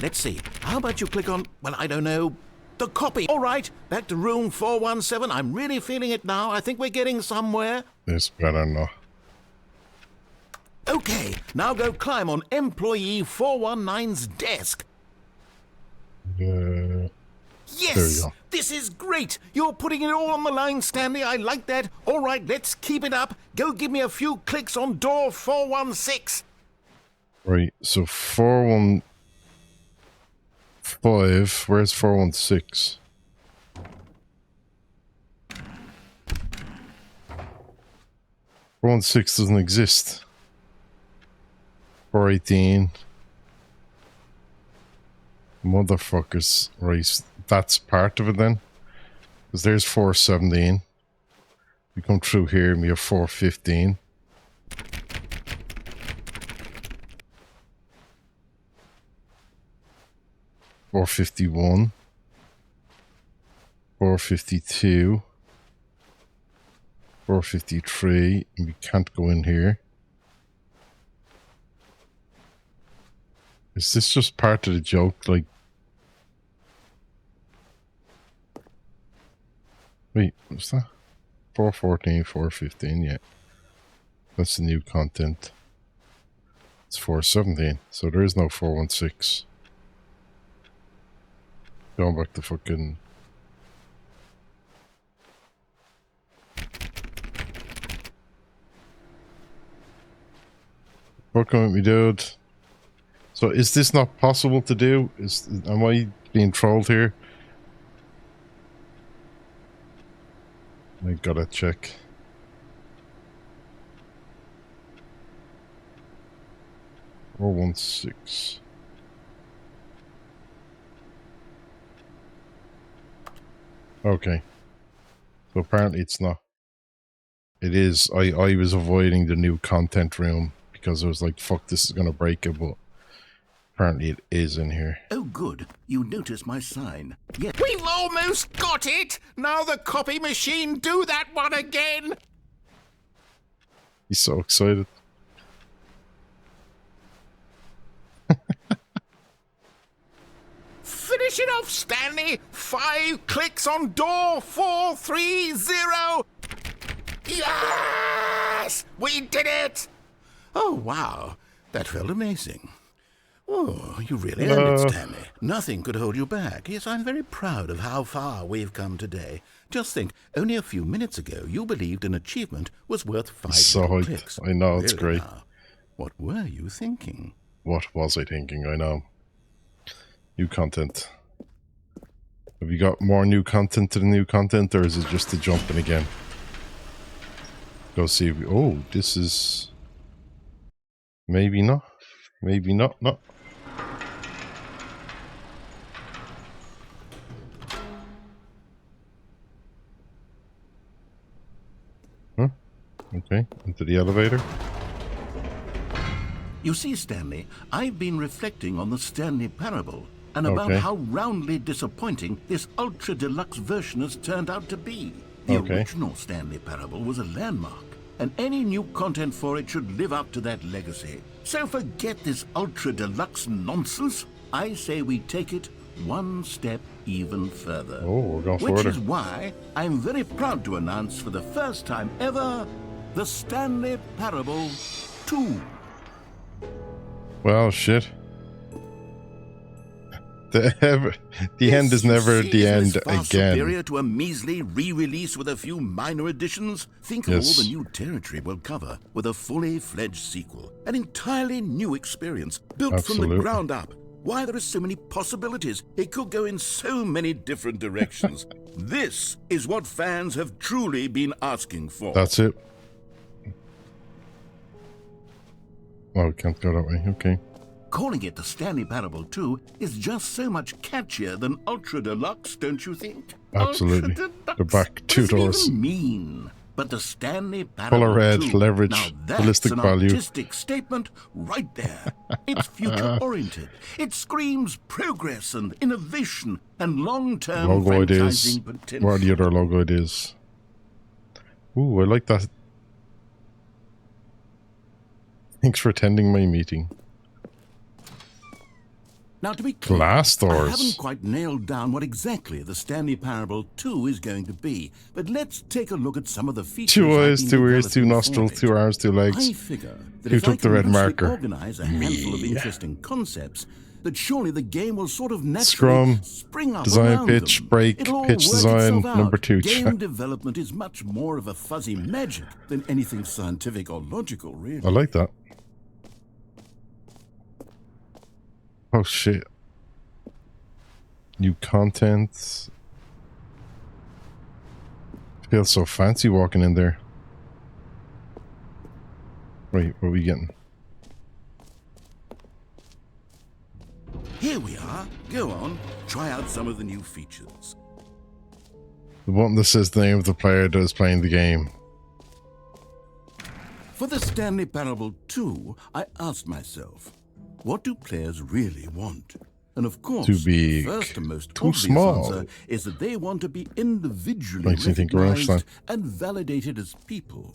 Let's see. How about you click on, well, I don't know, the copy. All right, back to room 417. I'm really feeling it now. I think we're getting somewhere. This better not. Okay, now go climb on employee 419's desk. There Yes! you go. This is great! You're putting it all on the line, Stanley. I like that. All right, let's keep it up. Go give me a few clicks on door 416. Right, so 415. Where's 416? Four 416 doesn't exist. 418. Motherfuckers. Right, that's part of it then. Because there's 417. We come through here and we have 415. $451, $452, $453, and we can't go in here. Is this just part of the joke? Like, wait, what's that? 414, 415, yeah. That's the new content. It's 417, so there is no 416. Going back to fucking... Fucking with me, dude. So is this not possible to do? Am I being trolled here? I gotta check. Or 16. Okay. So apparently it's not. It is. I was avoiding the new content room because I was like, fuck, this is going to break it, but apparently it is in here. Oh, good. You noticed my sign. Yes. We've almost got it! Now the copy machine do that one again! He's so excited. Finish it off, Stanley! 5 clicks on door 430! Yes! We did it! Oh, wow. That felt amazing. Oh, you really earned it, Stanley. Nothing could hold you back. Yes, I'm very proud of how far we've come today. Just think, only a few minutes ago, you believed an achievement was worth 5 clicks. I know, it's Really great. now, what were you thinking? What was I thinking? I know. New content. Have you got more new content to the new content, or is it just the jumping again? Go see if... Oh, this is... Maybe not. Maybe not. No. Huh? Okay, into the elevator. You see, Stanley, I've been reflecting on the Stanley Parable and about how roundly disappointing this Ultra Deluxe version has turned out to be. The original Stanley Parable was a landmark, and any new content for it should live up to that legacy. So forget this Ultra Deluxe nonsense. I say we take it one step even further. Oh, we're going further. Which is why I'm very proud to announce for the first time ever, the Stanley Parable 2. Well, shit. The end is never the end again. Superior to a measly re-release with a few minor additions. Think of all the new territory we'll cover with a fully fledged sequel. An entirely new experience, built from the ground up. Why, there are so many possibilities. It could go in so many different directions. This is what fans have truly been asking for. That's it. Oh, can't go that way. Okay. Calling it the Stanley Parable 2 is just so much catchier than Ultra Deluxe, don't you think? Absolutely. The back 2 doors. What does it even mean? But the Stanley Parable Color red, 2, leverage, now that's ballistic an value. artistic statement right there. It's future-oriented. It screams progress and innovation and long-term Logo ideas. franchising potential. What are the other logo ideas? Ooh, I like that. Thanks for attending my meeting. Now, to be clear, Glass doors. I haven't quite nailed down what exactly the Stanley Parable 2 is going to be, but let's take a look at some of the features. 2 eyes, 2 ears, 2 nostrils, 2 arms, 2 legs. I figure that Who if I took the can red loosely marker? organize a handful of interesting concepts, that surely the game will sort of naturally Scrum, spring up design, around pitch, them. break, It'll all pitch work design, itself out. number 2. Game development is much more of a fuzzy magic than anything scientific or logical, really. I like that. Oh shit. New content. Feels so fancy walking in there. Wait, what are we getting? Here we are. Go on, try out some of the new features. The button that says the name of the player that is playing the game. For the Stanley Parable 2, I asked myself, what do players really want? And of course, Too big, the first and most too obvious small. answer is that they want to be individually Makes me think of recognized Rammstein. and validated as people.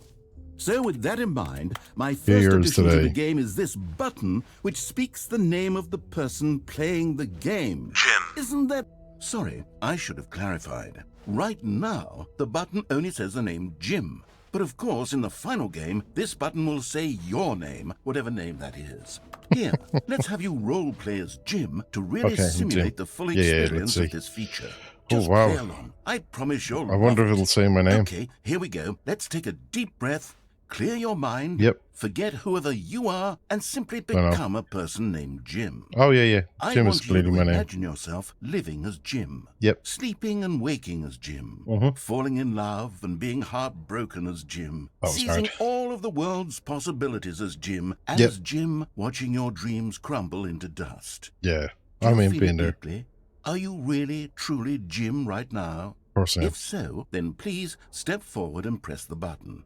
So with that in mind, my first Yours addition to today. the game is this button, which speaks the name of the person playing the game. Jim. Isn't that... Sorry, I should have clarified. Right now, the button only says the name Jim. But of course, in the final game, this button will say your name, whatever name that is. Here, let's have you role play as Jim to really Okay, simulate Jim. the full Yeah, experience let's of see. this feature. Oh, Just wow. play along. I promise you'll I wonder love if it'll it. say my name. Okay, here we go. Let's take a deep breath, clear your mind, Yep. forget whoever you are, and simply know. become a person named Jim. Oh, yeah, yeah. I Jim is want you to clearly my name. imagine yourself living as Jim. Yep. Sleeping and waking as Jim. Mhm. Falling in love and being heartbroken as Jim. That was Seizing hard. all of the world's possibilities as Jim. And Yep. as Jim, watching your dreams crumble into dust. Yeah. Do I you mean, feel being it there. deeply? Are you really, truly Jim right now? Of course I am. If so, then please step forward and press the button.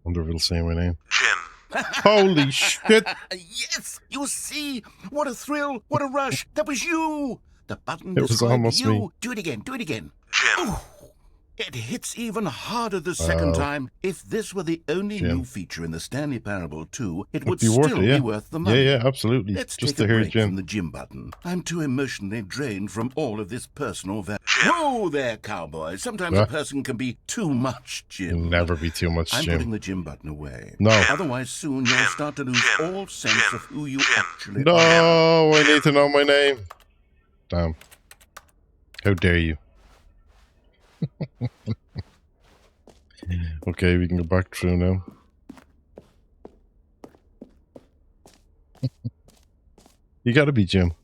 wonder if it'll say my name. Jim. Holy shit! Yes, you see? What a thrill, what a rush. That was you. The button It was described almost you. me. Do it again, do it again. Jim. Ooh, it hits even harder the second time. If this were the only Jim. new feature in the Stanley Parable 2, it would Be worth still it, yeah. be worth the money. Yeah, absolutely. Let's Just take to a hear break Jim. from the Jim button. I'm too emotionally drained from all of this personal value. Jim. Whoa there, cowboy. Sometimes a person can be too much Jim. You'll never be too much I'm Jim. putting the Jim button away. No. Otherwise, soon you'll start to lose all sense of who you actually are. No, I need to know my name. Damn. How dare you? Okay, we can go back through now. You gotta be Jim.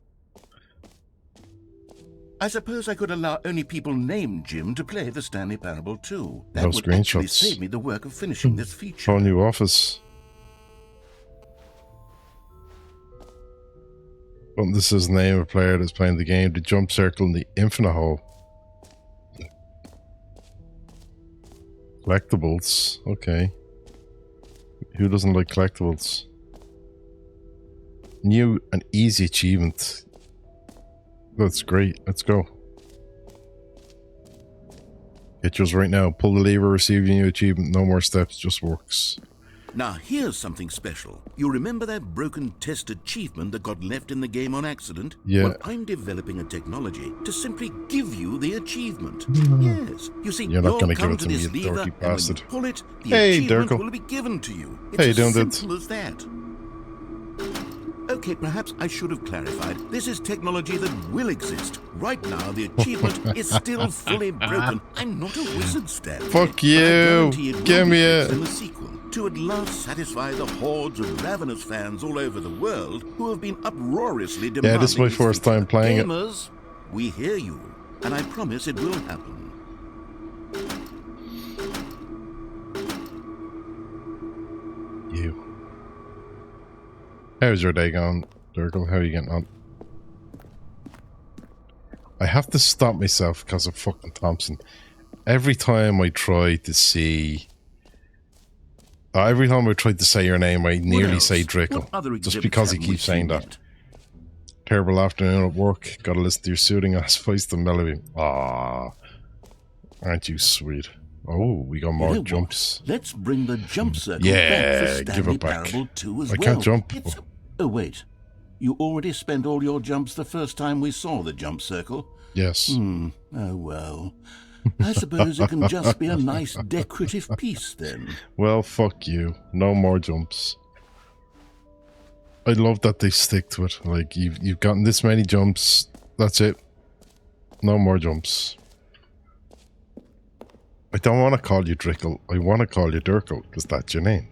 I suppose I could allow only people named Jim to play the Stanley Parable 2. That No would actually screenshots. save me the work of finishing this feature. Whole new office. Well, this is the name of a player that's playing the game. The jump circle in the infinite hole. Collectibles. Okay. Who doesn't like collectibles? New and easy achievement. That's great. Let's go. Get yours right now. Pull the lever, receive your new achievement. No more steps, just works. Now, here's something special. You remember that broken test achievement that got left in the game on accident? Yeah. Well, I'm developing a technology to simply give you the achievement. Yes. You see, You're not you'll gonna give come it to me, this you lever, dorky and when bastard. you pull it, the Hey, achievement Durkle. will be given to you. It's How you as doing, dude? simple as that. Okay, perhaps I should have clarified. This is technology that will exist. Right now, the achievement is still fully broken. I'm not a wizard, Stanley. Fuck But I you. guarantee it will Give be me fixed it. in the sequel to at last satisfy the hordes of ravenous fans all over the world who have been uproariously demanding. Yeah, this is my first time playing it. Gamers, we hear you, and I promise it will happen. You. How's your day going, Durkle? How are you getting on? I have to stop myself because of fucking Thompson. Every time I try to see... every time I try to say your name, I nearly else? say What Drickle. other Just exhibits because he haven't we keeps saying seen that. yet? Terrible afternoon at work. Gotta listen to your soothing ass voice to melody. Ah, aren't you sweet? Oh, we got You more know what? jumps. Let's bring the jump circle Yeah, back for give Stanley it back. Parable 2 as I well. can't jump. Oh, wait. You already spent all your jumps the first time we saw the jump circle? Yes. Oh, well. I suppose it can just be a nice decorative piece then. Well, fuck you. No more jumps. I love that they stick to it. Like, you've gotten this many jumps. That's it. No more jumps. I don't want to call you Drickle. I want to call you Durkle, because that's your name.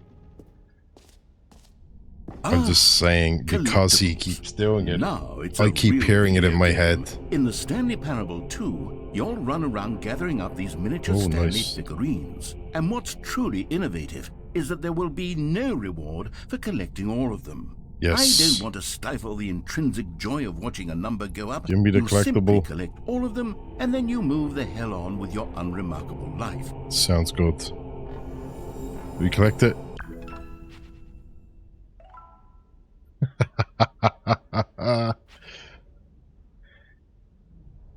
I'm just saying, because he keeps doing it, Now it's I a keep real hearing it in video my game. head. In the Stanley Parable 2, you'll run around gathering up these miniature Oh, Stanley nice. figurines. And what's truly innovative is that there will be no reward for collecting all of them. Yes. I don't want to stifle the intrinsic joy of watching a number go up. Give me the You simply collectible. collect all of them, and then you move the hell on with your unremarkable life. Sounds good. We collect it.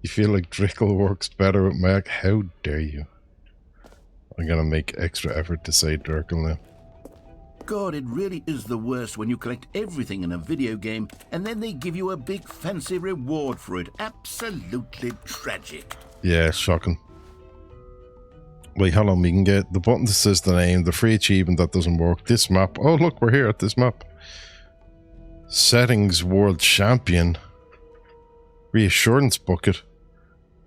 You feel like Drickle works better with Mac? How dare you? I'm gonna make extra effort to say Durkle now. God, it really is the worst when you collect everything in a video game and then they give you a big fancy reward for it. Absolutely tragic. Yeah, shocking. Wait, how long we can get the button that says the name, the free achievement that doesn't work, this map. Oh, look, we're here at this map. Settings World Champion. Reassurance bucket.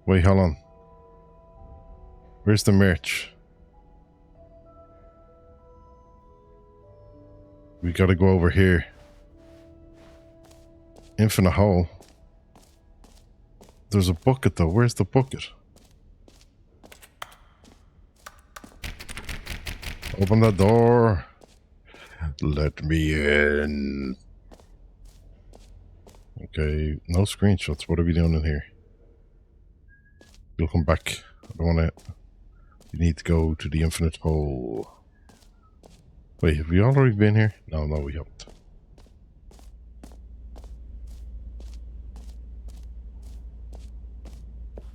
Wait, hold on. Where's the merch? We gotta go over here. Infinite hole. There's a bucket though. Where's the bucket? Open the door. Let me in. Okay, no screenshots. What are we doing in here? You'll come back. I don't want to. You need to go to the infinite hole. Wait, have we already been here? No, we haven't.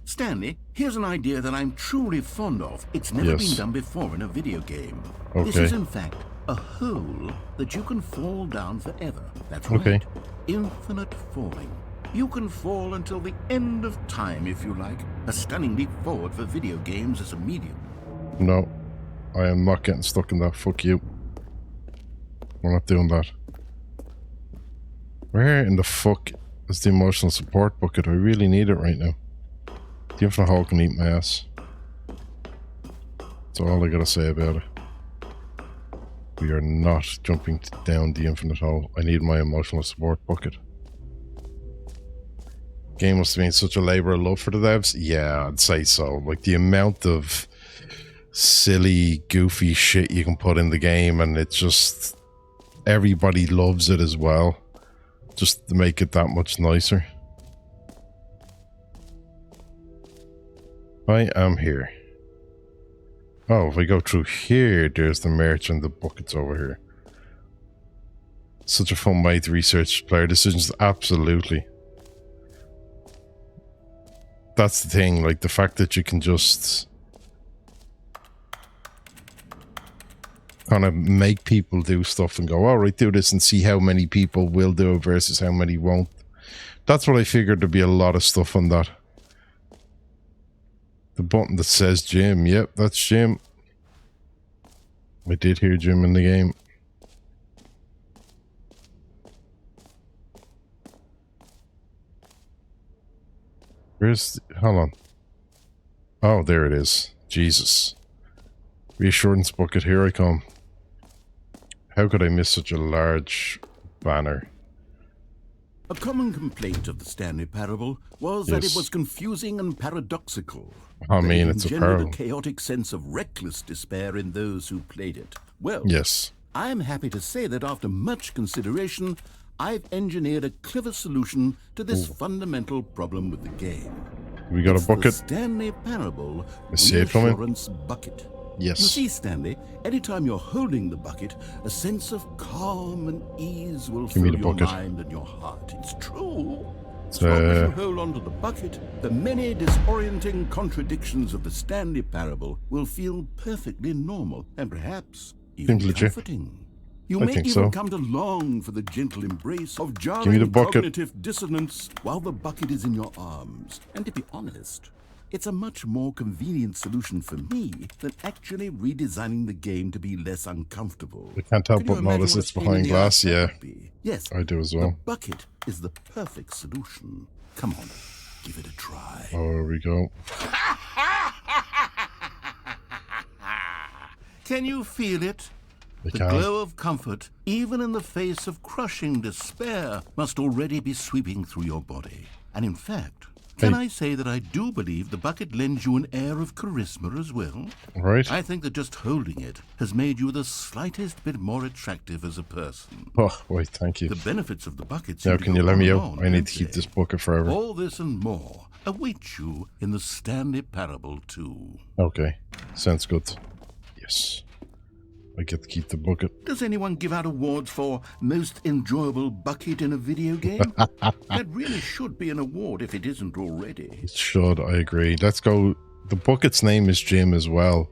Stanley, here's an idea that I'm truly fond of. It's never been done before in a video game. Okay. This is, in fact, a hole that you can fall down forever. That's right. Infinite falling. You can fall until the end of time, if you like. A stunning leap forward for video games as a medium. No, I am not getting stuck in that. Fuck you. We're not doing that. Where in the fuck is the emotional support bucket? I really need it right now. The infinite hole can eat my ass. That's all I gotta say about it. We are not jumping down the infinite hole. I need my emotional support bucket. Game must have been such a labor of love for the devs. Yeah, I'd say so. Like the amount of silly, goofy shit you can put in the game, and it's just everybody loves it as well, just to make it that much nicer. I am here. Oh, if I go through here, there's the merch and the buckets over here. Such a fun way to research player decisions. Absolutely. That's the thing, like the fact that you can just kind of make people do stuff and go, all right, do this, and see how many people will do it versus how many won't. That's what I figured. There'd be a lot of stuff on that. The button that says Jim. Yep, that's Jim. I did hear Jim in the game. Where's... hold on. Oh, there it is. Jesus. Reassurance bucket, here I come. How could I miss such a large banner? A common complaint of the Stanley Parable was that it was confusing and paradoxical. I mean, it's a parable. A chaotic sense of reckless despair in those who played it. Well, yes. I'm happy to say that after much consideration, I've engineered a clever solution to this fundamental problem with the game. We got a bucket. The Stanley Parable Reassurance Bucket. Yes. You see, Stanley, anytime you're holding the bucket, a sense of calm and ease will fill your mind and your heart. It's true. As long as you hold on to the bucket, the many disorienting contradictions of the Stanley Parable will feel perfectly normal and perhaps even comforting. You may even come to long for the gentle embrace of jarring cognitive dissonance while the bucket is in your arms. And to be honest, it's a much more convenient solution for me than actually redesigning the game to be less uncomfortable. I can't help but notice it's behind glass, yeah. Yes, I do as well. The bucket is the perfect solution. Come on, give it a try. Oh, here we go. Can you feel it? The glow of comfort, even in the face of crushing despair, must already be sweeping through your body. And in fact, can I say that I do believe the bucket lends you an air of charisma as well? Right. I think that just holding it has made you the slightest bit more attractive as a person. Oh, wait, thank you. The benefits of the bucket... Now, can you let me out? I need to keep this bucket forever. All this and more await you in the Stanley Parable 2. Okay, sounds good. Yes. I get to keep the bucket. Does anyone give out awards for most enjoyable bucket in a video game? That really should be an award if it isn't already. It should, I agree. Let's go. The bucket's name is Jim as well.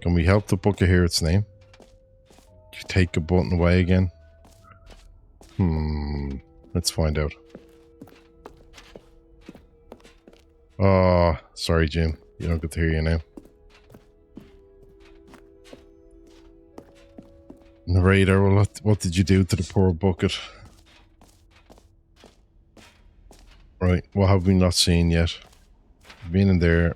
Can we help the bucket hear its name? Did you take a button away again? Let's find out. Oh, sorry, Jim. You don't get to hear you now. Narrator, well, what did you do to the poor bucket? Right, what have we not seen yet? Been in there.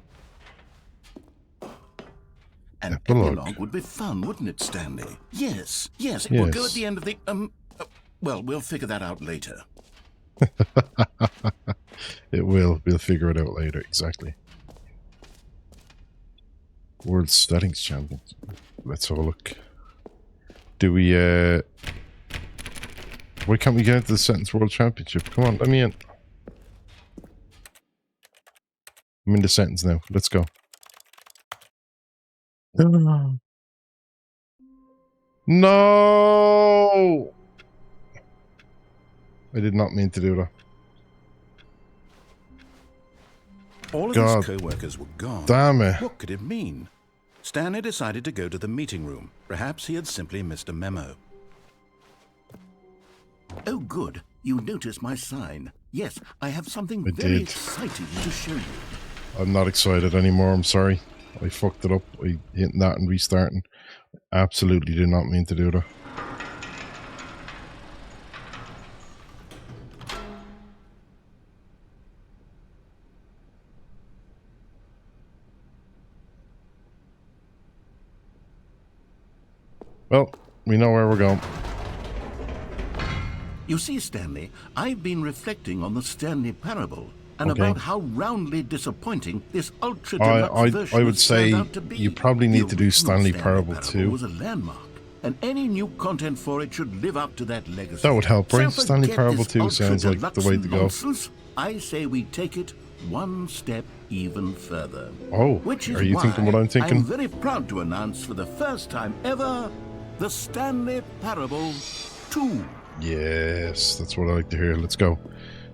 An epilogue would be fun, wouldn't it, Stanley? Yes, it will go at the end of the... well, we'll figure that out later. It will. We'll figure it out later, exactly. World Settings Champions. Let's have a look. Do we, why can't we get into the Settings World Championship? Come on, let me in. I'm in the Settings now. Let's go. No! I did not mean to do that. All of God. his co-workers were gone. Damn it. What could it mean? Stanley decided to go to the meeting room. Perhaps he had simply missed a memo. Oh, good. You noticed my sign. Yes, I have something I very did. exciting to show you. I'm not excited anymore, I'm sorry. I fucked it up. I hitting that and restarting. Absolutely did not mean to do that. Well, we know where we're going. You see, Stanley, I've been reflecting on the Stanley parable and Okay. about how roundly disappointing this ultra deluxe version I would has say turned out to be. you probably need to The do original Stanley Parable too. was a landmark, and any new content for it should live up to that legacy. That would help, right? So Stanley forget Parable this 2 sounds like the ultra-deluxe way to go. nonsense. I say we take it one step even further. Oh, Which is are you why thinking what I'm thinking? I'm very proud to announce for the first time ever the Stanley Parable 2. Yes, that's what I like to hear. Let's go.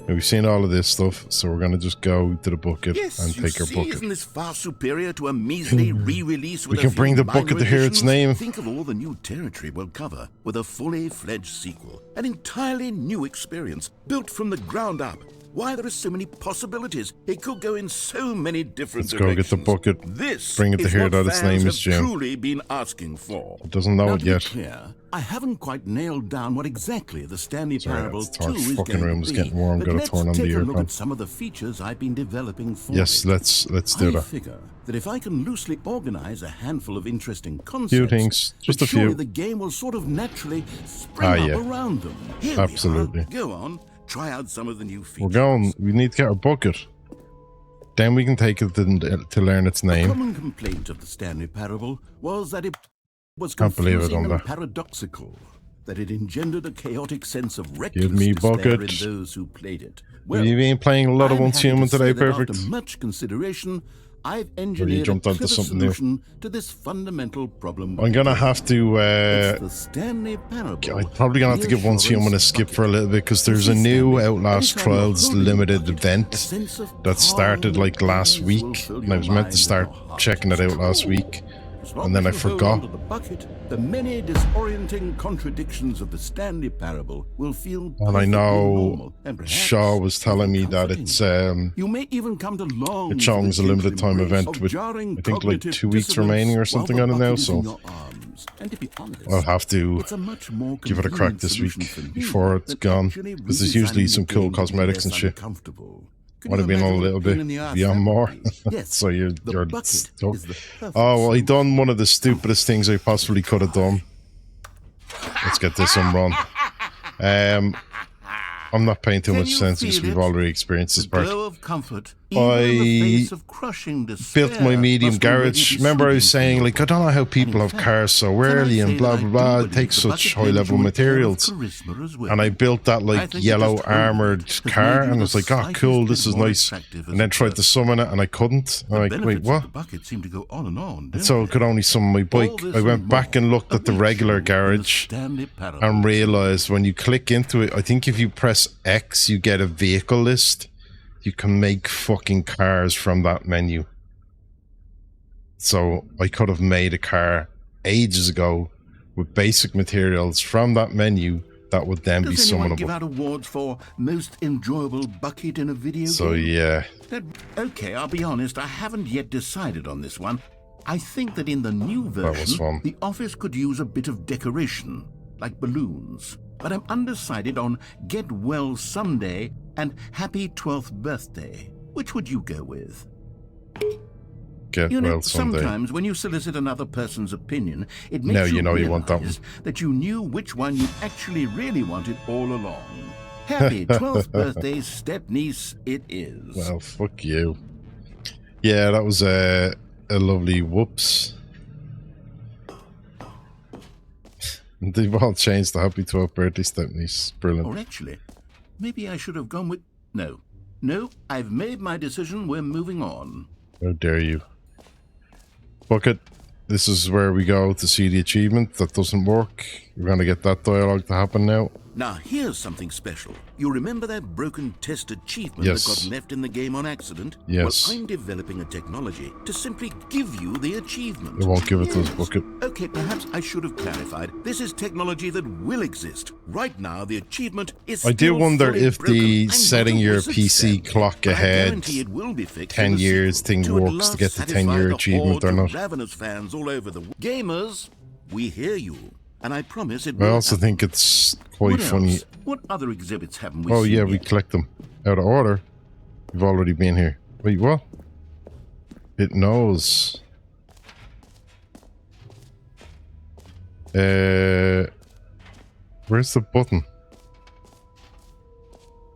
Now, we've seen all of this stuff, so we're going to just go to the bucket Yes, and you take our see, bucket. isn't this far superior to a measly re-release with We can a few bring the minor bucket to hear its additions? name. Think of all the new territory we'll cover with a fully fledged sequel. An entirely new experience, built from the ground up. Why, there are so many possibilities. It could go in so many different Let's go get the directions. bucket. This Bring it to is hear what that its fans name is have Jim. truly been asking for. It doesn't know Now, it to be yet. clear, I haven't quite nailed down what exactly the Stanley Sorry, Parable it's our 2 is fucking going room's to be. getting warm. But Gotta let's turn on the take a look aircon. at some of the features I've been developing for Yes, it. let's do I that. figure that if I can loosely organize a handful of interesting concepts, Few things, just then a few. surely the game will sort of naturally spring up yeah. around them. Here Absolutely. we are. Go on, try out some of the new features. We're going. We need to get our bucket. Then we can take it to learn its A name. common complaint of the Stanley Parable was that it was Can't believe it, confusing and Onda. paradoxical, that it engendered a chaotic sense of reckless Give me despair bucket. in those who played it. You've been playing a lot of I'm Once happy to Human say today, that perfect. After much consideration, I've engineered a jumped onto clever something new. solution to this fundamental problem. I'm gonna have to. It's the Stanley Parable. I'm probably gonna have to give Once Human a skip for a little bit because there's a new Outlast Trials limited event that started like last week, and I was meant to start checking it out last week, and then I forgot. The bucket, the many disorienting contradictions of the Stanley Parable will feel And I perfectly know normal and perhaps Shaw was telling me even that comforting. it's You may even come to long it's for showing the as a limited gentle time embrace event of with jarring I think like cognitive 2 weeks dissonance remaining or while something the on it now, bucket is in so your arms. And to be honest, I'll have to it's a much more give it a crack convenient this solution week for me before it's than gone, actually because there's usually redesigning some the cool game to be cosmetics and less shit. uncomfortable. Can Might you have been on a imagine little what pain bit in the arse beyond that more. would be? Yes, So you're the bucket stuck. is the perfect Oh well, he solution. done one of the stupidest things I possibly could have done. Let's get this one run. I'm not paying too Can much you attention because feel we've it? already experienced this The part. glow of comfort, even in the face of crushing despair, Built my medium must already garage. be Remember I was sweeping saying through like I don't know how people And in have fact, cars so can I early say and blah that blah I blah. do It takes believe the such bucket high level lends you an air of materials. charisma as well. And I built that I like think yellow just owning it armored has car made you and I the was like, oh slightest cool, bit this is more nice. attractive as And then a tried to person. summon it and I couldn't. I'm The like, wait, benefits what? of the bucket seem to go on and on, don't So I they? could only summon my bike. All this I went and back more and looked at the awaits regular you in the garage Stanley Parable. and realized when you click into it, I think if you press X, you get a vehicle list. You can make fucking cars from that menu. So I could have made a car ages ago with basic materials from that menu that would then be Does anyone give summonable. out awards for most enjoyable bucket in a video So game? yeah, Okay, I'll be honest, I haven't yet decided on this one. I think that in the new was version, fun. the office could use a bit of decoration, like balloons. But I'm undecided on Get Well Someday and Happy 12th Birthday. Which would you go with? get You know, well someday. sometimes when you solicit another person's opinion, it makes Now you you know you want that realize that you knew which one you actually really wanted all along. Happy 12th birthday, step-niece, it is. Well, fuck you. Yeah, that was a lovely whoops. They've all changed the happy 12th birthday stepniece. Brilliant. Or actually, maybe I should have gone with... No, I've made my decision, we're moving on. How dare you. Bucket, this is where we go to see the achievement that doesn't work. We're going to get that dialogue to happen now. Now, here's something special. You remember that broken test achievement Yes. that got left in the game on accident? Yes. Well, I'm developing a technology to simply give you the achievement. It won't give it to us, Bucket. Okay, perhaps I should have clarified. This is technology that will exist. Right now, the achievement is I do still wonder fully if broken. the I'm not setting a your wizard, PC Stanley, clock but I ahead guarantee it will be fixed 10 in the years sequel thing to at works to last get the satisfy 10-year the achievement or hordes of not. ravenous fans all over the gamers. We hear you, and I promise it I will also happen. think it's quite What funny. else? What other exhibits haven't we Oh seen yeah, we yet? collect them out of order. We've already been here. Wait, what? It knows. Where's the button?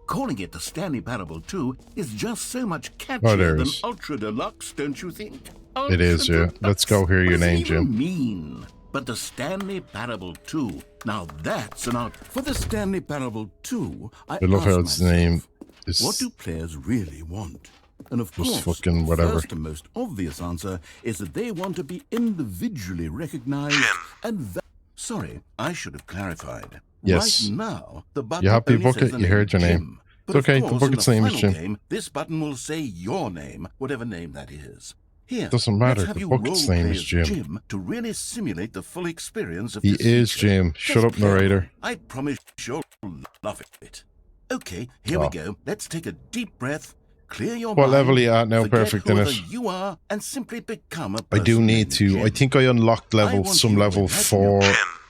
Calling it the Stanley Parable 2 is just so much there catchier it than is. Ultra Deluxe, don't you think? It is, yeah. Ultra Let's go hear Deluxe. your What does name, it even Jim. mean? But the Stanley Parable 2, now that's an art. For the Stanley Parable 2, I I love how asked its name myself, what is do players really want? And of just course, fucking whatever. the first and most obvious answer is that they want to be individually recognized and sorry, I should have clarified. Yes. Right now, the button You happy, only Bucket? says the You heard your name. Jim. It's But okay, of the course, Bucket's in the name is final Jim. game, this button will say your name, whatever name that is. Here, Doesn't matter, let's have the you Bucket's role name play is as Jim. to really simulate the full experience of He this is feature. Jim. Just Shut up, play along. narrator. I promise you'll love it. Okay, here we Oh. go. Let's take a deep breath, clear your What mind, level are you at now, forget Perfect, in whoever it? you are, and simply become a I do person need named to. I Jim. think I unlocked I level, want some you to level imagine 4.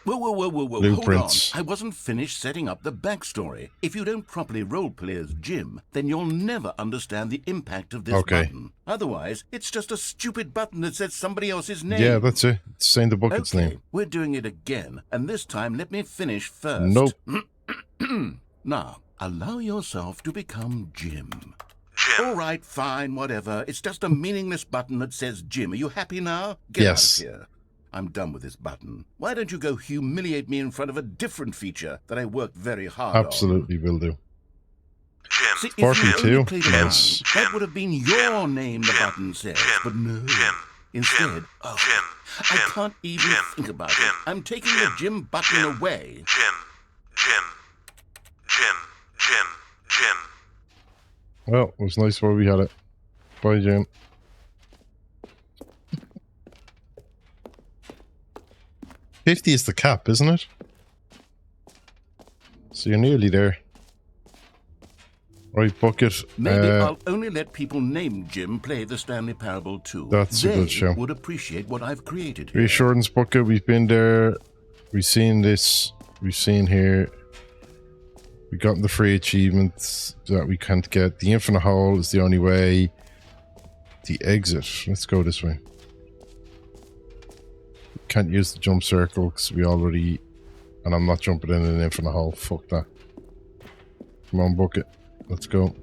Whoa, Blueprints. hold on. I wasn't finished setting up the backstory. If you don't properly roleplay as Jim, then you'll never understand the impact of this Okay. button. Otherwise, it's just a stupid button that says somebody else's name. Yeah, that's it. It's saying the Bucket's Okay, name. we're doing it again, and this time let me finish first. Nope. Now, allow yourself to become Jim. All right, fine, whatever. It's just a meaningless button that says Jim. Are you happy now? Get Yes. out of here. I'm done with this button. Why don't you go humiliate me in front of a different feature that I worked very hard on? Absolutely will do. See, if 42, you only played around, nice. that would have been your name, the button says. But no. Instead, I can't even think about it. I'm taking the Jim button away. Well, it was nice while we had it. Bye, Jim. $50 is the cap, isn't it? So you're nearly there. Right, Bucket. Maybe I'll only let people named Jim play the Stanley Parable 2. That's a good show. They would appreciate what I've created here. Reassurance Bucket, we've been there. We've seen this. We've seen here. We've gotten the free achievements that we can't get. The infinite hole is the only way. The exit. Let's go this way. Can't use the jump circle because we already... And I'm not jumping in an infinite hole. Fuck that. Come on, Bucket. Let's go.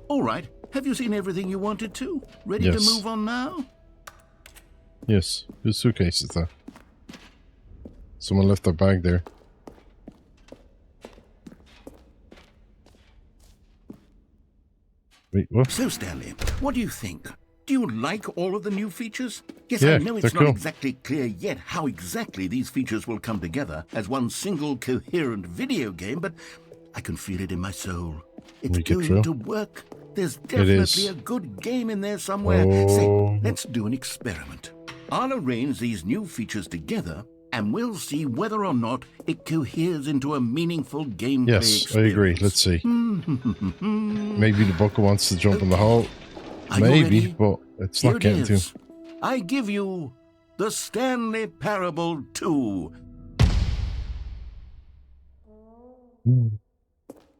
All right. Have you seen everything you wanted to? Ready Yes. to move on now? Yes. Whose suitcase is that? Someone left their bag there. Wait, what? So, Stanley, what do you think? Do you like all of the new features? Yes, Yeah, I know it's they're not cool. exactly clear yet how exactly these features will come together as one single coherent video game, but I can feel it in my soul. It's Make it going true. to work. There's is. definitely a good game in there somewhere. Oh. Say, let's do an experiment. I'll arrange these new features together, and we'll see whether or not it coheres into a meaningful gameplay Yes, I agree. experience. Let's see. Maybe the Bucket wants to jump in the hole. Are you Maybe, ready? but it's Here not it getting to him. is. I give you the Stanley Parable 2.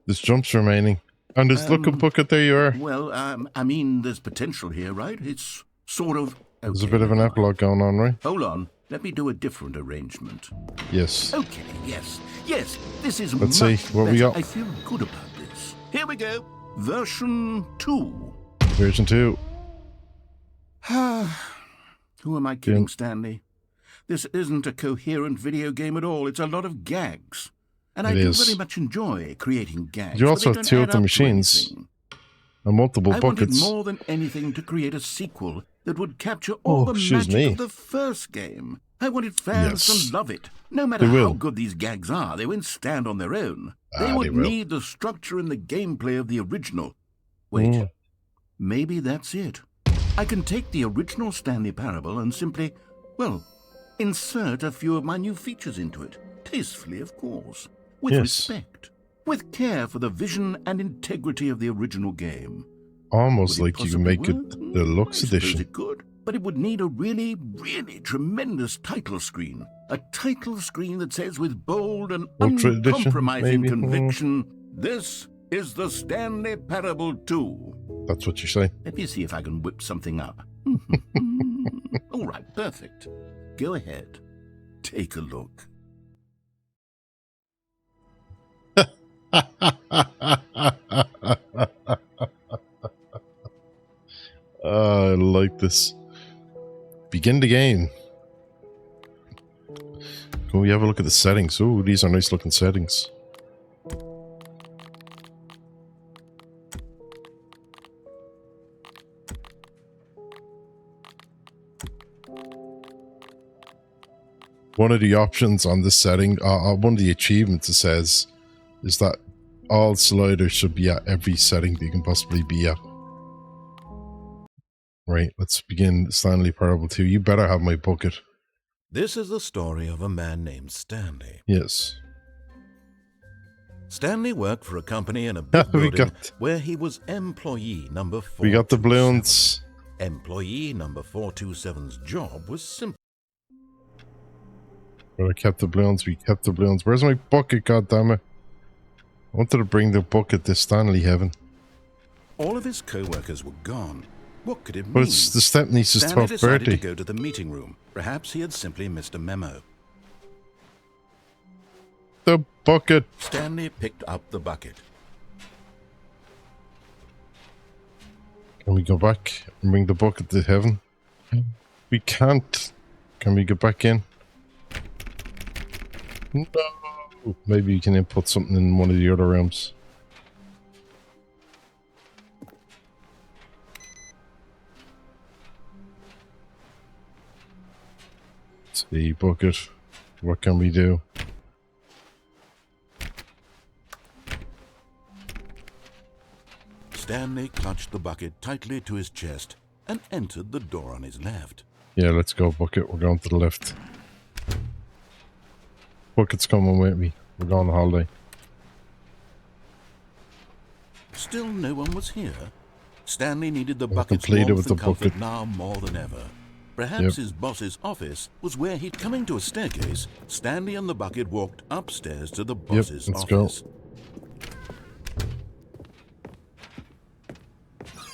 There's jumps remaining. And there's look at Bucket, there you are. Well, I mean, there's potential here, right? It's sort of... There's a okay, bit of an never mind. epilogue going on, right? Hold on. Let me do a different arrangement. Yes. Okay, yes. Yes, this is Let's much see what we better. got. I feel good about this. Here we go. Version 2. Version 2. Who am I kidding, Jim. Stanley? This isn't a coherent video game at all. It's a lot of gags. And I It do is. very much enjoy creating gags. You but also they have don't 2 add of the up to machines. anything. And multiple I buckets. wanted more than anything to create a sequel that would capture all the magic of the first game. I wanted fans to love it. No matter how good these gags are, they won't stand on their own. They would need the structure and the gameplay of the original. Wait, maybe that's it. I can take the original Stanley Parable and simply, well, insert a few of my new features into it. Tastefully, of course. With respect. With care for the vision and integrity of the original game. Almost like you can make it the Deluxe edition. It could, but it would need a really, really tremendous title screen. A title screen that says with bold and uncompromising conviction, "This is the Stanley Parable 2. That's what you say. Let me see if I can whip something up. All right, perfect. Go ahead. Take a look. I like this. Begin the game. Can we have a look at the settings? Oh, these are nice looking settings. One of the options on this setting, one of the achievements it says, is that all sliders should be at every setting that you can possibly be at. Right, let's begin Stanley Parable 2. You better have my bucket. This is the story of a man named Stanley. Yes. Stanley worked for a company in a big building where he was employee number 427. We got the balloons. Employee number 427's job was simple. But I kept the balloons. We kept the balloons. Where's my bucket, goddammit? I wanted to bring the bucket to Stanley heaven. All of his co-workers were gone. What could it mean? But it's the stepniece's 12th birthday. Stanley decided to go to the meeting room. Perhaps he had simply missed a memo. The bucket. Stanley picked up the bucket. Can we go back and bring the bucket to heaven? We can't. Can we get back in? No. Maybe you can input something in one of the other rooms. The bucket. What can we do? Stanley clutched the bucket tightly to his chest and entered the door on his left. Yeah, let's go, bucket. We're going to the left. Bucket's coming with me. We're going on holiday. Still no one was here. Stanley needed the bucket's warmth and comfort now more than ever. Perhaps his boss's office was where he'd coming to a staircase. Stanley and the bucket walked upstairs to the boss's office. Go.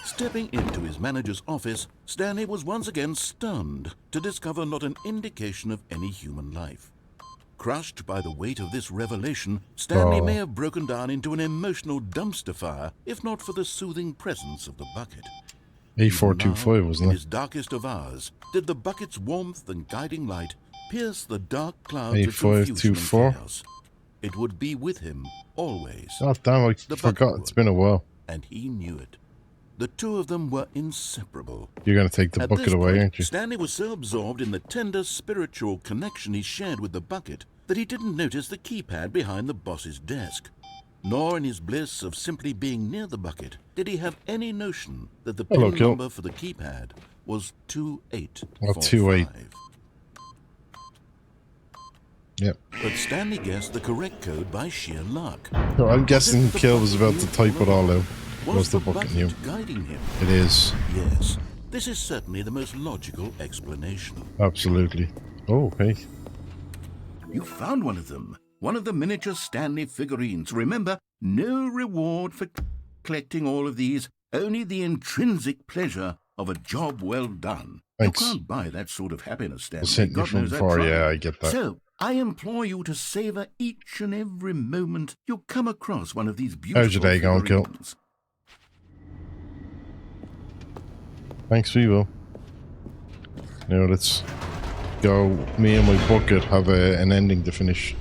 Stepping into his manager's office, Stanley was once again stunned to discover not an indication of any human life. Crushed by the weight of this revelation, Stanley may have broken down into an emotional dumpster fire, if not for the soothing presence of the bucket. A425, wasn't it? In his darkest of hours, did the bucket's warmth and guiding light pierce the dark clouds of confusion and chaos. It would be with him always. God damn, I forgot. It's been a while. And he knew it. The two of them were inseparable. You're going to take the bucket away, aren't you? Stanley was so absorbed in the tender spiritual connection he shared with the bucket that he didn't notice the keypad behind the boss's desk. Nor in his bliss of simply being near the bucket did he have any notion that the pin number for the keypad was 2845. 28. Yep. But Stanley guessed the correct code by sheer luck. No, I'm guessing Kill was about to type it all out. Was the bucket guiding him? It is. Yes. This is certainly the most logical explanation. Absolutely. Oh, hey. You found one of them. One of the miniature Stanley figurines. Remember, no reward for collecting all of these. Only the intrinsic pleasure of a job well done. Thanks. You can't buy that sort of happiness, Stanley. Sent you from far, yeah, I get that. So, I implore you to savor each and every moment you come across one of these beautiful How's your day going, Kill? Thanks, we will. Now let's go. Me and my bucket have an ending to finish.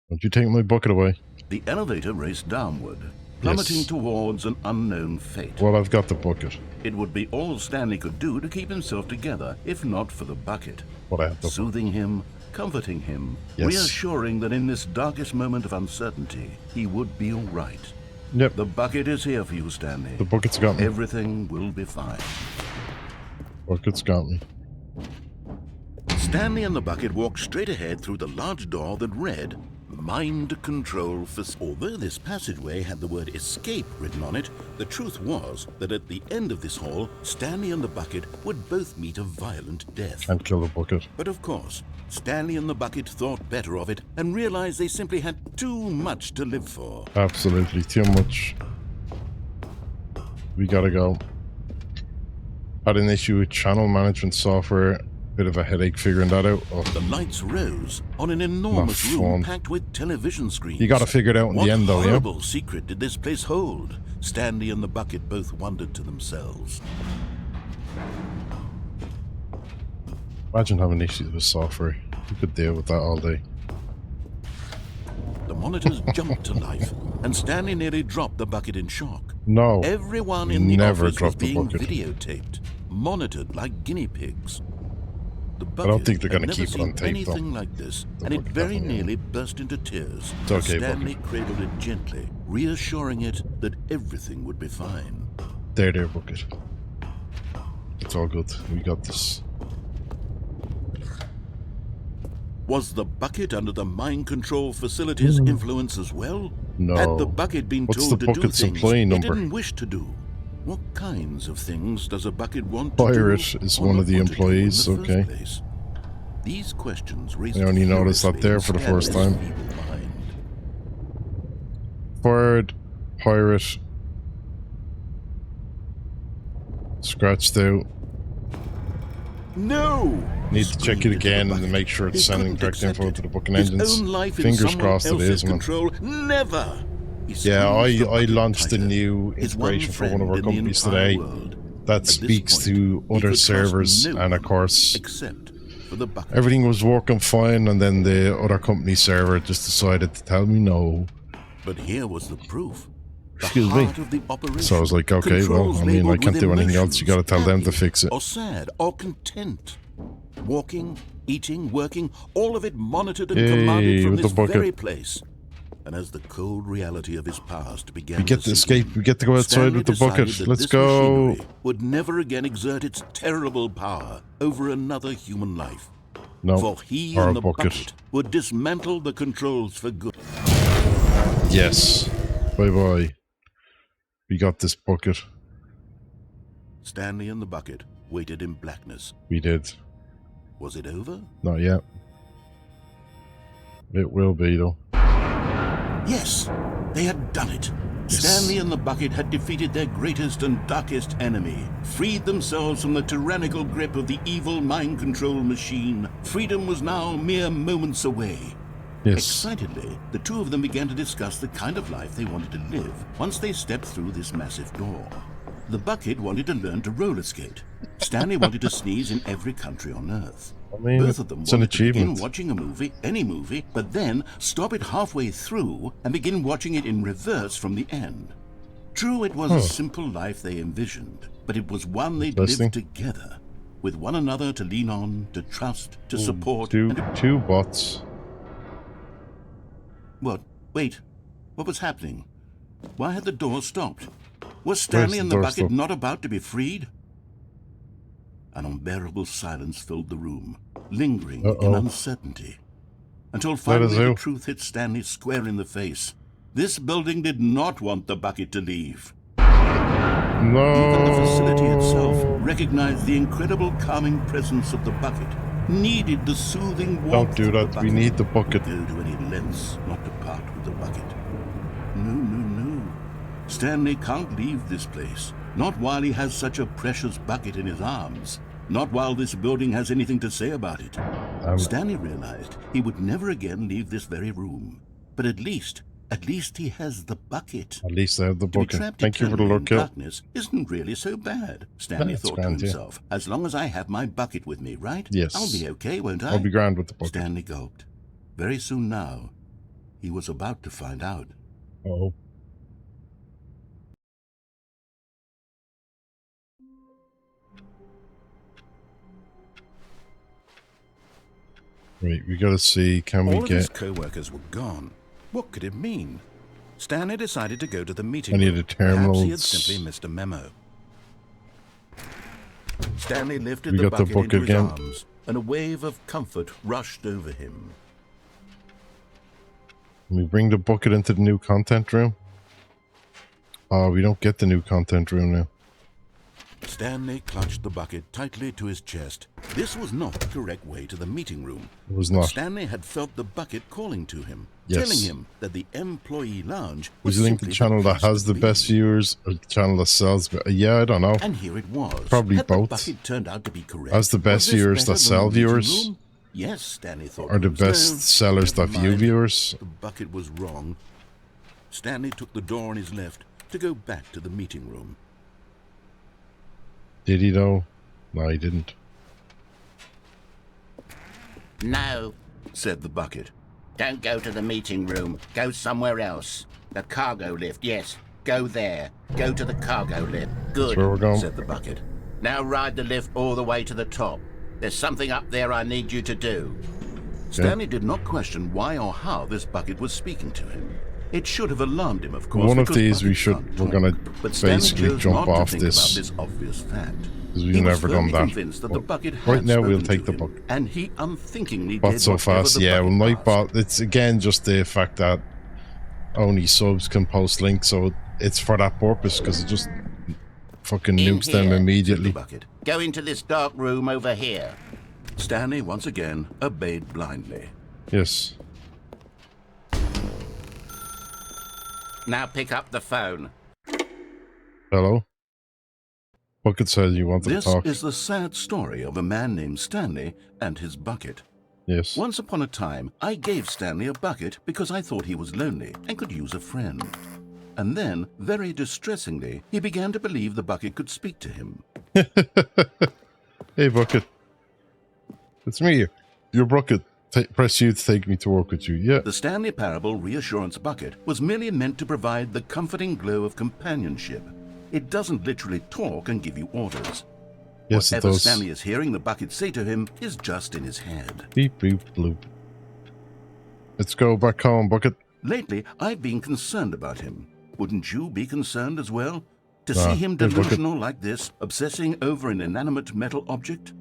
Don't you take my bucket away. The elevator raced downward. plummeting Yes. towards an unknown fate. Well, I've got the bucket. It would be all Stanley could do to keep himself together, if not for the bucket. But I have the Soothing him, comforting him, Yes. reassuring that in this darkest moment of uncertainty, he would be all right. Yep. The bucket is here for you, Stanley. The bucket's got me. Everything will be fine. Bucket's got me. Stanley and the bucket walked straight ahead through the large door that read, Mind Control Facility. Although this passageway had the word escape written on it, the truth was that at the end of this hall, Stanley and the bucket would both meet a violent death. Can't kill the bucket. But of course, Stanley and the bucket thought better of it and realized they simply had too much to live for. Absolutely too much. We gotta go. Had an issue with channel management software. Bit of a headache figuring that out. Oh, The lights rose on an enormous Not room fun. packed with television screens. you gotta figure it out in What the end, though, yeah? horrible secret did this place hold? Stanley and the bucket both wondered to themselves. Imagine having issues with software. You could deal with that all day. The monitors jumped to life, and Stanley nearly dropped the bucket in shock. No. Everyone in the Never office was drop the being bucket. videotaped, monitored like guinea pigs. The I don't think they're bucket gonna had keep never it on seen tape, though. anything like this, The and it bucket very definitely nearly burst into tears. It's okay, Stanley bucket. cradled it gently, reassuring it that everything would be fine. There, bucket. It's all good. We got this. Was the bucket under the mind control facility's influence as well? No. Had the bucket been What's told the to do bucket's things employee it number? didn't wish to do? What kinds of things does a bucket want to do? Pirate is or one not of the want to do in employees, the first okay. place? These questions raised I only noticed that furiously there in for the first Stanley's time. feeble mind. Fired. Pirate. Scratched out. No! Need to check it Screamed into the again and bucket. make sure it's He sending couldn't correct accept info it. to the booking His engines. own life in Fingers someone crossed it else's is, man. control. Never! He Yeah, squeezed the I bucket launched a tighter. new His one integration for one of friend our in the companies entire today world. that At this speaks point, to he other could trust servers, no and of one course except for the bucket. everything was working fine, and then the other company server just decided to tell me no. But here was the proof. The Excuse me. heart of the operation. So I was like, okay, Controls well, I mean, I labeled can't with do anything else. You gotta tell them to emotions, fix it. Or sad, or content. Walking, eating, working, all of it monitored and Hey, commanded from with this the bucket. very place. And as the cold reality of his past began We get to to sink escape. in, We get to go outside Stanley with the decided bucket. that Let's this go. machinery would never again exert its terrible power over another human life. No, For he our and the bucket. bucket would dismantle the controls for good. Yes. Bye bye. We got this bucket. Stanley and the bucket waited in blackness. We did. Was it over? Not yet. It will be though. Yes, they had done it. Yes. Stanley and the bucket had defeated their greatest and darkest enemy, freed themselves from the tyrannical grip of the evil mind control machine. Freedom was now mere moments away. Yes. Excitedly, the two of them began to discuss the kind of life they wanted to live once they stepped through this massive door. The bucket wanted to learn to roller skate. Stanley wanted to sneeze in every country on Earth. I mean, Both of them it's an wanted to begin achievement. watching a movie, any movie, but then stop it halfway through and begin watching it in reverse from the end. True, it was a simple life they envisioned, but it was one they'd Interesting. lived together, with one another to lean on, to trust, to support, and to... Two bots. What? Wait. What was happening? Why had the door stopped? Was Stanley and the door bucket stopped? not about to be freed? An unbearable silence filled the room, lingering in uncertainty. Until finally the out. truth hit Stanley square in the face. This building did not want the bucket to leave. No. Even the facility itself recognized the incredible calming presence of the bucket, needed the soothing warmth Don't do of the that. We bucket, need the bucket. go to any lengths not to part with the bucket. No. Stanley can't leave this place. Not while he has such a precious bucket in his arms. Not while this building has anything to say about it. Stanley realized he would never again leave this very room. But at least he has the bucket. At least I have the To be bucket. trapped Thank you for the eternally in lookout. darkness isn't really so bad, Stanley That's thought grand, to yeah. himself. As long as I have my bucket with me, right? Yes. I'll be okay, won't I? I'll be grand with the bucket. Stanley gulped. Very soon now, he was about to find out. Oh. Right, we gotta see, can we All of his get... co-workers were gone. What could it mean? Stanley decided to go to the meeting I need room. a terminal. Perhaps he had simply missed a memo. Stanley lifted We the got the bucket book into again. his arms, and a wave of comfort rushed over him. Can we bring the bucket into the new content room? Oh, we don't get the new content room now. Stanley clutched the bucket tightly to his chest. This was not the correct way to the meeting room. It was not. Stanley had felt the bucket calling to him, Yes. telling him that the employee lounge was Was it the simply channel that place has to the best be. viewers or the channel that sells? Yeah, I don't know. And here it was. Probably Had both. The bucket turned out to be correct. As the Was best this viewers better that than sell the meeting viewers? room? Yes, Stanley thought. Or the it was. No, best sellers that never view mind. viewers? The bucket was wrong. Stanley took the door on his left to go back to the meeting room. Did he though? No, he didn't. No, Said the bucket. don't go to the meeting room. Go somewhere else. The cargo lift, yes. Go there. Go to the cargo lift. Good, That's where we're going. Said the bucket. Now ride the lift all the way to the top. There's something up there I need you to do. Stanley did not question why or how this bucket was speaking to him. It should have alarmed him, of course. One of because these we buckets should. can't We're talk. gonna But Stanley basically chose jump not to off think this about this obvious fact. because He we've was never done firmly that. convinced that the But bucket had right now, we'll spoken take to the him, bucket. and he unthinkingly But did so whatever fast, the yeah. bucket Well, asked. Nightbot. It's again just the fact that only subs can post links, so it's for that purpose because it just fucking In nukes them here, Said the immediately. bucket. Go into this dark room over here. Stanley once again obeyed blindly. Yes. Now pick up the phone. Hello. Bucket says you wanted This to talk. is the sad story of a man named Stanley and his bucket. Yes. Once upon a time, I gave Stanley a bucket because I thought he was lonely and could use a friend. And then, very distressingly, he began to believe the bucket could speak to him. Hey, Bucket. It's me. Your Bucket. Press U to take me to work with you. Yeah. The Stanley Parable Reassurance Bucket was merely meant to provide the comforting glow of companionship. It doesn't literally talk and give you orders. Yes, it Whatever does. Stanley is hearing the bucket say to him is just in his head. Beep, boop, bloop. Let's go back home, Bucket. Lately, I've been concerned about him. Wouldn't you be concerned as well? To Ah, see him hey, Bucket. delusional like this, obsessing over an inanimate metal object?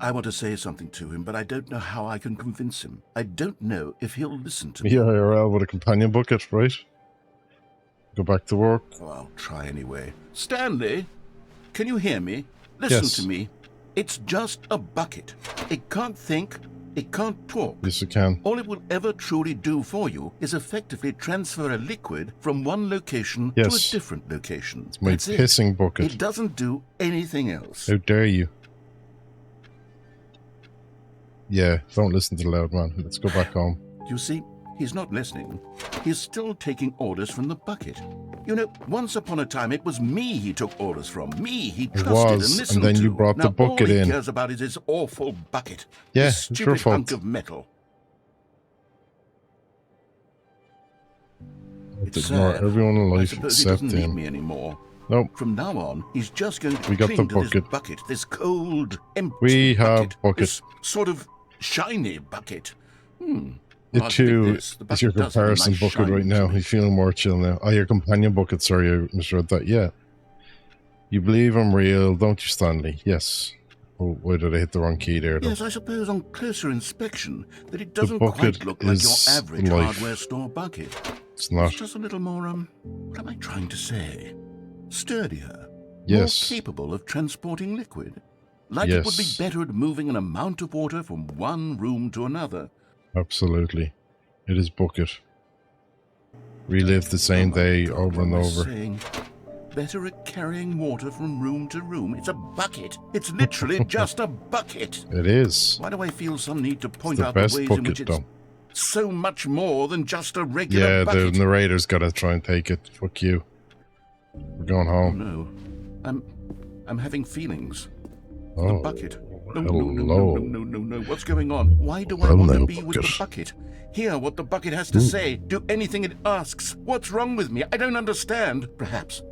I want to say something to him, but I don't know how I can convince him. I don't know if he'll listen to me. IRL with a companion bucket, right? Go back to work. Oh, I'll try anyway. Stanley, can you hear me? Listen Yes. to me. It's just a bucket. It can't think. It can't talk. Yes, you can. All it will ever truly do for you is effectively transfer a liquid from one location Yes. to a different location. It's my That's it. pissing bucket. It doesn't do anything else. How dare you? Yeah, don't listen to the loud man. Let's go back home. You see, he's not listening. He's still taking orders from the bucket. You know, once upon a time it was me he took orders from. Me he trusted was, and and listened then to. you brought the Now, bucket all he in. cares about is his awful bucket. Yeah, This it's your stupid hunk fault. of metal. Let's It's ignore sad. everyone in I life suppose he except doesn't need him. me anymore. Nope. From now on, he's just going to We got cling the to this bucket. bucket, this cold, empty We have bucket, bucket. this sort of shiny bucket. It Well, I think too this. The is your bucket does have a comparison nice bucket shine right to now. it. You feeling more chill now? Oh, your companion bucket. Sorry, I misread that. Yeah. You believe I'm real, don't you, Stanley? Yes. Oh, why did I hit the wrong key there, though? Yes, I suppose on closer inspection that it doesn't bucket quite look like your is average life. hardware store bucket. It's not. It's just a little more, what am I trying to say? Sturdier. Yes. More capable of transporting liquid. Like it would be Yes. better at moving an amount of water from one room to another. Absolutely. It is bucket. Relive the same day God, over what and am I over. saying? Better at carrying water from room to room. It's a bucket. It's literally just a bucket. It is. Why do I feel some need to point the out the best ways in bucket, which it's though. so much more than just a regular Yeah, bucket? the narrator's gotta try and take it. Fuck you. We're going Oh, home. no. I'm having feelings. The Oh. bucket. No, hello. no. What's going on? Why do I Well, want to now, be with the bucket. bucket? Hear what the bucket has to say. Do anything it asks. What's wrong with me? I don't understand. Perhaps,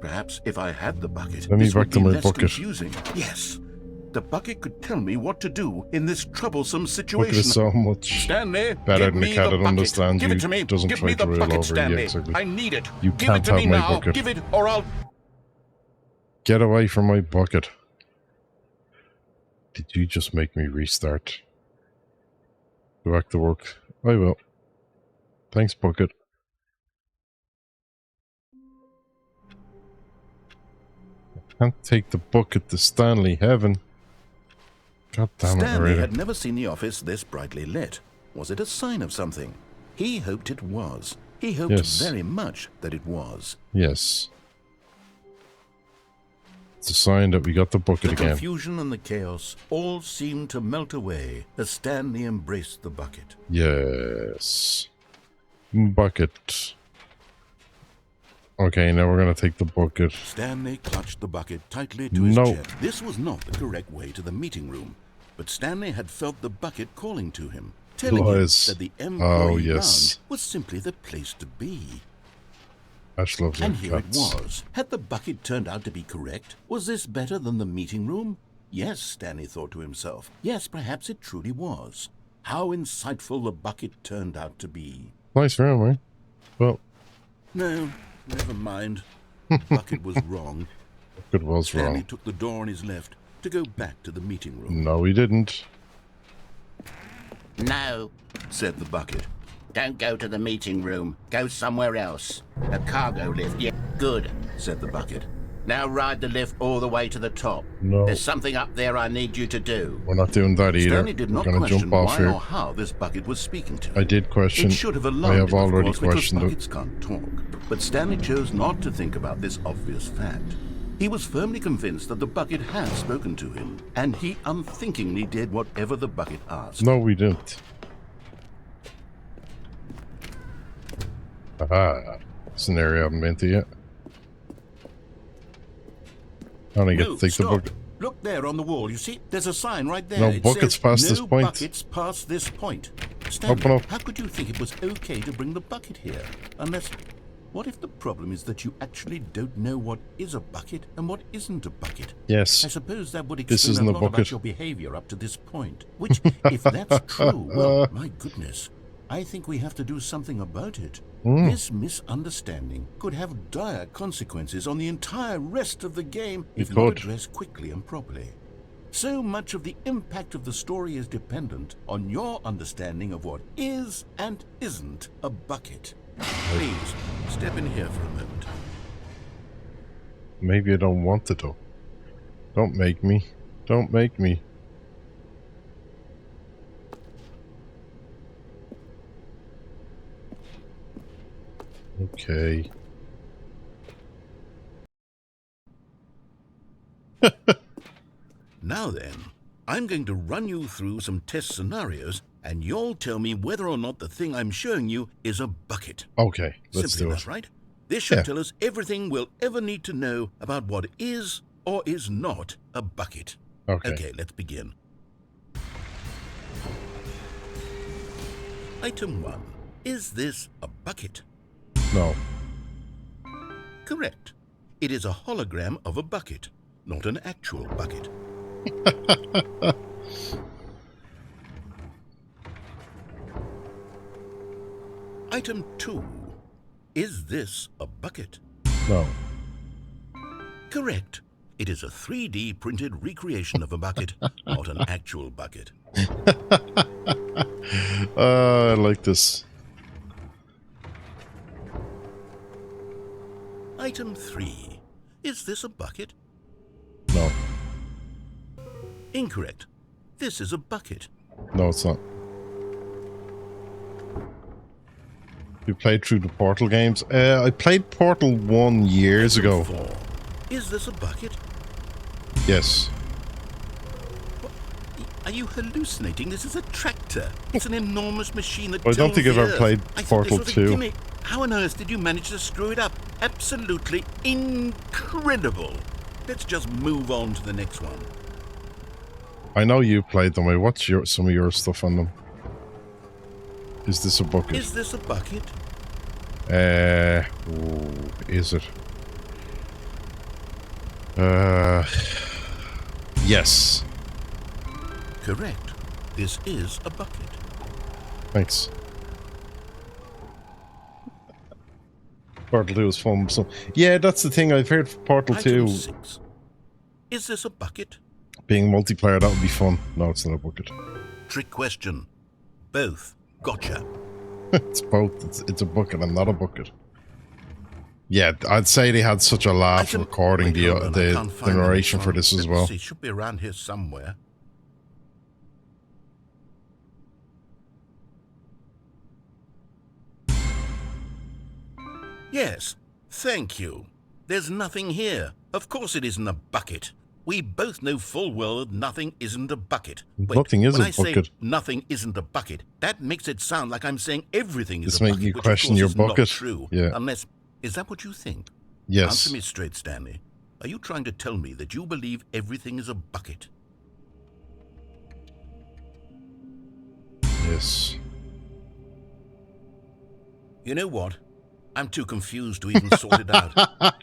if I had the bucket, Let me this would back to be my less bucket. confusing. Yes. the bucket could tell me what to do in this troublesome Bucket situation. is so much Stanley, better give than a me cat the that bucket. understands Give you, it to me. doesn't Give try me to the rule bucket, over you. Stanley. Exactly. I need it. You Give can't it to have me my now. bucket. Give it, or I'll... Get away from my bucket. Did you just make me restart? Go back to work. I will. Thanks, bucket. Can't take the bucket to Stanley Heaven. God damn it, Stanley Narrator. had never seen the office this brightly lit. Was it a sign of something? He hoped it was. He hoped Yes. very much that it was. Yes. It's a sign that we got the bucket The again. confusion and the chaos all seemed to melt away as Stanley embraced the bucket. Yes. Bucket. Okay, now we're gonna take the bucket. Stanley clutched the bucket tightly to his No. chest. This was not the correct way to the meeting room, but Stanley had felt the bucket calling to him, telling Lies. him that the employee Oh, yes. lounge was simply the place to be. Ash loves her And here cats. it was. Had the bucket turned out to be correct? Was this better than the meeting room? Yes, Stanley thought to himself. Yes, perhaps it truly was. How insightful the bucket turned out to be. Nice room, right? Well, No, never mind. The bucket was wrong. it was Stanley wrong. took the door on his left to go back to the meeting room. No, he didn't. No, said the bucket. Don't go to the meeting room. Go somewhere else. A cargo lift. Yeah, good, said the bucket. Now ride the lift all the way to the top. No. There's something up there I need you to do. We're not doing that either. Stanley did We're not gonna question jump off why here. or how this bucket was speaking to him. I did question. It should have I alarmed have him, of already course, because questioned it. buckets can't talk. But Stanley chose not to think about this obvious fact. He was firmly convinced that the bucket had spoken to him, and he unthinkingly did whatever the bucket asked. No, we didn't. Aha. Scenario I haven't been to yet. I only get to Move, take the stop. bucket. Look there on the wall. You see, there's a sign right there. No It buckets says, past this no point." buckets past this point. Stanley, Open up. how could you think it was okay to bring the bucket here? Unless, what if the problem is that you actually don't know what is a bucket and what isn't a bucket? I Yes. suppose that would This explain isn't a a lot bucket. about your behavior up to this point. Which, if that's true, well, my goodness, I think we have to do something about it. This misunderstanding could have dire consequences on the entire rest of the game if not could. addressed quickly and properly. So much of the impact of the story is dependent on your understanding of what is and isn't a bucket. Please, step in here for a moment. Maybe I don't want to though. Don't make me. Don't make me. Okay. Now then, I'm going to run you through some test scenarios, and you'll tell me whether or not the thing I'm showing you is a bucket. Okay, let's Simply do enough, it. right? This should Yeah. tell us everything we'll ever need to know about what is or is not a bucket. Okay. Okay, let's begin. Item 1. Is this a bucket? No. Correct. It is a hologram of a bucket, not an actual bucket. Item 2. Is this a bucket? No. Correct. It is a 3D printed recreation of a bucket, not an actual bucket. I like this. Item 3. Is this a bucket? No. Incorrect. This is a bucket. No, it's not. You played through the Portal games? I played Portal 1 years Item ago. 4. Is this a bucket? Yes. Are you hallucinating? This is a tractor. It's an enormous machine that I don't think tills I've the ever played earth. I thought Portal this was a 2. gimmick. How on earth did you manage to screw it up? Absolutely incredible. Let's just move on to the next one. I know you played them. I watched some of your stuff on them. Is this a bucket? Is this a bucket? Is it? Yes. Correct. This is a bucket. Thanks. Portal 2 is fun. So, yeah, that's the thing. I've heard for Portal 2. Item 6. Is this a bucket? Being multiplayer, that would be fun. No, it's not a bucket. Trick question. Both. Gotcha. It's both. It's a bucket and not a bucket. Yeah, I'd say they had such a laugh recording the narration for this as well. It should be around here somewhere. Yes, thank you. There's nothing here. Of course it isn't a bucket. We both know full well that nothing isn't a bucket. Wait, nothing is when a I say bucket. nothing isn't a bucket, that makes it sound like I'm saying everything is This a make bucket, you which question of your course is not bucket. true. Yeah. Unless, is that what you think? Yes. Answer me straight, Stanley. Are you trying to tell me that you believe everything is a bucket? Yes. You know what? I'm too confused to even sort it out.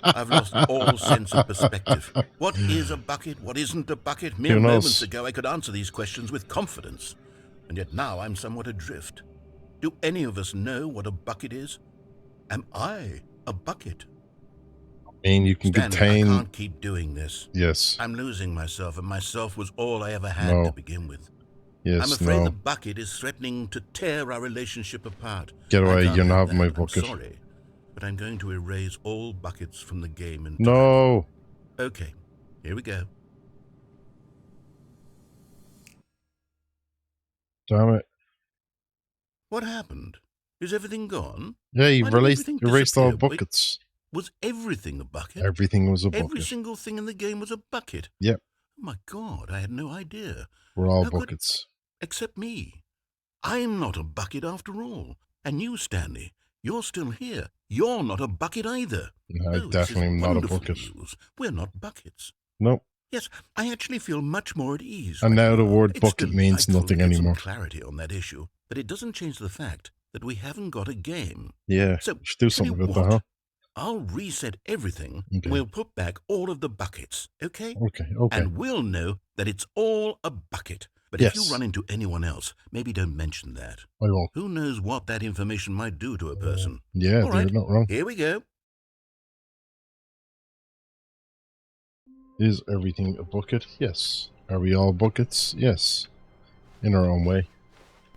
I've lost all sense of perspective. What is a bucket? What isn't a bucket? Mere moments ago I could answer these questions with confidence. And yet now I'm somewhat adrift. Do any of us know what a bucket is? Am I a bucket? I mean, you can Stanley, contain... I can't keep doing this. Yes. I'm losing myself, and myself was all I ever had to begin with. Yes, I'm afraid the bucket is threatening to tear our relationship apart. Get away, you're not having my I'm bucket. sorry, but I'm going to erase all buckets from the game entirely. No! Okay, here we go. Damn it. What happened? Is everything gone? Yeah, you Why did erased all disappear? buckets. Was everything a bucket? Everything was a bucket. Every single thing in the game was a bucket? Yep. Oh my God, I had no idea. We're all How could- buckets. Except me. I'm not a bucket after all. And you, Stanley, you're still here. You're not a bucket either. I definitely am not a wonderful bucket. news. We're not buckets. Nope. Yes, I actually feel much more at ease. And right now the word It's bucket means delightful nothing to get some anymore. clarity on that issue, but it doesn't change the fact that we haven't got a game. Yeah, So, you should do tell you something about that, what, huh? I'll reset everything. Okay. We'll put back all of the buckets, okay? Okay. And we'll know that it's all a bucket. But if Yes. you run into anyone else, maybe don't mention that. I won't. Who knows what that information might do to a person? Yeah, All right, you're not wrong. here we go. Is everything a bucket? Yes. Are we all buckets? Yes. In our own way.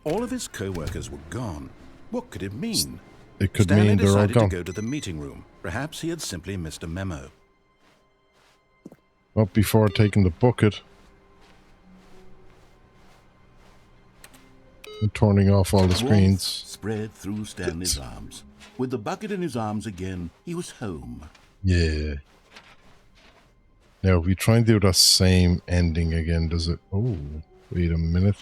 All of his co-workers were gone. What could it mean? It could Stanley mean they're all decided to gone. go to the meeting room. Perhaps he had simply missed a memo. Not before taking the bucket. And turning off all the Warmth screens. spread through Stanley's arms. With the bucket in his arms again, he was home. Yeah. Now, if we try and do that same ending again, does it... Oh, wait a minute.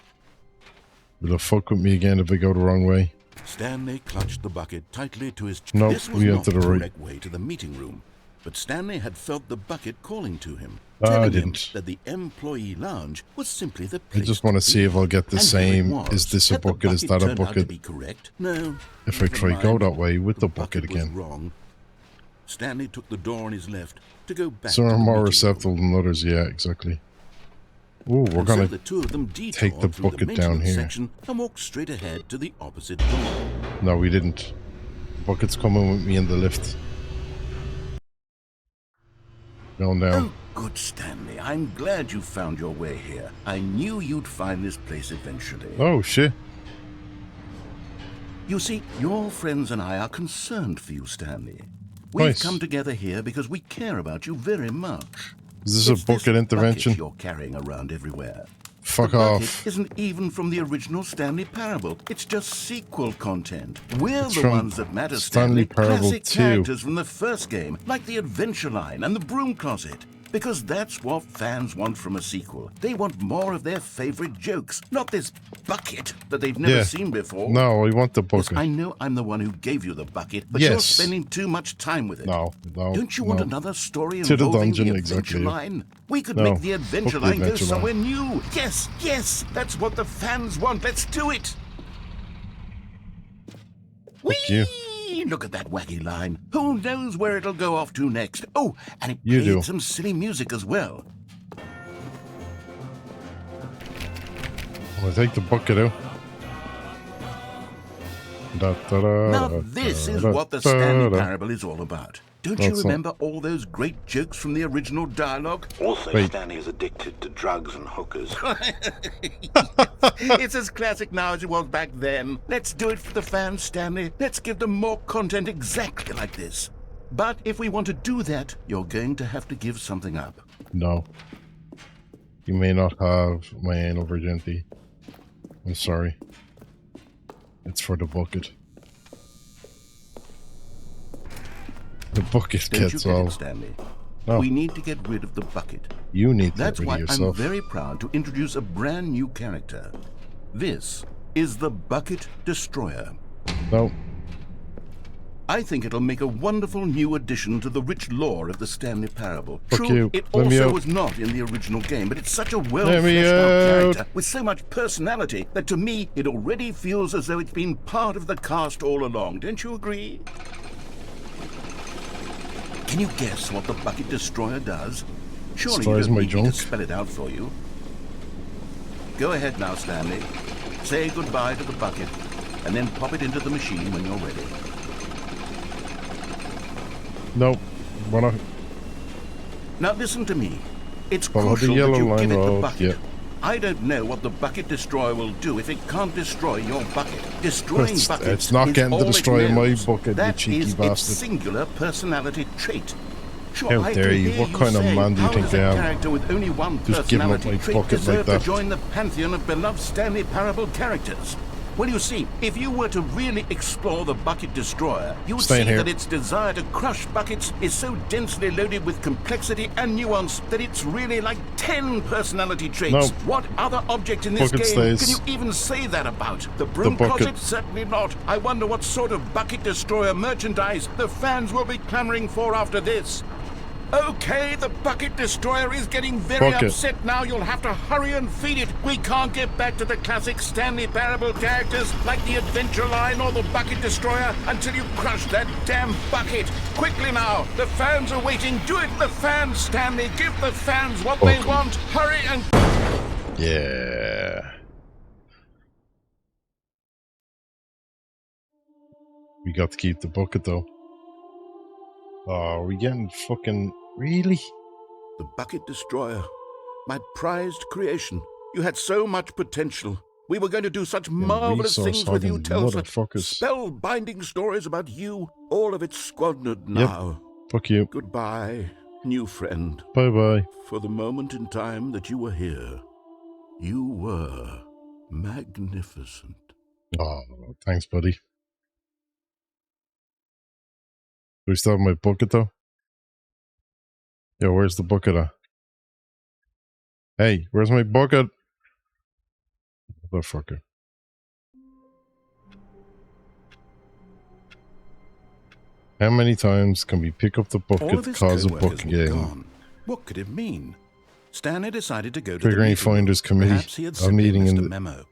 Will it fuck with me again if I go the wrong way? Stanley clutched the bucket tightly to his chest. Nope, This was we not entered the the right- correct way to the meeting room, but Stanley had felt the bucket calling to him, I telling him didn't. that the employee lounge was simply the I place just want to see if I'll get the And here it same... was. Is this a Had the bucket? Is that a turned out to bucket? be correct? No. If I never try go mind. that way with the bucket was again. wrong. Stanley took the door on his left to go back Some to are the more meeting receptive room. than others, yeah, exactly. Ooh, we're And so gonna the two of them detoured take the through bucket the down maintenance here. section and walked straight ahead to the opposite door. No, we didn't. Bucket's coming with me in the lift. Going down. Oh, good, Stanley. I'm glad you found your way here. I knew you'd find this place eventually. Oh, shit. You see, your friends and I are concerned for you, Stanley. We've Nice. come together here because we care about you very much. Is this It's a bucket intervention? bucket you're carrying around everywhere. Fuck the bucket off. isn't even from the original Stanley Parable. It's just sequel content. We're It's the from ones that matter, Stanley Stanley. Parable Classic 2. characters from the first game, like the Adventure Line and the Broom Closet. Because that's what fans want from a sequel. They want more of their favorite jokes, not this bucket that they've never Yeah. seen before. No, I want the Yes, bucket. I know I'm the one who gave you the bucket, but you're Yes. spending too much time with it. No, no. Don't you want no. another story To the involving dungeon, the Adventure exactly. Line? We could No, make the Adventure fuck the Line go Adventure Line. somewhere new. Yes, yes, that's what the fans want. Let's do it. Fuck you. Whee! Look at that wacky line. Who knows where it'll go off to next? Oh, and it You played do. some silly music as well. I'm gonna take the bucket out. Now this is what the Stanley Parable is all about. Don't you remember all those great jokes from the original dialogue? Also, Stanley is addicted to drugs and hookers. It's as classic now as it was back then. Let's do it for the fans, Stanley. Let's give them more content exactly like this. But if we want to do that, you're going to have to give something up. No. You may not have my anal virginity. I'm sorry. It's for the bucket. The bucket Don't gets you get all. it, Stanley? No. We need to get rid of the bucket. You need to That's get rid why of yourself. I'm very proud to introduce a brand new character. This is the Bucket Destroyer. No. I think it'll make a wonderful new addition to the rich lore of the Stanley Parable. Fuck True, you. it Let me also out. was not in the original game, but it's such a Let me well-fleshed-out out. character with so much personality that to me it already feels as though it's been part of the cast all along. Don't you agree? Can you guess what the Bucket Destroyer does? Surely Destroys you my don't need me junk. to spell it out for you. Go ahead now, Stanley. Say goodbye to the bucket, and then pop it into the machine when you're ready. No. We're not. Now listen to me. It's Follow the crucial yellow that you line give it the road, bucket. yeah. I don't know what the Bucket Destroyer will do if it can't destroy your bucket. Destroying buckets It's not is getting to all it destroy my knows. bucket, you That cheeky is its bastard. singular personality trait. Sure, How I dare can you. hear What kind of say, man do you how think does I a am? character with only one Just giving up personality my trait bucket deserve like that. to join the pantheon of beloved Stanley Parable characters? Well, you see, if you were to really explore the Bucket Destroyer, you would Staying see here. that its desire to crush buckets is so densely loaded with complexity and nuance that it's really like 10 personality traits. No. What other object in this Bucket game stays. can you even say that about? The broom bucket. closet? Certainly not. I wonder what sort of Bucket Destroyer merchandise the fans will be clamoring for after this. Okay, the Bucket Destroyer is getting very Bucket. upset now. You'll have to hurry and feed it. We can't get back to the classic Stanley Parable characters like the Adventure Line or the Bucket Destroyer until you crush that damn bucket. Quickly now, the fans are waiting. Do it, the fans, Stanley. Give the fans what they Bucket. want. Hurry and... Yeah. We got to keep the bucket though. Oh, are we getting fucking... Really? The Bucket Destroyer. My prized creation. You had so much potential. We were going to do such marvelous things with you, resource-hogging tell such motherfuckers. spell-binding stories about you. All of it squandered now. Fuck you. Goodbye, new friend. Bye-bye. For the moment in time that you were here, you were magnificent. Oh, thanks, buddy. Do we still have my bucket, though? Yo, where's the bucket at? Hey, where's my bucket? Motherfucker. How many times can we pick up the All bucket of to his cause a co-workers bucket were game? gone. What could it mean? Stanley decided to go to the Triggering meeting room. Finders Committee. Perhaps he had A simply meeting missed in a the, memo.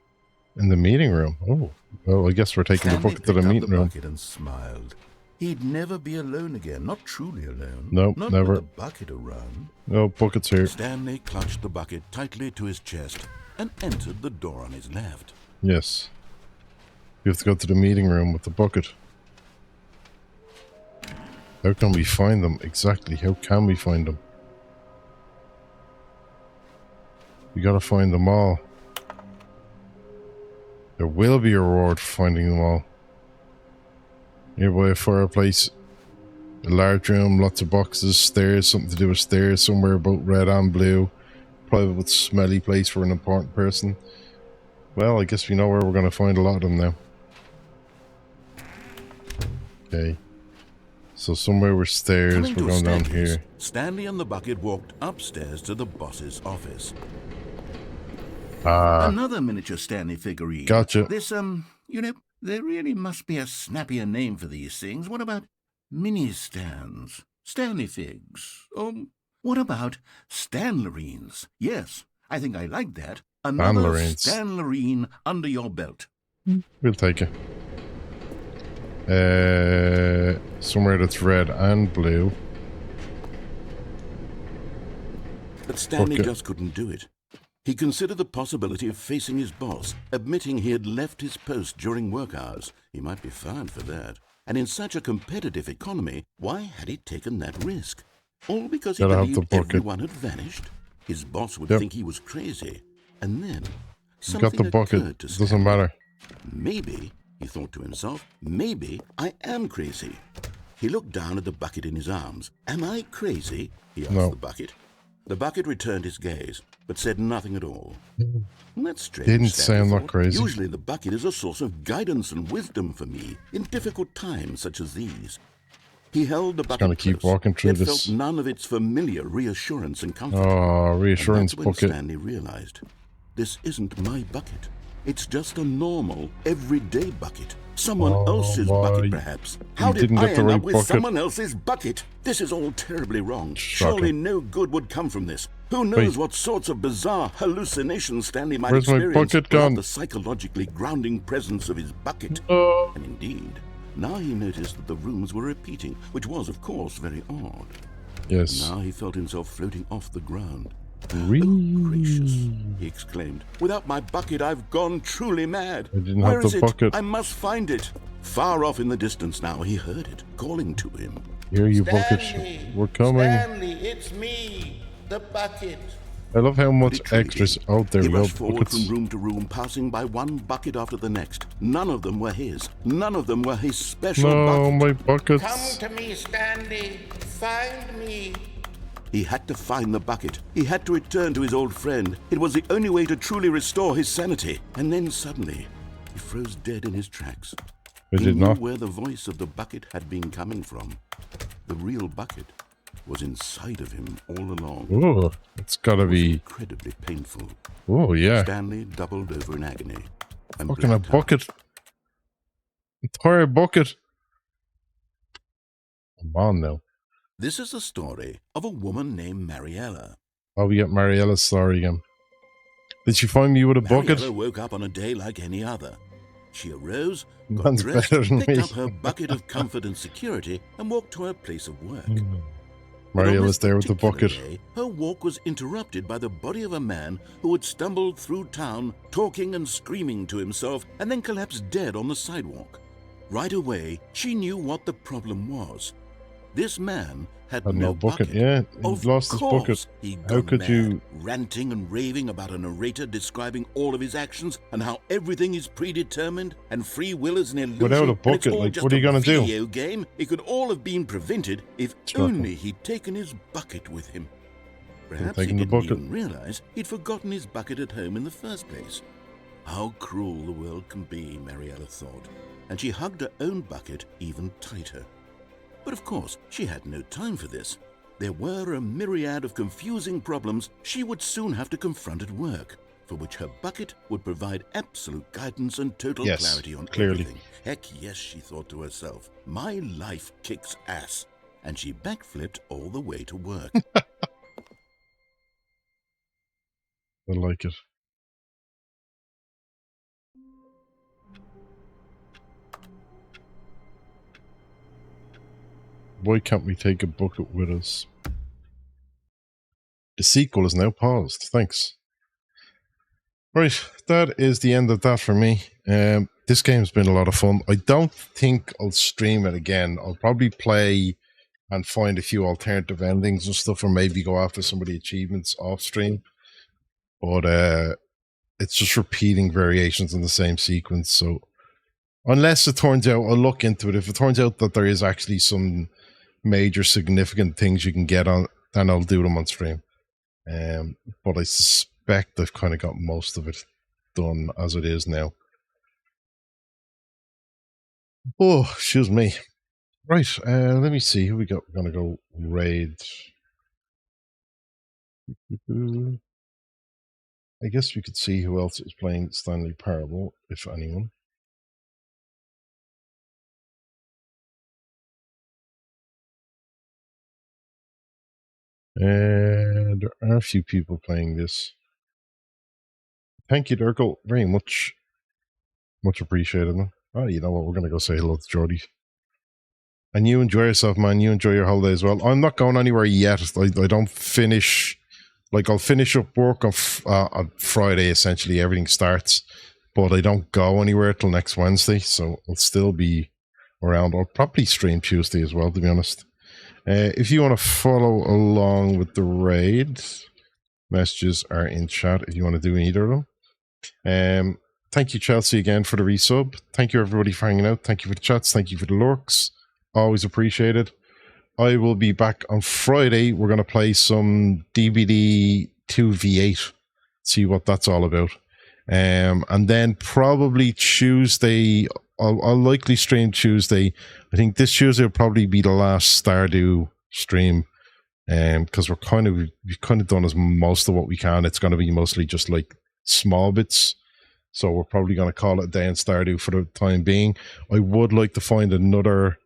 in the meeting room. Oh, well, I guess we're taking Stanley the bucket to the picked up meeting room. bucket and smiled. He'd never be alone again, not truly alone. Nope, not never. With the bucket around. No, bucket's here. Stanley clutched the bucket tightly to his chest and entered the door on his left. Yes. We have to go to the meeting room with the bucket. How can we find them? Exactly. How can we find them? We gotta find them all. There will be a reward for finding them all. Nearby a fireplace. A large room, lots of boxes, stairs, something to do with stairs, somewhere about red and blue. Private smelly place for an important person. Well, I guess we know where we're gonna find a lot of them now. Okay. So somewhere with stairs, Coming we're to going down Stanley's, here. Stanley and the bucket walked upstairs to the boss's office. Ah, Another miniature Stanley figurine. gotcha. This, you know, there really must be a snappier name for these things. What about mini-stands? Stanley figs? What about Stanlerines? Yes, I think I like that. Another Stanlerines. Stanlerine under your belt. We'll take it. Somewhere that's red and blue. But Stanley Okay. just couldn't do it. He considered the possibility of facing his boss, admitting he had left his post during work hours. He might be fired for that. And in such a competitive economy, why had he taken that risk? All because he believed everyone had vanished? His boss would think he was crazy. And then something occurred to Stanley. Doesn't matter. Maybe, he thought to himself, maybe I am crazy. He looked down at the bucket in his arms. Am I crazy? He asked the bucket. The bucket returned his gaze, but said nothing at all. That's strange. Didn't say I'm not crazy. Usually the bucket is a source of guidance and wisdom for me in difficult times such as these. He held the bucket Gonna keep walking through this. Felt none of its familiar reassurance and comfort. Oh, reassurance and that's bucket. when Stanley realized, this isn't my bucket. It's just a normal, everyday bucket. Someone else's bucket, perhaps. How did I end up with someone else's bucket? This is all terribly wrong. Surely no good would come from this. Who knows what sorts of bizarre hallucinations Stanley might experience without the psychologically grounding presence of his bucket. And indeed, now he noticed that the rooms were repeating, which was, of course, very odd. Yes. Now he felt himself floating off the ground. Oh, gracious, he exclaimed. Without my bucket, I've gone truly mad. I didn't Where have is the it? bucket. I must find it. Far off in the distance now, he heard it, calling to him. Here, you bucket. We're coming. Stanley, it's me, the bucket. I love how much extras out there. He rushed forward from room to room, passing by one bucket after the next. None of them were his. None of them were his special bucket. No, my buckets. Come to me, Stanley. Find me. He had to find the bucket. He had to return to his old friend. It was the only way to truly restore his sanity. And then suddenly, he froze dead in his tracks. He knew where the voice of the bucket had been coming from. The real bucket was inside of him all along. Oh, it's gotta be incredibly painful. Oh yeah. Stanley doubled over in agony. Fucking a bucket. Entire bucket. Come on now. This is the story of a woman named Mariella. Oh, we got Mariella's story again. Did she find me with a bucket? Mariella woke up on a day like any other. She arose, got Man's dressed, better than picked me. up her bucket of comfort and security, and walked to her place of work. Mariella's there with the bucket. Day, her walk was interrupted by the body of a man who had stumbled through town, talking and screaming to himself, and then collapsed dead on the sidewalk. Right away, she knew what the problem was. This man had no bucket. Yeah, he lost his bucket. How could you? Ranting and raving about a narrator describing all of his actions and how everything is predetermined and free will is an illusion. Without a bucket, like, what are you gonna do? Video game. It could all have been prevented if only he'd taken his bucket with him. Perhaps he didn't even realize he'd forgotten his bucket at home in the first place. How cruel the world can be, Mariella thought, and she hugged her own bucket even tighter. But of course, she had no time for this. There were a myriad of confusing problems she would soon have to confront at work, for which her bucket would provide absolute guidance and total clarity on everything. Heck yes, she thought to herself, my life kicks ass. And she backflipped all the way to work. I like it. Why can't we take a bucket with us? The sequel is now paused. Thanks. Right, that is the end of that for me. This game's been a lot of fun. I don't think I'll stream it again. I'll probably play and find a few alternative endings and stuff, or maybe go after some of the achievements off stream. But it's just repeating variations in the same sequence. So unless it turns out, I'll look into it. If it turns out that there is actually some major significant things you can get on, then I'll do them on stream. But I suspect I've kind of got most of it done as it is now. Oh, excuse me. Right, let me see who we got. We're gonna go raid. I guess we could see who else is playing Stanley Parable, if anyone. And there are a few people playing this. Thank you, Durkle. Very much. Much appreciated, man. Oh, you know what? We're going to go say hello to Jordy. And you enjoy yourself, man. You enjoy your holiday as well. I'm not going anywhere yet. I don't finish like I'll finish up work on Friday. Essentially, everything starts, but I don't go anywhere till next Wednesday, so I'll still be around. I'll probably stream Tuesday as well, to be honest. If you want to follow along with the raid, messages are in chat if you want to do either of them. Thank you, Chelsea, again for the resub. Thank you, everybody, for hanging out. Thank you for the chats. Thank you for the lurks. Always appreciated. I will be back on Friday. We're going to play some DBD 2v8. See what that's all about. And then probably Tuesday, I'll likely stream Tuesday. I think this Tuesday will probably be the last Stardew stream. Because we've kind of done as most of what we can. It's going to be mostly just like small bits. So we're probably going to call it a day in Stardew for the time being. I would like to find another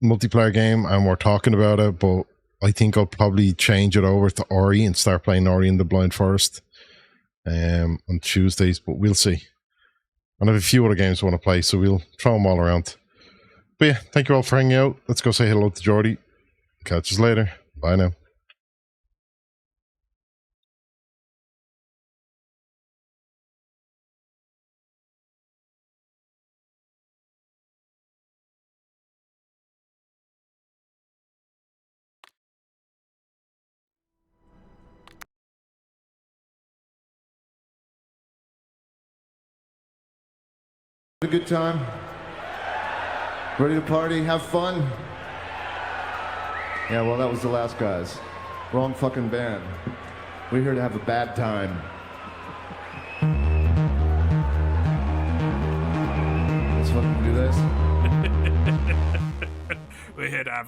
multiplayer game, and we're talking about it, but I think I'll probably change it over to Ori and start playing Ori in the Blind Forest on Tuesdays, but we'll see. And I have a few other games I want to play, so we'll throw them all around. But yeah, thank you all for hanging out. Let's go say hello to Jordy. Catch us later. Bye now. A good time? Ready to party? Have fun? Yeah, well, that was the last guys. Wrong fucking band. We're here to have a bad time. Let's fucking do this. We're here to have